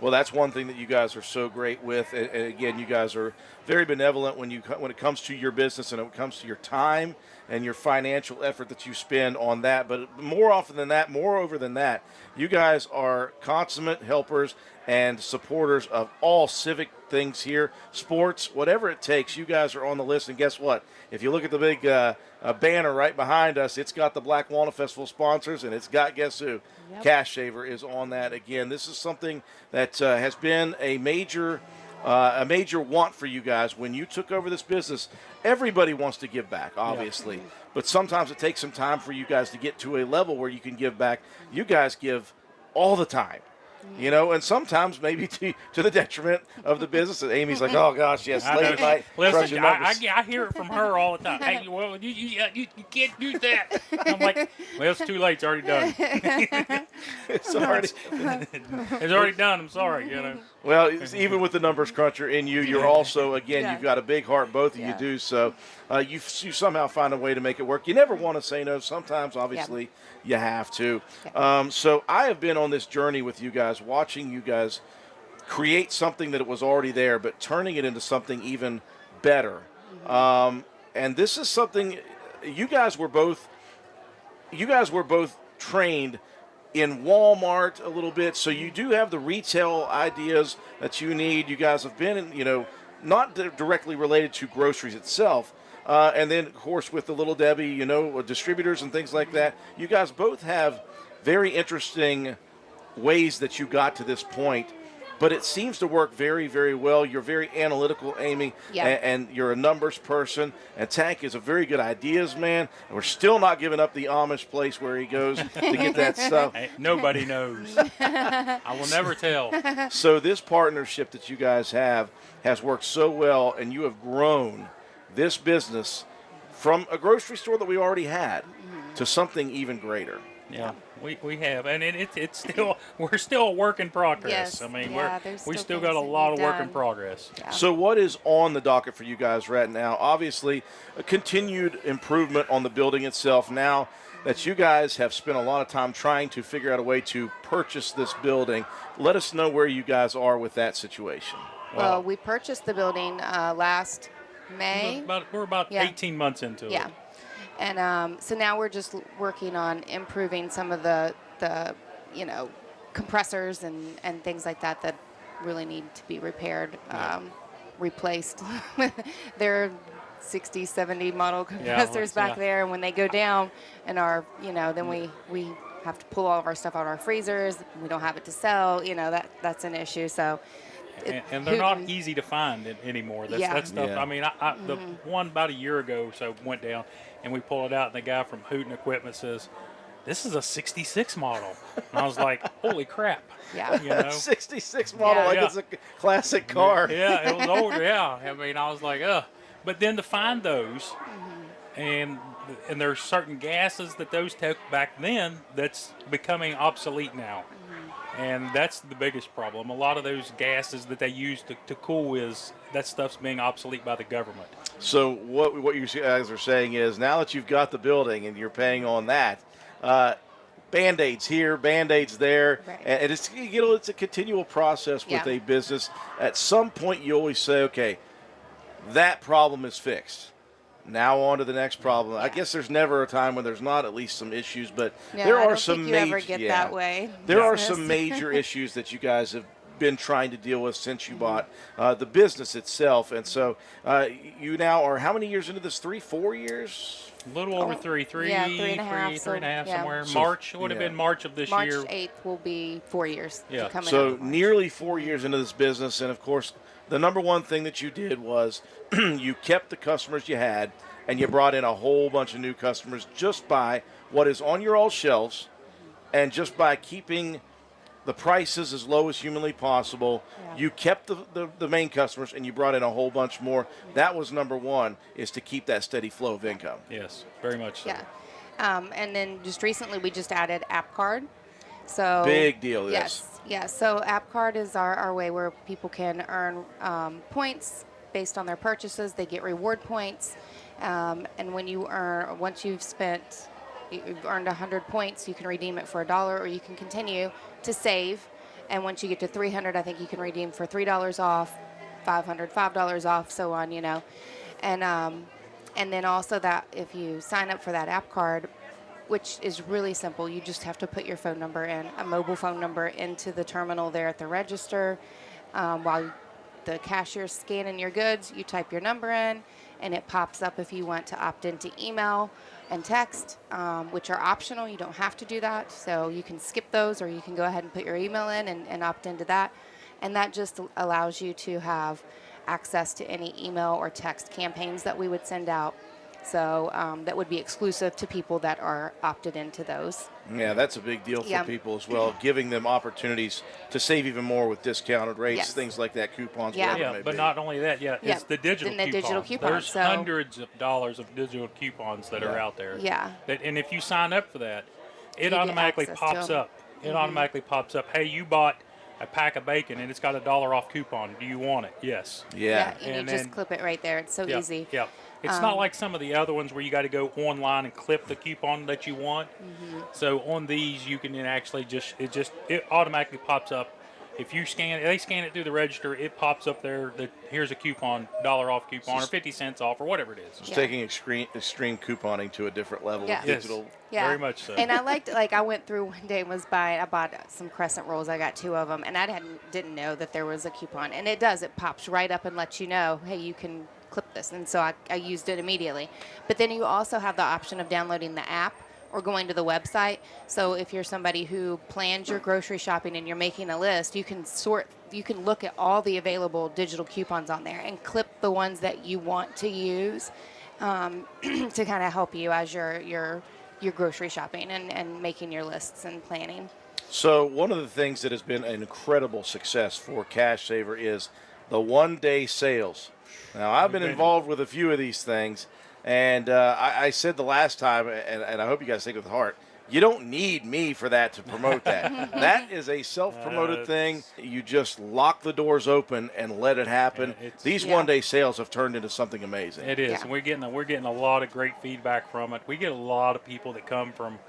Well, that's one thing that you guys are so great with. And again, you guys are very benevolent when it comes to your business and it comes to your time and your financial effort that you spend on that. But moreover than that, you guys are consummate helpers and supporters of all civic things here, sports, whatever it takes. You guys are on the list. And guess what? If you look at the big banner right behind us, it's got the Black Walnut Festival sponsors, and it's got, guess who? Yep. Cash Shaver is on that. Again, this is something that has been a major want for you guys. When you took over this business, everybody wants to give back, obviously. But sometimes it takes some time for you guys to get to a level where you can give back. You guys give all the time. And sometimes maybe to the detriment of the business. And Amy's like, oh, gosh, yes, I late know. at night. Listen, crushing numbers. I hear it from her all the time. Hey, well, you can't do that. I'm like, well, it's too late. It's already done. It's already, It's already done. I'm sorry. well, even with the numbers cruncher in you, you're also, again, Yeah. you've got a big heart. Both of you Yeah. do. So you somehow find a way to make it work. You never want to say no. Sometimes, obviously, you have to. So I have been on this journey with you guys, watching you guys create something that it was already there, but turning it into something even better. And this is something you guys were both trained in Walmart a little bit, so you do have the retail ideas that you need. You guys have been, not directly related to groceries itself. And then, of course, with the Little Debbie, distributors and things like that, you guys both have very interesting ways that you got to this point. But it seems to work very, very well. You're very analytical, Amy, Yeah. and you're a numbers person. And Tank is a very good ideas man. And we're still not giving up the Amish place where he goes to get that stuff. Hey, nobody knows. I will never tell. So this partnership that you guys have has worked so well, and you have grown this business from a grocery store that we already had to something even greater. Yeah, we have, and it's still we're still a work in progress. Yes. I mean, Yeah, we there's still still things got a that lot need of work in done. progress. Yeah. So what is on the docket for you guys right now? Obviously, a continued improvement on the building itself. Now that you guys have spent a lot of time trying to figure out a way to purchase this building, let us know where you guys are with that situation. Well, we purchased the building last May. We're about Yeah. 18 months into Yeah. it. And so now we're just working on improving some of the compressors and things like that really need to be repaired, replaced. They're 60, 70 model compressors back yeah. there, and when they go down and then we have to pull all of our stuff out of our freezers. We don't have it to sell. That's an issue. So. And they're not easy to find anymore. That stuff. Yeah. I mean, the one about a year ago or so went down, and we pulled it out, and the guy from Hooten Equipment says, "This is a '66 model." And I was like, "Holy crap!" Yeah. 66 model, Yeah. like it's a classic car. Yeah, it was older. Yeah, I mean, I was like, ugh. But then to find those, and there's certain gases that those took back then that's becoming obsolete now. And that's the biggest problem. A lot of those gases that they use to cool that stuff's being obsolete by the government. So what you guys are saying is, now that you've got the building and you're paying on that, Band-Aids here, Band-Aids there, Right. and it's a continual process with Yeah. a business. At some point, you always say, okay, that problem is fixed. Now on to the next problem. I guess there's never a time when there's not at least some issues, but No, there I are don't some think you major. ever get that way. There are Business. some major issues that you guys have been trying to deal with since you bought the business itself. And so you now are how many years into this? 4 years? A little over three, yeah, 3.5, three and a half yeah. somewhere. So, March, it would have yeah. been March of this March year. 8th will be 4 years. Yeah. Coming So up in March. nearly 4 years into this business, and of course, the number one thing that you did was you kept the customers you had, and you brought in a whole bunch of new customers just by what is on your all shelves, and just by keeping the prices as low as humanly possible. Yeah. You kept the main customers, and you brought in a whole bunch more. That was number one, is to keep that steady flow of income. Yes, very much so. Yeah. And then just recently we just added App Card. So Big deal, this. Yes. Yeah. So App Card is our way where people can earn points based on their purchases. They get reward points. And when you once you've earned 100 points, you can redeem it for $1, or you can continue to save. And once you get to 300, I think you can redeem for $3 off, 500, $5 off, so on, And then also that if you sign up for that app card, which is really simple, you just have to put your phone number in, a mobile phone number, into the terminal there at the register. While the cashier's scanning your goods, you type your number in, and it pops up if you want to opt into email and text, which are optional. You don't have to do that. So you can skip those, or you can go ahead and put your email in and opt into that. And that just allows you to have access to any email or text campaigns that we would send out. So that would be exclusive to people that are opted into those. Yeah, that's a big deal for Yeah. people as well, giving them opportunities to save even more with discounted rates, Yes. things like that, coupons, Yeah. whatever it Yeah, may but be. not only that, Yeah, it's the digital then the coupons. digital coupons, There's so- hundreds of dollars of digital coupons that are out there. Yeah. And if you sign up for that, it get automatically access to pops 'em. up. It automatically pops up. Hey, you bought a pack of bacon and it's got $1 off coupon. Do you want it? Yes. Yeah. And And you just then- clip it right there. It's so Yeah, easy. Yeah. It's not like some of the other ones where you got to go online and clip the coupon that you want. So on these, you can then actually it automatically pops up. If you they scan it through the register, it pops up there that here's a coupon, $1 off coupon, or 50 cents off, or whatever it is. Just Yeah. taking extreme couponing to a different level Yeah. of Yes. digital. Yeah. Very much so. And I liked, I went through one day and I bought some crescent rolls. I got 2 of them, and I didn't know that there was a coupon. And it pops right up and lets you know, hey, you can clip this. And so I used it immediately. But then you also have the option of downloading the app or going to the website. So if you're somebody who plans your grocery shopping and you're making a list, you can look at all the available digital coupons on there and clip the ones that you want to use to kind of help you as you're grocery shopping and making your lists and planning. So one of the things that has been an incredible success for Cash Saver is the one-day sales. Now, I've been involved with a few of these things, and I said the last time, and I hope you guys take it with heart, you don't need me for that to promote that. That is a self-promoted thing. You just lock the doors open and let it happen. These one-day sales have turned into something amazing. It is, Yeah. and we're getting a lot of great feedback from it. We get a lot of people that come from.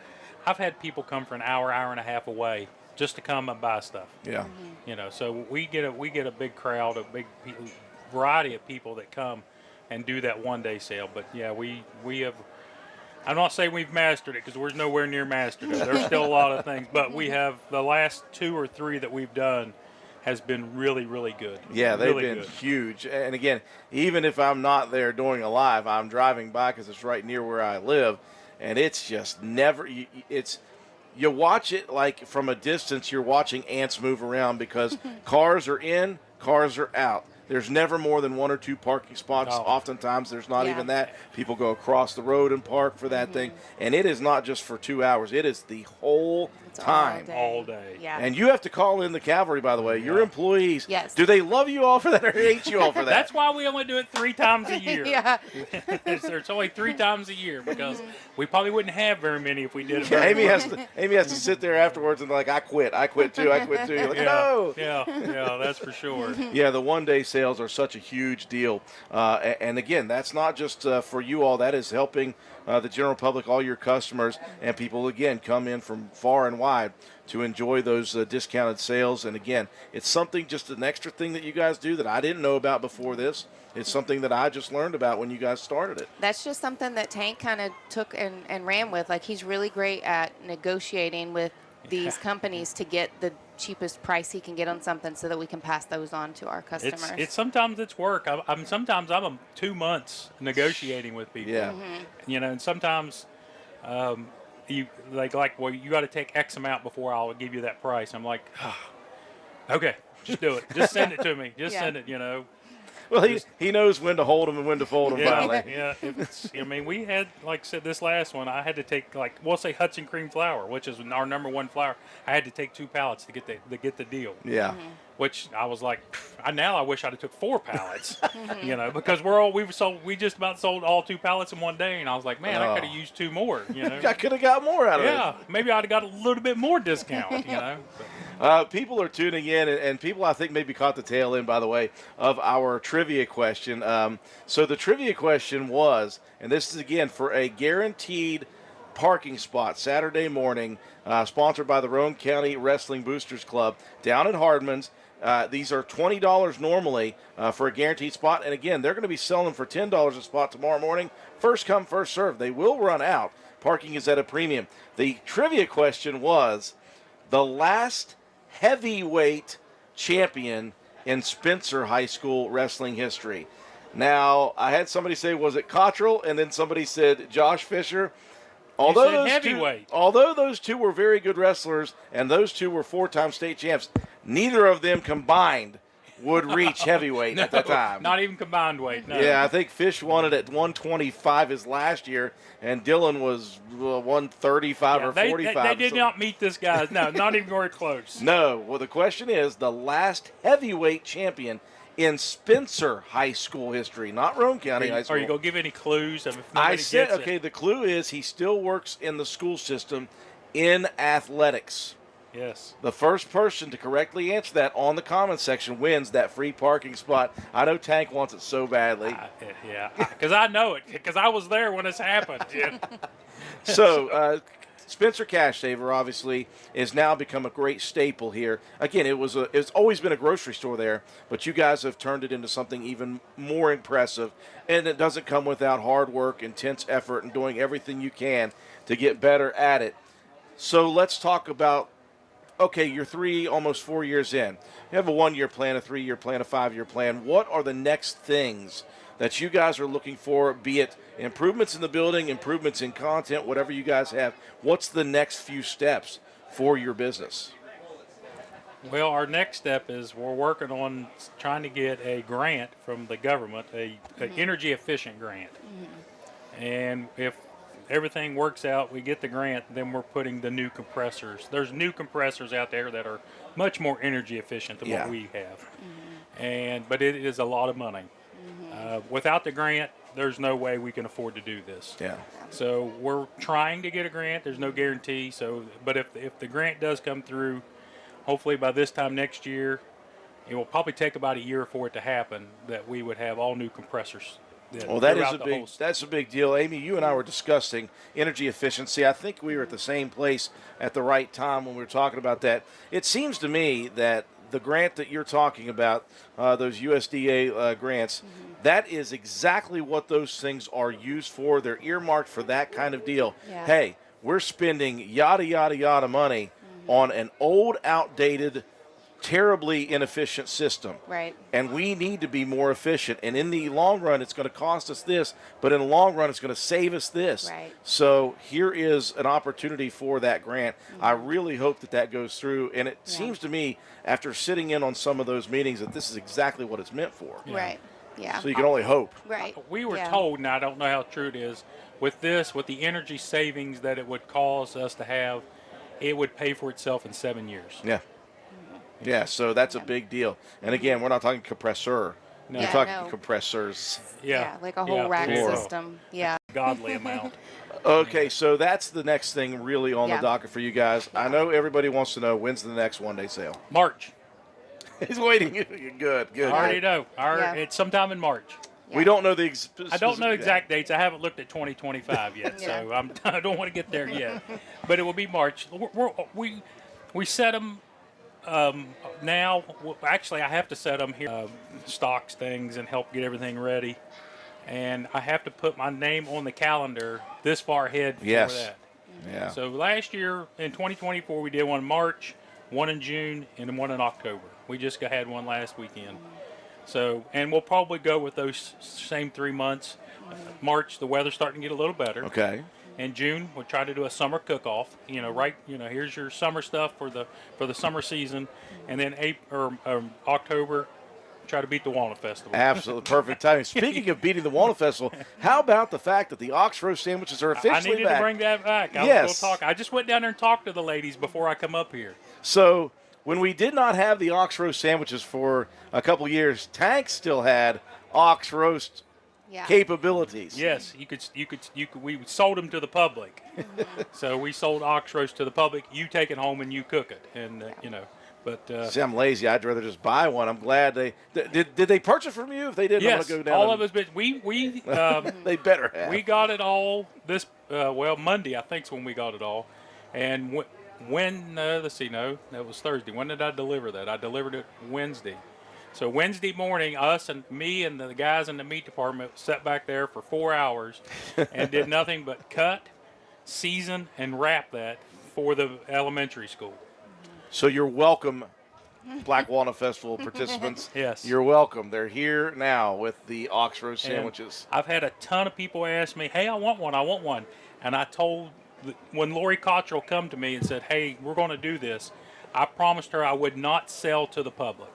I've had people come from an hour and a half away just to come and buy stuff. Yeah. So we get a big crowd, variety of people that come and do that one-day sale. But yeah, we have. I'm not saying we've mastered it because we're nowhere near mastered it. There's still a lot of things, but we have the last 2 or 3 that we've done has been really, really good. Yeah, they've really been good. huge. And again, even if I'm not there doing a live, I'm driving by because it's right near where I live, and it's just never. You watch it like from a distance. You're watching ants move around because cars are in, cars are out. There's never more than 1 or 2 parking spots. No. Oftentimes, there's not Yeah. even that. People go across the road and park for that thing. And it is not just for 2 hours. It is the whole It's time. All day. Yeah. And you have to call in the cavalry, by the way. Your employees. Yes. Do they love you all for that or hate you all for that? That's why we only do it 3 times a year. Yeah. It's only 3 times a year because we probably wouldn't have very many if we did it. Yeah, very Amy has to sit there afterwards and like, I quit too. You're like, no. Yeah, that's for sure. Yeah, the one-day sales are such a huge deal. And again, that's not just for you all. That is helping the general public, all your customers, and people, again, come in from far and wide to enjoy those discounted sales. And again, it's something, just an extra thing that you guys do that I didn't know about before this. It's something that I just learned about when you guys started it. That's just something that Tank kind of took and ran with. Like, he's really great at negotiating with these companies to get the cheapest price he can get on something so that we can pass those on to our customers. It's sometimes it's work. Sometimes I'm 2 months negotiating with people. Yeah. And sometimes you well, you got to take X amount before I'll give you that price. I'm like, okay, just do it. Just send it to me. Just Yeah. send it. Well, he knows when to hold them and when to fold them. Finally. Yeah. We had, like I said, this last one, I had to take, we'll say Hudson cream flour, which is our number one flour. I had to take 2 pallets to get the deal. Yeah. Which I was like, I wish I'd have took 4 pallets, because we just about sold all 2 pallets in one day, and I was like, man, I could have used 2 more. I could have got more out of it. Yeah, maybe I'd have got a little bit more discount. People are tuning in, and people I think maybe caught the tail end, by the way, of our trivia question. So the trivia question was, and this is again for a guaranteed parking spot Saturday morning, sponsored by the Roane County Wrestling Boosters Club down at Hardman's. These are $20 normally for a guaranteed spot, and again, they're going to be selling for $10 a spot tomorrow morning. First come, first serve. They will run out. Parking is at a premium. The trivia question was the last heavyweight champion in Spencer High School wrestling history. Now, I had somebody say, was it Cottrell? And then somebody said Josh Fisher. Although those two were very good wrestlers, and those two were 4-time state champs, neither of them combined would reach heavyweight at the time. Not even combined weight. No. Yeah, I think Fish won it at 125 his last year, and Dylan was 135 or 45. They did not meet this guy. No, not even very close. No. Well, the question is the last heavyweight champion in Spencer High School history, not Roane County High School. Are you going to give any clues? If I said, okay, the clue is he still works in the school system in athletics. Yes. The first person to correctly answer that on the comment section wins that free parking spot. I know Tank wants it so badly. Yeah, because I know it, because I was there when this happened. Yeah. So, Spencer Cash Saver obviously has now become a great staple here. Again, it's always been a grocery store there, but you guys have turned it into something even more impressive, and it doesn't come without hard work, intense effort, and doing everything you can to get better at it. So let's talk about, okay, you're almost 4 years in. You have a 1-year plan, a 3-year plan, a 5-year plan. What are the next things that you guys are looking for, be it improvements in the building, improvements in content, whatever you guys have? What's the next few steps for your business? Well, our next step is we're working on trying to get a grant from the government, an energy efficient grant. And if everything works out, we get the grant, then we're putting the new compressors. There's new compressors out there that are much more energy efficient than what we have. But it is a lot of money. Without the grant, there's no way we can afford to do this. Yeah. So we're trying to get a grant. There's no guarantee. But if the grant does come through, hopefully by this time next year, it will probably take about a year for it to happen, that we would have all new compressors. Well, that's a big deal. Amy, you and I were discussing energy efficiency. I think we were at the same place at the right time when we were talking about that. It seems to me that the grant that you're talking about, those USDA grants, that is exactly what those things are used for. They're earmarked for that kind of deal. Yeah. Hey, we're spending yada, yada, yada money on an old, outdated, terribly inefficient system. Right. And we need to be more efficient. And in the long run, it's going to cost us this, but in the long run, it's going to save us this. Right. So here is an opportunity for that grant. I really hope that goes through. And it seems to me, after sitting in on some of those meetings, that this is exactly what it's meant for. Right. Yeah. So you can only hope. Right. We were told, and I don't know how true it is, with the energy savings that it would cause us to have, it would pay for itself in 7 years. Yeah. Yeah, so that's a big deal. And again, we're not talking compressor. No. We're talking compressors. Yeah, like a whole rack system. Yeah. Godly amount. Okay, so that's the next thing really on the docket for you guys. I know everybody wants to know, when's the next one-day sale? March. He's waiting. Good. I already know. It's sometime in March. We don't know the I don't know exact dates. I haven't looked at 2025 yet, so I don't want to get there yet. But it will be March. We set them now. Actually, I have to set them here, stocks things and help get everything ready. And I have to put my name on the calendar this far ahead for that. Yeah. So last year in 2024, we did one in March, one in June, and one in October. We just had one last weekend. So, and we'll probably go with those same 3 months. March, the weather's starting to get a little better. Okay. In June, we'll try to do a summer cook-off. Here's your summer stuff for the summer season, and then October, try to beat the Walnut Festival. Absolutely perfect timing. Speaking of beating the Walnut Festival, how about the fact that the ox roast sandwiches are officially I needed back? to bring that back. I just went down there and talked to the ladies before I come up here. So when we did not have the ox roast sandwiches for a couple years, Tank still had ox roast capabilities. Yes, you could. We sold them to the public. So we sold ox roast to the public. You take it home and you cook it, and But see, I'm lazy. I'd rather just buy one. I'm glad did they purchase from you? If they didn't, yes, I'm gonna go down. All of us. But we they better have. We got it all this Monday, I think, is when we got it all, and when let's see, no, that was Thursday. When did I deliver that? I delivered it Wednesday. So Wednesday morning, us and me and the guys in the meat department sat back there for 4 hours and did nothing but cut, season, and wrap that for the elementary school. So you're welcome, Black Walnut Festival participants. Yes. You're welcome. They're here now with the ox roast sandwiches. And I've had a ton of people ask me, hey, I want one. And I told, when Lori Cottrell come to me and said, hey, we're going to do this, I promised her I would not sell to the public.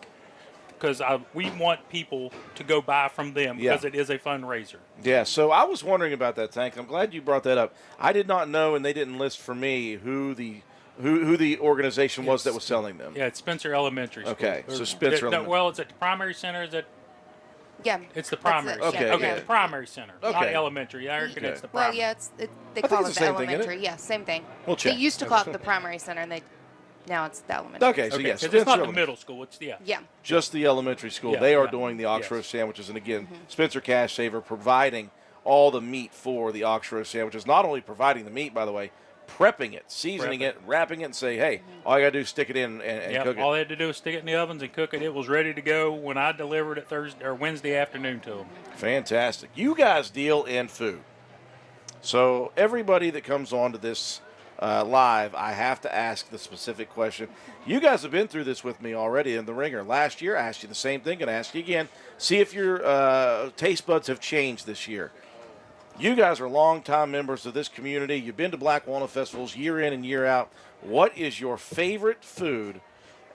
Because we want people to go buy from them because it is a fundraiser. Yeah, so I was wondering about that, Tank. I'm glad you brought that up. I did not know, and they didn't list for me who the organization was that was selling them. Yeah, it's Spencer Elementary School. Okay, so Spencer Elementary. Well, it's at the primary center. Yeah. It's the primary. Okay, okay. The primary center, not elementary. I reckon it's the primary. Well, yeah, they call it the elementary. Thing, yeah, same thing. We'll check. They used to call it the primary center, and now it's the elementary. Okay, so yes, it's not the middle school. It's just the elementary school. They are doing the ox roast sandwiches, and again, Spencer Cash Saver providing all the meat for the ox roast sandwiches. Not only providing the meat, by the way, prepping it, seasoning it, wrapping it, and say, hey, all you got to do is stick it in and cook it. All they had to do was stick it in the ovens and cook it. It was ready to go when I delivered it Thursday or Wednesday afternoon to them. Fantastic. You guys deal in food. So everybody that comes on to this live, I have to ask the specific question. You guys have been through this with me already in the ringer. Last year, I asked you the same thing, and I ask you again. See if your taste buds have changed this year. You guys are longtime members of this community. You've been to Black Walnut Festivals year in and year out. What is your favorite food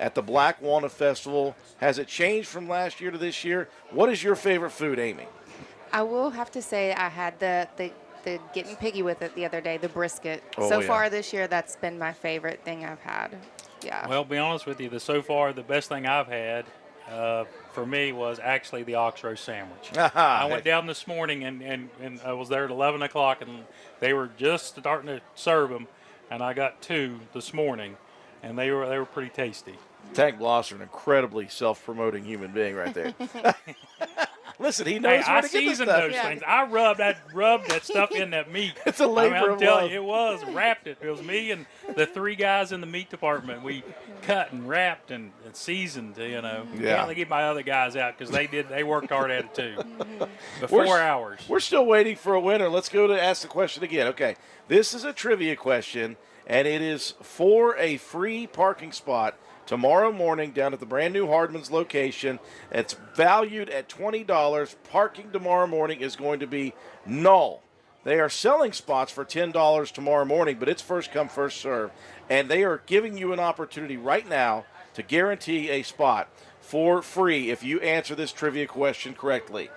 at the Black Walnut Festival? Has it changed from last year to this year? What is your favorite food, Amy? I will have to say I had the getting piggy with it the other day, the brisket. Oh, so far this year, that's been my favorite thing I've had. Yeah. Well, to be honest with you, the best thing I've had for me was actually the ox roast sandwich. I went down this morning and I was there at 11 o'clock and they were just starting to serve them, and I got 2 this morning, and they were pretty tasty. Tank Blosser, an incredibly self-promoting human being right there. Listen, he knows where to get this seasoned stuff. those things. I rubbed that stuff in that meat. It's a labor I'm of telling love. you, it was. Wrapped it. It was me and the 3 guys in the meat department. We cut and wrapped and seasoned, Yeah. Can't get my other guys out because they worked hard at it too. The 4 hours. We're still waiting for a winner. Let's go to ask the question again. Okay, this is a trivia question, and it is for a free parking spot tomorrow morning down at the brand new Hardman's location. It's valued at $20. Parking tomorrow morning is going to be null. They are selling spots for $10 tomorrow morning, but it's first come, first serve. And they are giving you an opportunity right now to guarantee a spot for free if you answer this trivia question correctly.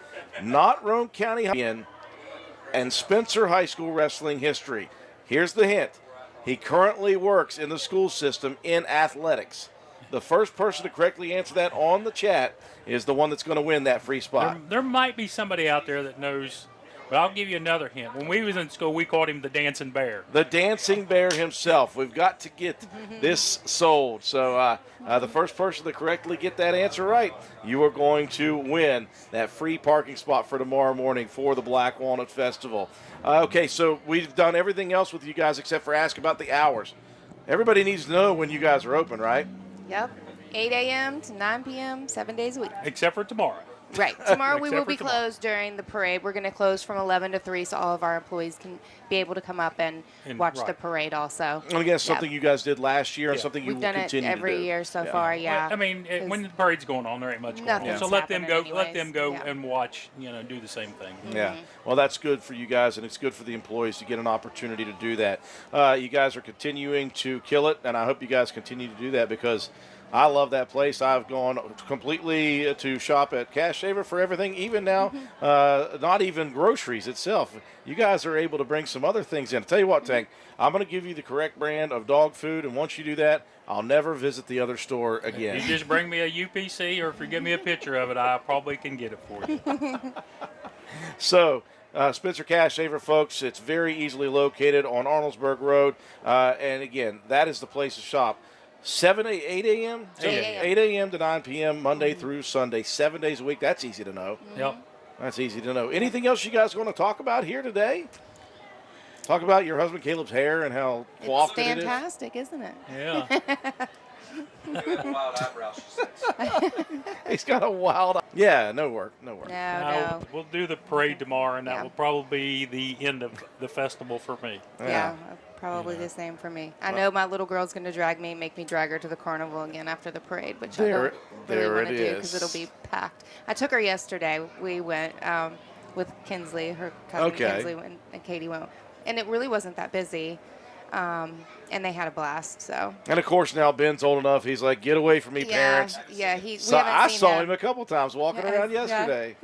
Not Rome County and Spencer High School wrestling history. Here's the hint. He currently works in the school system in athletics. The first person to correctly answer that on the chat is the one that's going to win that free spot. There might be somebody out there that knows, but I'll give you another hint. When we was in school, we called him the Dancing Bear. The Dancing Bear himself. We've got to get this sold. So the first person to correctly get that answer right, you are going to win that free parking spot for tomorrow morning for the Black Walnut Festival. Okay, so we've done everything else with you guys except for ask about the hours. Everybody needs to know when you guys are open, right? Yep. 8 a.m. to 9 p.m., 7 days a week. Except for tomorrow. Right. Tomorrow we Except will for be tomorrow. closed during the parade. We're going to close from 11 to 3 so all of our employees can be able to come up and watch the right. parade also. And again, Yeah. something you guys did last year and Yeah. something you We've will done it continue to do. every year so Yeah. far, Well, yeah. I mean, when the parade's going on, there ain't much going on. Nothing's So let them go. happening Let them go anyways. and watch. Do the same thing. Yeah. Well, that's good for you guys, and it's good for the employees to get an opportunity to do that. You guys are continuing to kill it, and I hope you guys continue to do that because I love that place. I've gone completely to shop at Cash Saver for everything, even now, not even groceries itself. You guys are able to bring some other things in. I'll tell you what, Tank, I'm going to give you the correct brand of dog food, and once you do that, I'll never visit the other store again. You just bring me a UPC, or if you give me a picture of it, I probably can get it for you. So, Spencer Cash Saver, folks, it's very easily located on Arnoldsburg Road. And again, that is the place to shop. 8 a.m.? 8 a.m. to 9 p.m., Monday through Sunday, 7 days a week. That's easy to know. Yep. That's easy to know. Anything else you guys want to talk about here today? Talk about your husband Caleb's hair and how It's coiffed it is. fantastic, isn't it? Yeah. Wild eyebrows, she says. He's got a wild. Yeah, no work. No. We'll do the parade tomorrow, and that Yeah. will probably be the end of the festival for me. Yeah, probably the same for me. I know my little girl's going to make me drag her to the carnival again after the parade, which I don't really want to do because it'll be packed. I took her yesterday. We went with Kinsley, her cousin Kinsley, and Katie went. And it really wasn't that busy. And they had a blast. So. And of course, now Ben's old enough. He's like, "Get away from me, parents." Yeah. I saw him a couple times walking around Yeah. yesterday.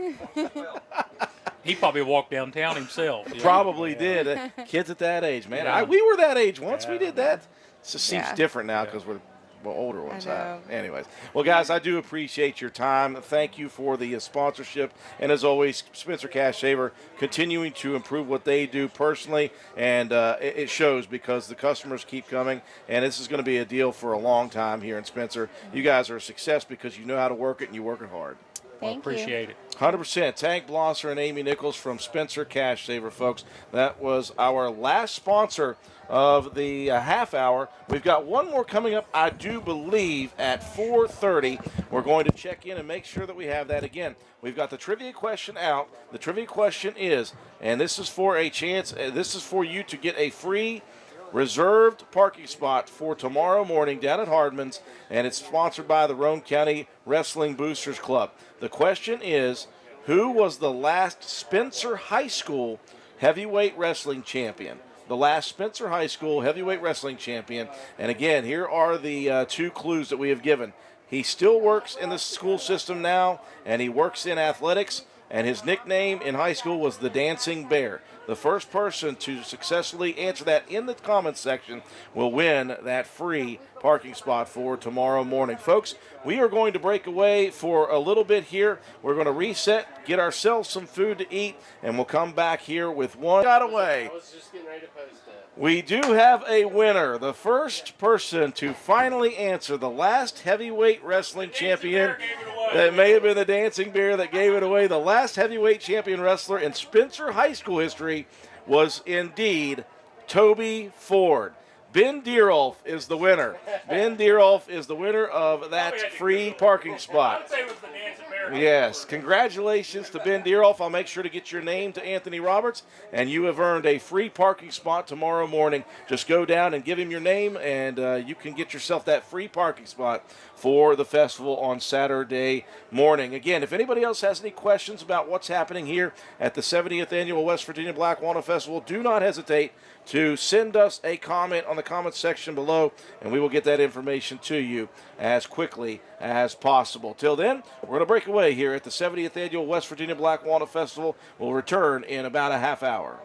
He probably walked downtown himself. Probably did. Kids at that age, man. Yeah. We were that age once. We did that. It just seems Yeah. different now because we're older ones. I know. Anyways, well, guys, I do appreciate your time. Thank you for the sponsorship, and as always, Spencer Cash Saver continuing to improve what they do personally, and it shows because the customers keep coming, and this is going to be a deal for a long time here in Spencer. You guys are a success because you know how to work it and you work it hard. Thank you. Appreciate it. 100%. Tank Blosser and Amy Nichols from Spencer Cash Saver, folks. That was our last sponsor of the half hour. We've got one more coming up, I do believe, at 4:30. We're going to check in and make sure that we have that again. We've got the trivia question out. The trivia question is, and this is for a chance, this is for you to get a free reserved parking spot for tomorrow morning down at Hardman's, and it's sponsored by the Roane County Wrestling Boosters Club. The question is, who was the last Spencer High School heavyweight wrestling champion? The last Spencer High School heavyweight wrestling champion. And again, here are the two clues that we have given. He still works in the school system now, and he works in athletics, and his nickname in high school was the Dancing Bear. The first person to successfully answer that in the comments section will win that free parking spot for tomorrow morning. Folks, we are going to break away for a little bit here. We're going to reset, get ourselves some food to eat, and we'll come back here with one. Got away. I was just getting ready to post that. We do have a winner. The first person to finally answer, the last heavyweight wrestling champion. That may have been the Dancing Bear that gave it away. The last heavyweight champion wrestler in Spencer High School history was indeed Toby Ford. Ben Deerolf is the winner. Ben Deerolf is the winner of that free parking spot. Yes, congratulations to Ben Deerolf. I'll make sure to get your name to Anthony Roberts, and you have earned a free parking spot tomorrow morning. Just go down and give him your name, and you can get yourself that free parking spot for the festival on Saturday morning. Again, if anybody else has any questions about what's happening here at the 70th Annual West Virginia Black Walnut Festival, do not hesitate to send us a comment on the comments section below, and we will get that information to you as quickly as possible. Till then, we're going to break away here at the 70th Annual West Virginia Black Walnut Festival. We'll return in about a half hour.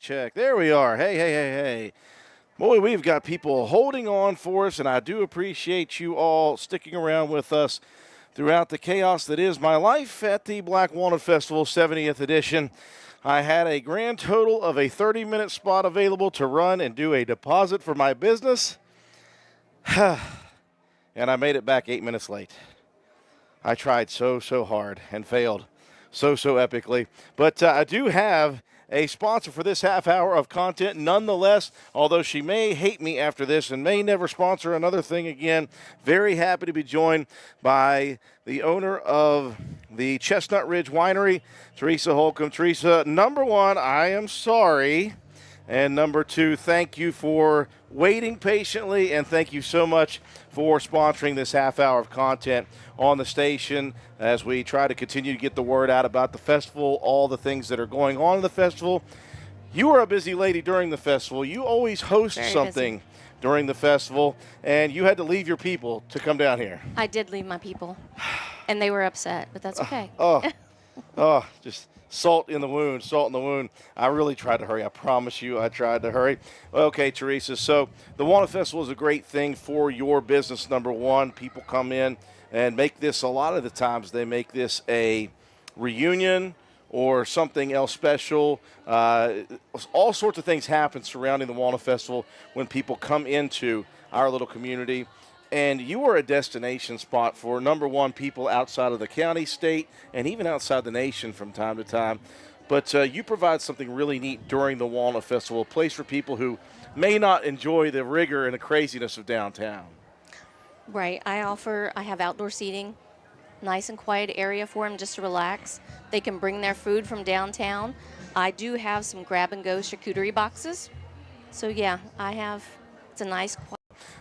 Check. There we are. Hey. Boy, we've got people holding on for us, and I do appreciate you all sticking around with us throughout the chaos that is my life at the Black Walnut Festival 70th edition. I had a grand total of a 30-minute spot available to run and do a deposit for my business, and I made it back 8 minutes late. I tried so hard and failed so epically. But I do have a sponsor for this half hour of content nonetheless, although she may hate me after this and may never sponsor another thing again. Very happy to be joined by the owner of the Chestnut Ridge Winery, Teresa Holcomb. Teresa, number one, I am sorry. And number two, thank you for waiting patiently, and thank you so much for sponsoring this half hour of content on the station as we try to continue to get the word out about the festival, all the things that are going on in the festival. You are a busy lady during the festival. You always host Very something during the festival, and you had to leave your people to come down here. I did leave my people, and they were upset, but that's okay. Just salt in the wound. I really tried to hurry. I promise you I tried to hurry. Okay, Teresa, so the Walnut Festival is a great thing for your business, number one. People come in and make this, a lot of the times they make this a reunion or something else special. All sorts of things happen surrounding the Walnut Festival when people come into our little community. And you are a destination spot for, number one, people outside of the county, state, and even outside the nation from time to time. But you provide something really neat during the Walnut Festival, a place for people who may not enjoy the rigor and the craziness of downtown. Right. I have outdoor seating, nice and quiet area for them just to relax. They can bring their food from downtown. I do have some grab-and-go charcuterie boxes. So, yeah, it's a nice, quiet.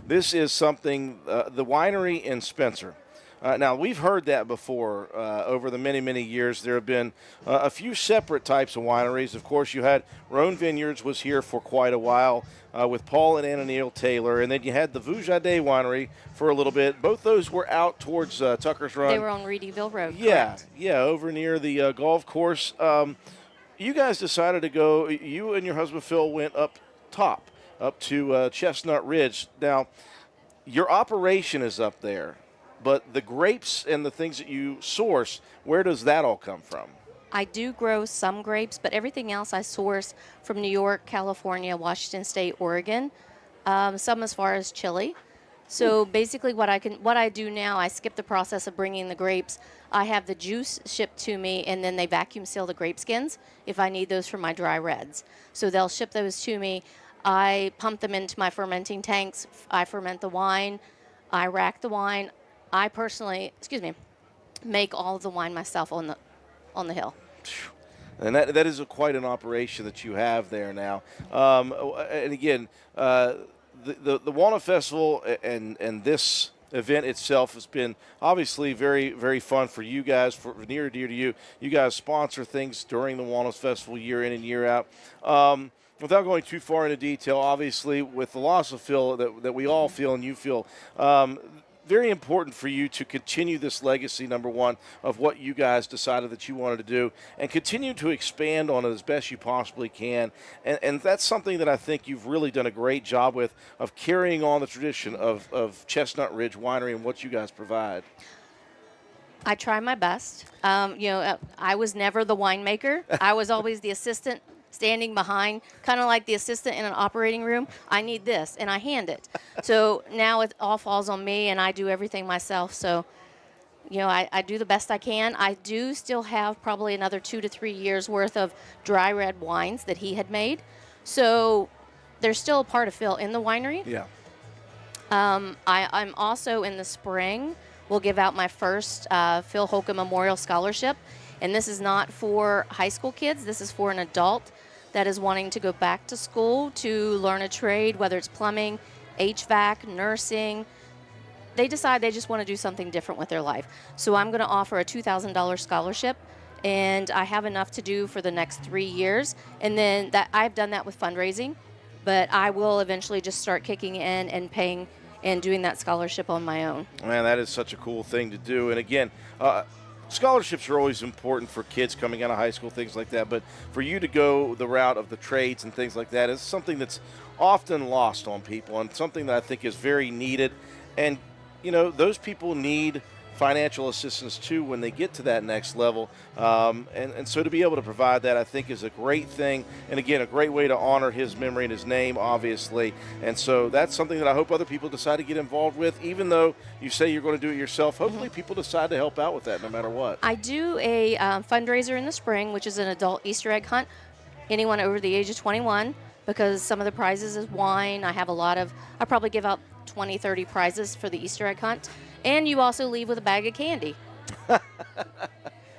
This is something, the winery in Spencer. Now, we've heard that before over the many years. There have been a few separate types of wineries. Of course, you had Roan Vineyards was here for quite a while with Paul and Anna Neal Taylor. And then you had the Vujade Winery for a little bit. Both those were out towards Tucker's Run. They were on Reedyville Road, Yeah, correct? over near the golf course. You guys decided to go, you and your husband Phil went up top, up to Chestnut Ridge. Now, your operation is up there, but the grapes and the things that you source, where does that all come from? I do grow some grapes, but everything else I source from New York, California, Washington State, Oregon, some as far as Chile. So basically what I do now, I skip the process of bringing the grapes. I have the juice shipped to me, and then they vacuum seal the grape skins if I need those for my dry reds. So they'll ship those to me. I pump them into my fermenting tanks. I ferment the wine. I rack the wine. I personally, make all of the wine myself on the hill. And that is quite an operation that you have there now. And again, the Walnut Festival and this event itself has been obviously very fun for you guys, for near and dear to you. You guys sponsor things during the Walnut Festival year in and year out. Without going too far into detail, obviously, with the loss of Phil that we all feel and you feel, very important for you to continue this legacy, number one, of what you guys decided that you wanted to do and continue to expand on it as best you possibly can. And that's something that I think you've really done a great job with, of carrying on the tradition of Chestnut Ridge Winery and what you guys provide. I try my best. I was never the winemaker. I was always the assistant standing behind, kind of like the assistant in an operating room. I need this, and I hand it. So now it all falls on me, and I do everything myself. So, I do the best I can. I do still have probably another 2 to 3 years worth of dry red wines that he had made. So there's still a part of Phil in the winery. Yeah. I'm also in the spring will give out my first Phil Holcomb Memorial Scholarship. And this is not for high school kids. This is for an adult that is wanting to go back to school to learn a trade, whether it's plumbing, HVAC, nursing. They decide they just want to do something different with their life. So I'm going to offer a $2,000 scholarship, and I have enough to do for the next 3 years. And then I've done that with fundraising, but I will eventually just start kicking in and paying and doing that scholarship on my own. Man, that is such a cool thing to do. And again, scholarships are always important for kids coming out of high school, things like that. But for you to go the route of the trades and things like that is something that's often lost on people, and something that I think is very needed. And, those people need financial assistance too when they get to that next level. And so to be able to provide that, I think, is a great thing. And again, a great way to honor his memory and his name, obviously. And so that's something that I hope other people decide to get involved with, even though you say you're going to do it yourself. Hopefully people decide to help out with that no matter what. I do a fundraiser in the spring, which is an adult Easter egg hunt. Anyone over the age of 21, because some of the prizes is wine. I probably give out 20, 30 prizes for the Easter egg hunt. And you also leave with a bag of candy. How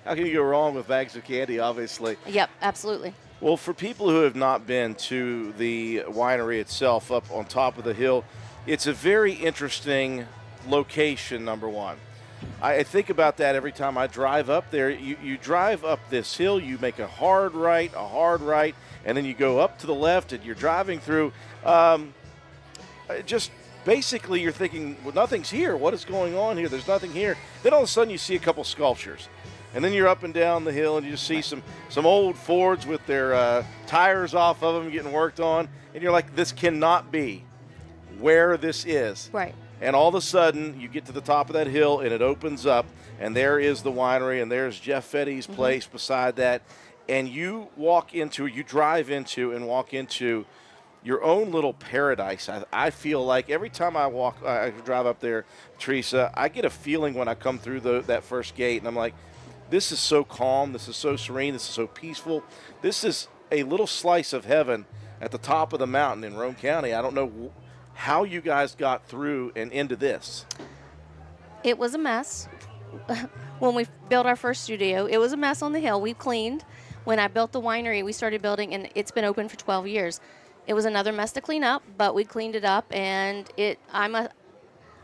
can you go wrong with bags of candy, obviously? Yep, absolutely. Well, for people who have not been to the winery itself up on top of the hill, it's a very interesting location, number one. I think about that every time I drive up there. You drive up this hill, you make a hard right, and then you go up to the left, and you're driving through. Just basically, you're thinking, well, nothing's here. What is going on here? There's nothing here. Then all of a sudden, you see a couple sculptures. And then you're up and down the hill, and you just see some old Fords with their tires off of them getting worked on. And you're like, this cannot be where this is. Right. And all of a sudden, you get to the top of that hill, and it opens up, and there is the winery, and there's Jeff Fetty's place beside that. And you drive into and walk into your own little paradise. I feel like every time I drive up there, Teresa, I get a feeling when I come through that first gate, and I'm like, this is so calm, this is so serene, this is so peaceful. This is a little slice of heaven at the top of the mountain in Roane County. I don't know how you guys got through and into this. It was a mess. When we built our first studio, it was a mess on the hill. We cleaned. When I built the winery, we started building, and it's been open for 12 years. It was another mess to clean up, but we cleaned it up, and I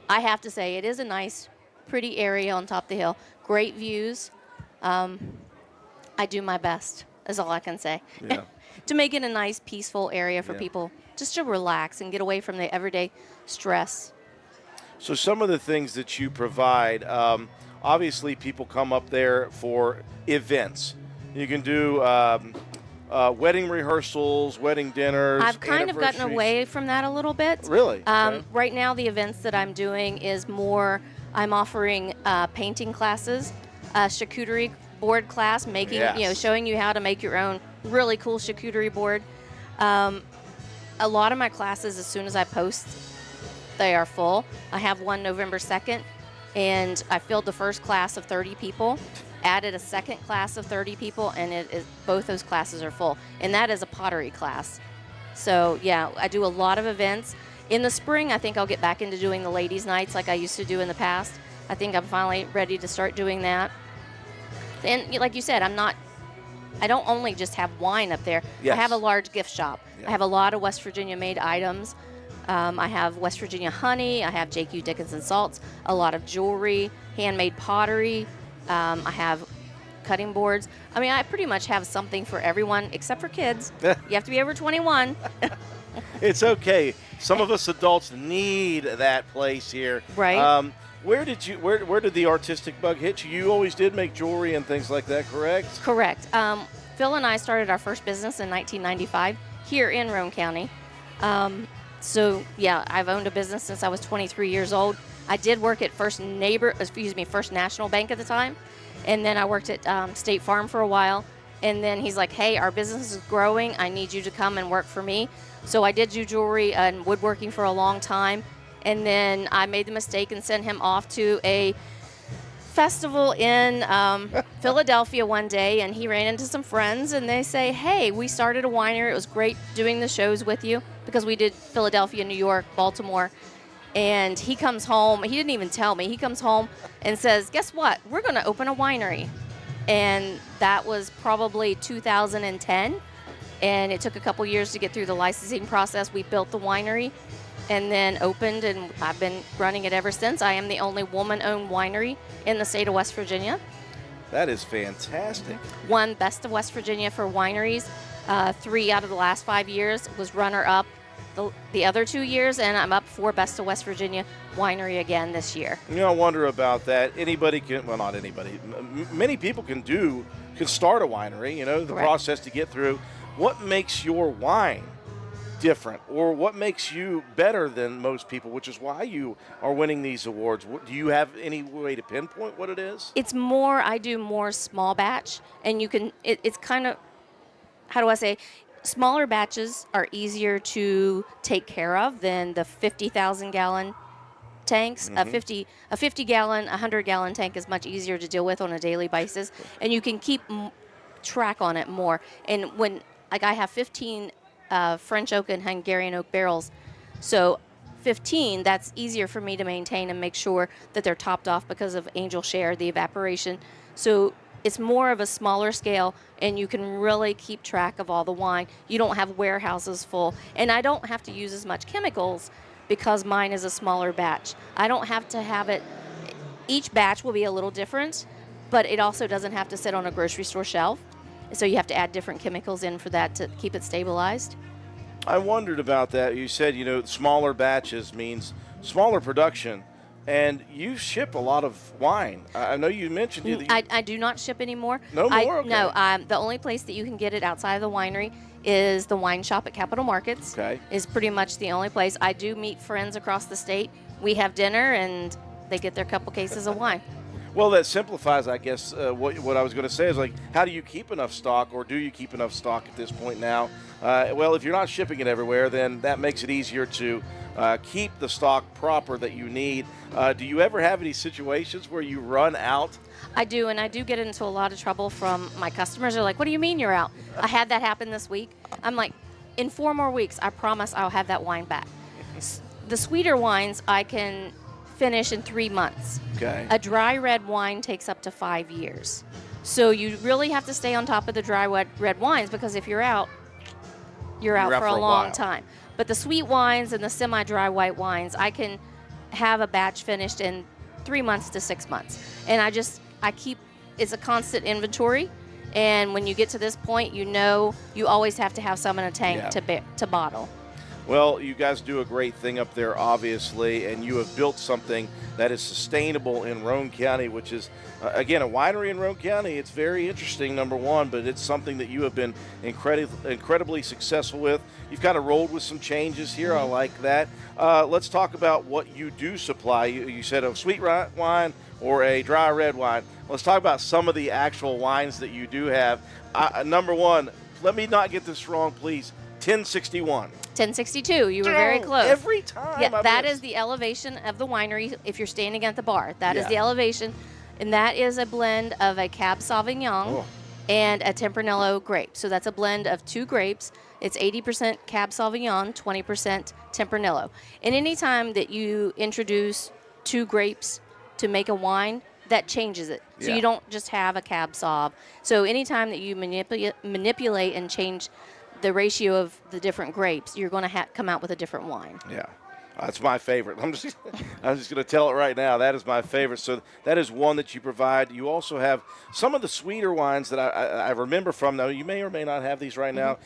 have to say, it is a nice, pretty area on top of the hill. Great views. I do my best, is all I can say, to make it a nice, peaceful area for people just to relax and get away from the everyday stress. So some of the things that you provide, obviously people come up there for events. You can do wedding rehearsals, wedding dinners. I've kind of gotten away from that a little bit. Really? Okay. Right now, the events that I'm doing is more, I'm offering painting classes, charcuterie board class, showing you how to make your own really cool charcuterie board. A lot of my classes, as soon as I post, they are full. I have one November 2nd, and I filled the first class of 30 people, added a second class of 30 people, and both those classes are full. And that is a pottery class. So, yeah, I do a lot of events. In the spring, I think I'll get back into doing the ladies' nights like I used to do in the past. I think I'm finally ready to start doing that. And like you said, I don't only just have wine up there. Yes. I have a large gift shop. Yeah. I have a lot of West Virginia-made items. I have West Virginia honey. I have J.Q. Dickinson salts, a lot of jewelry, handmade pottery. I have cutting boards. I mean, I pretty much have something for everyone except for kids. You have to be over 21. It's okay. Some of us adults need that place here. Right. Where did the artistic bug hit you? You always did make jewelry and things like that, correct? Correct. Phil and I started our first business in 1995 here in Roane County. So, yeah, I've owned a business since I was 23 years old. I did work at First National Bank at the time. And then I worked at State Farm for a while. And then he's like, hey, our business is growing. I need you to come and work for me. So I did do jewelry and woodworking for a long time. And then I made the mistake and sent him off to a festival in Philadelphia one day, and he ran into some friends, and they say, hey, we started a winery. It was great doing the shows with you, because we did Philadelphia, New York, Baltimore. And he comes home. He didn't even tell me. He comes home and says, guess what? We're going to open a winery. And that was probably 2010. And it took a couple years to get through the licensing process. We built the winery and then opened, and I've been running it ever since. I am the only woman-owned winery in the state of West Virginia. That is fantastic. Won Best of West Virginia for wineries 3 out of the last 5 years. Was runner-up the other 2 years, and I'm up for Best of West Virginia Winery again this year. I wonder about that. Anybody can, well, not anybody. Many people can start a winery. The Correct. process to get through. What makes your wine different, or what makes you better than most people, which is why you are winning these awards? Do you have any way to pinpoint what it is? I do more small batch, and it's kind of, how do I say, smaller batches are easier to take care of than the 50,000 gallon tanks. A 50 gallon, 100 gallon tank is much easier to deal with on a daily basis, and you can keep track on it more. And when, I have 15 French oak and Hungarian oak barrels, so 15, that's easier for me to maintain and make sure that they're topped off because of angel share, the evaporation. So it's more of a smaller scale, and you can really keep track of all the wine. You don't have warehouses full, and I don't have to use as much chemicals because mine is a smaller batch. I don't have to have it, each batch will be a little different, but it also doesn't have to sit on a grocery store shelf. So you have to add different chemicals in for that to keep it stabilized. I wondered about that. You said, smaller batches means smaller production, and you ship a lot of wine. I know you mentioned that I do not ship anymore. No more? Okay. No, the only place that you can get it outside of the winery is the wine shop at Capitol Markets. Okay. Is pretty much the only place. I do meet friends across the state. We have dinner, and they get their couple cases of wine. Well, that simplifies, I guess, what I was going to say is, how do you keep enough stock, or do you keep enough stock at this point now? Well, if you're not shipping it everywhere, then that makes it easier to keep the stock proper that you need. Do you ever have any situations where you run out? I do, and I do get into a lot of trouble from my customers. They're like, what do you mean you're out? I had that happen this week. I'm like, in 4 more weeks, I promise I'll have that wine back. The sweeter wines I can finish in 3 months. Okay. A dry red wine takes up to 5 years. So you really have to stay on top of the dry red wines, because if you're out, you're out for a long time. But the sweet wines and the semi-dry white wines, I can have a batch finished in 3 months to 6 months. And I keep, it's a constant inventory. And when you get to this point, you always have to have some in a tank to bottle. Well, you guys do a great thing up there, obviously, and you have built something that is sustainable in Roane County, which is, again, a winery in Roane County. It's very interesting, number one, but it's something that you have been incredibly successful with. You've kind of rolled with some changes here. I like that. Let's talk about what you do supply. You said a sweet wine or a dry red wine. Let's talk about some of the actual wines that you do have. Number one, let me not get this wrong, please. 1061. 1062. You were very close. Every time. Yeah, that is the elevation of the winery if you're standing at the bar. That is the elevation. And that is a blend of a Cab Sauvignon and a Tempranillo grape. So that's a blend of 2 grapes. It's 80% Cab Sauvignon, 20% Tempranillo. And anytime that you introduce 2 grapes to make a wine, that changes it. So you don't just have a Cab Sauv. So anytime that you manipulate and change the ratio of the different grapes, you're going to come out with a different wine. Yeah, that's my favorite. I'm just going to tell it right now. That is my favorite. So that is one that you provide. You also have some of the sweeter wines that I remember from. Now, you may or may not have these right now.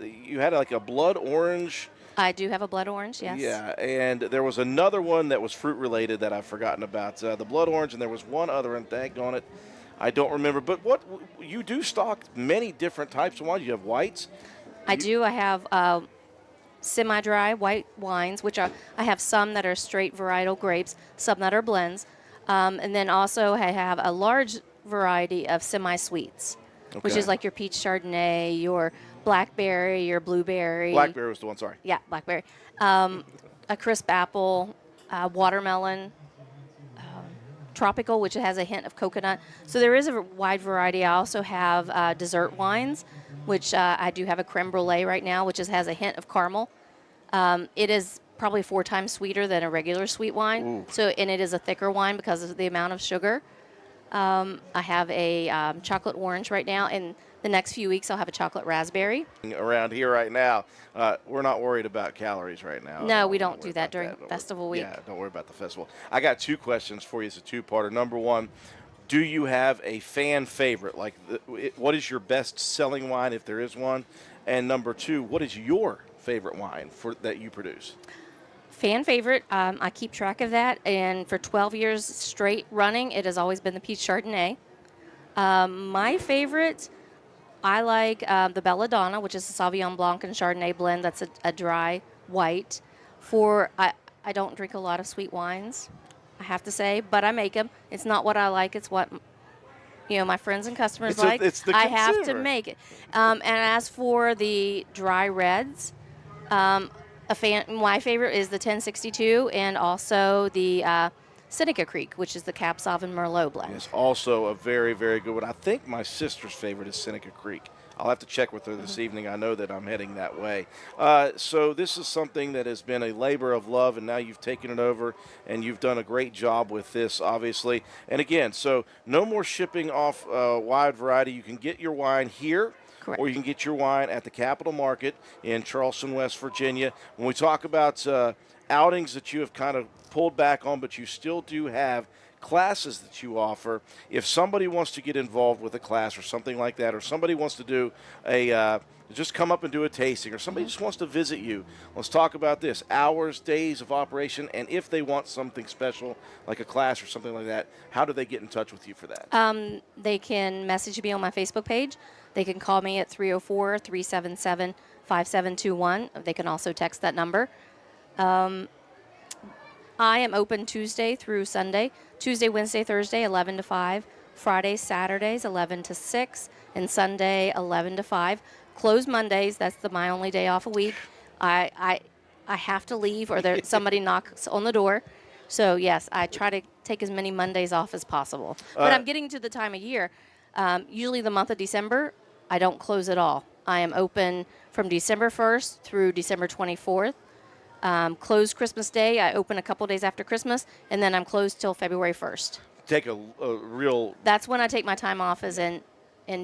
You had like a blood orange. I do have a blood orange, yes. Yeah, and there was another one that was fruit related that I've forgotten about. The blood orange, and there was one other, and daggone it, I don't remember. But what you do stock many different types of wines. You have whites. I do. I have semi-dry white wines, which I have some that are straight varietal grapes, some that are blends, and then also I have a large variety of semi-sweets, which is like your peach Chardonnay, your blackberry, your blueberry. Blackberry was the one, sorry. Yeah, blackberry. A crisp apple, watermelon, tropical, which has a hint of coconut. So there is a wide variety. I also have dessert wines, which I do have a creme brulee right now, which has a hint of caramel. It is probably 4 times sweeter than a regular sweet wine. Ooh. And it is a thicker wine because of the amount of sugar. I have a chocolate orange right now, and the next few weeks I'll have a chocolate raspberry. Around here right now, we're not worried about calories right now. No, we don't do that during festival week. Yeah, don't worry about the festival. I got 2 questions for you. It's a 2-parter. Number one, do you have a fan favorite? What is your best selling wine, if there is one? And number 2, what is your favorite wine that you produce? Fan favorite, I keep track of that, and for 12 years straight running, it has always been the Peach Chardonnay. My favorite, I like the Belladonna, which is a Sauvignon Blanc and Chardonnay blend. That's a dry white. I don't drink a lot of sweet wines, I have to say, but I make them. It's not what I like; it's what my friends and customers like. It's the I have to consumer. make it. And as for the dry reds, my favorite is the 1062 and also the Seneca Creek, which is the Cab Sauvignon Merlot blend. It's also a very, very good one. I think my sister's favorite is Seneca Creek. I'll have to check with her this evening. I know that I'm heading that way. So this is something that has been a labor of love, and now you've taken it over, and you've done a great job with this, obviously. And again, so no more shipping off wide variety. You can get your wine here. Correct. Or you can get your wine at the Capitol Market in Charleston, West Virginia. When we talk about outings that you have kind of pulled back on, but you still do have classes that you offer, if somebody wants to get involved with a class or something like that, or somebody wants to do just come up and do a tasting, or somebody just wants to visit you, let's talk about this. Hours, days of operation, and if they want something special like a class or something like that, how do they get in touch with you for that? They can message me on my Facebook page. They can call me at 304-377-5721. They can also text that number. I am open Tuesday through Sunday. Tuesday, Wednesday, Thursday, 11 to 5. Fridays, Saturdays, 11 to 6. And Sunday, 11 to 5. Closed Mondays. That's my only day off a week. I have to leave or somebody knocks on the door. So, yes, I try to take as many Mondays off as possible. But I'm getting to the time of year. Usually the month of December, I don't close at all. I am open from December 1st through December 24th. Closed Christmas Day. I open a couple days after Christmas, and then I'm closed till February 1st. Take a real... That's when I take my time off, is in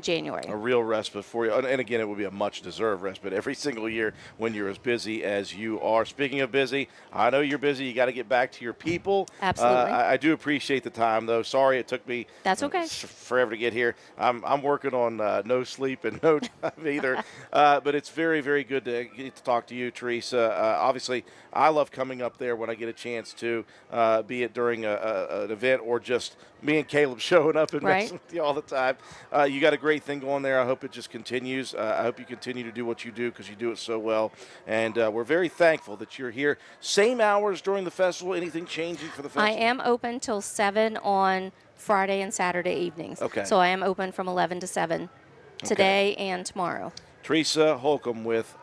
January. A real respite for you. And again, it will be a much-deserved respite every single year when you're as busy as you are. Speaking of busy, I know you're busy. You got to get back to your people. Absolutely. I do appreciate the time, though. Sorry it took me That's okay. Forever to get here. I'm working on no sleep and no time either. But it's very, very good to get to talk to you, Teresa. Obviously, I love coming up there when I get a chance to, be it during an event or just me and Caleb showing up and messing with you all the time. You got a great thing going there. I hope it just continues. I hope you continue to do what you do because you do it so well. And we're very thankful that you're here. Same hours during the festival. Anything changing for the festival? I am open till 7 on Friday and Saturday evenings. Okay. So I am open from 11 to 7 today and tomorrow. Teresa Holcomb with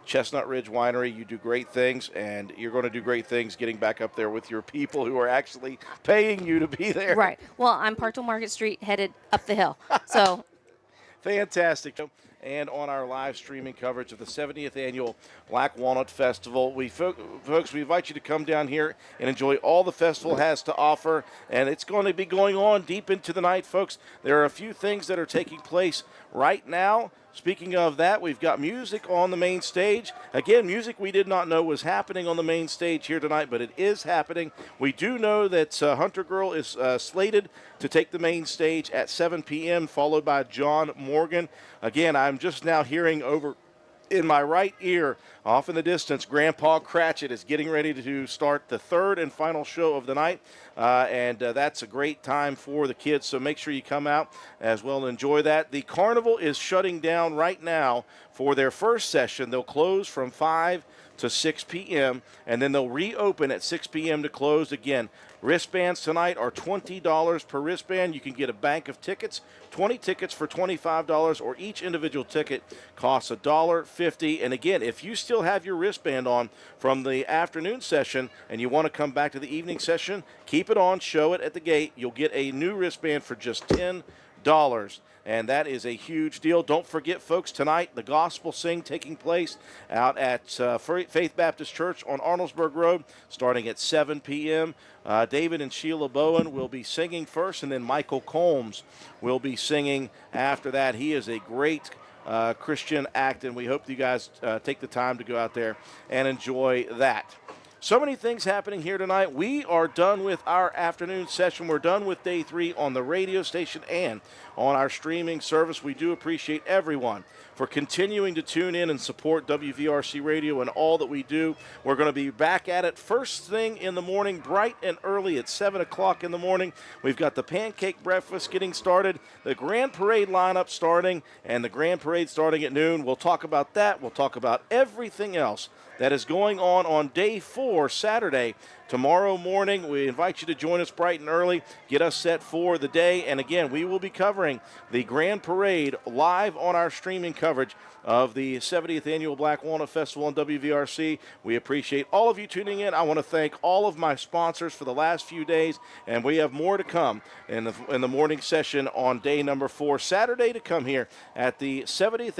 Chestnut Ridge Winery. You do great things, and you're going to do great things getting back up there with your people who are actually paying you to be there. Right. Well, I'm parked on Market Street, headed up the hill. So fantastic. And on our live streaming coverage of the 70th Annual Black Walnut Festival, folks, we invite you to come down here and enjoy all the festival has to offer. And it's going to be going on deep into the night, folks. There are a few things that are taking place right now. Speaking of that, we've got music on the main stage. Again, music we did not know was happening on the main stage here tonight, but it is happening. We do know that Hunter Girl is slated to take the main stage at 7 p.m., followed by John Morgan. Again, I'm just now hearing over in my right ear, off in the distance, Grandpa Cratchit is getting ready to start the third and final show of the night, and that's a great time for the kids, so make sure you come out as well and enjoy that. The carnival is shutting down right now for their first session. They'll close from 5 to 6 p.m., and then they'll reopen at 6 p.m. to close again. Wristbands tonight are $20 per wristband. You can get a bank of tickets, 20 tickets for $25, or each individual ticket costs $1.50. And again, if you still have your wristband on from the afternoon session and you want to come back to the evening session, keep it on, show it at the gate. You'll get a new wristband for just $10. And that is a huge deal. Don't forget, folks, tonight the gospel sing taking place out at Faith Baptist Church on Arnoldesburg Road starting at 7 p.m. David and Sheila Bowen will be singing first, and then Michael Combs will be singing after that. He is a great Christian act, and we hope you guys take the time to go out there and enjoy that. So many things happening here tonight. We are done with our afternoon session. We're done with day 3 on the radio station and on our streaming service. We do appreciate everyone for continuing to tune in and support WVRC Radio and all that we do. We're going to be back at it first thing in the morning, bright and early at 7 o'clock in the morning. We've got the pancake breakfast getting started, the Grand Parade lineup starting, and the Grand Parade starting at noon. We'll talk about that. We'll talk about everything else that is going on day 4, Saturday, tomorrow morning. We invite you to join us bright and early, get us set for the day. And again, we will be covering the Grand Parade live on our streaming coverage of the 70th Annual Black Walnut Festival on WVRC. We appreciate all of you tuning in. I want to thank all of my sponsors for the last few days, and we have more to come in the morning session on day number 4, Saturday, to come here at the 70th Annual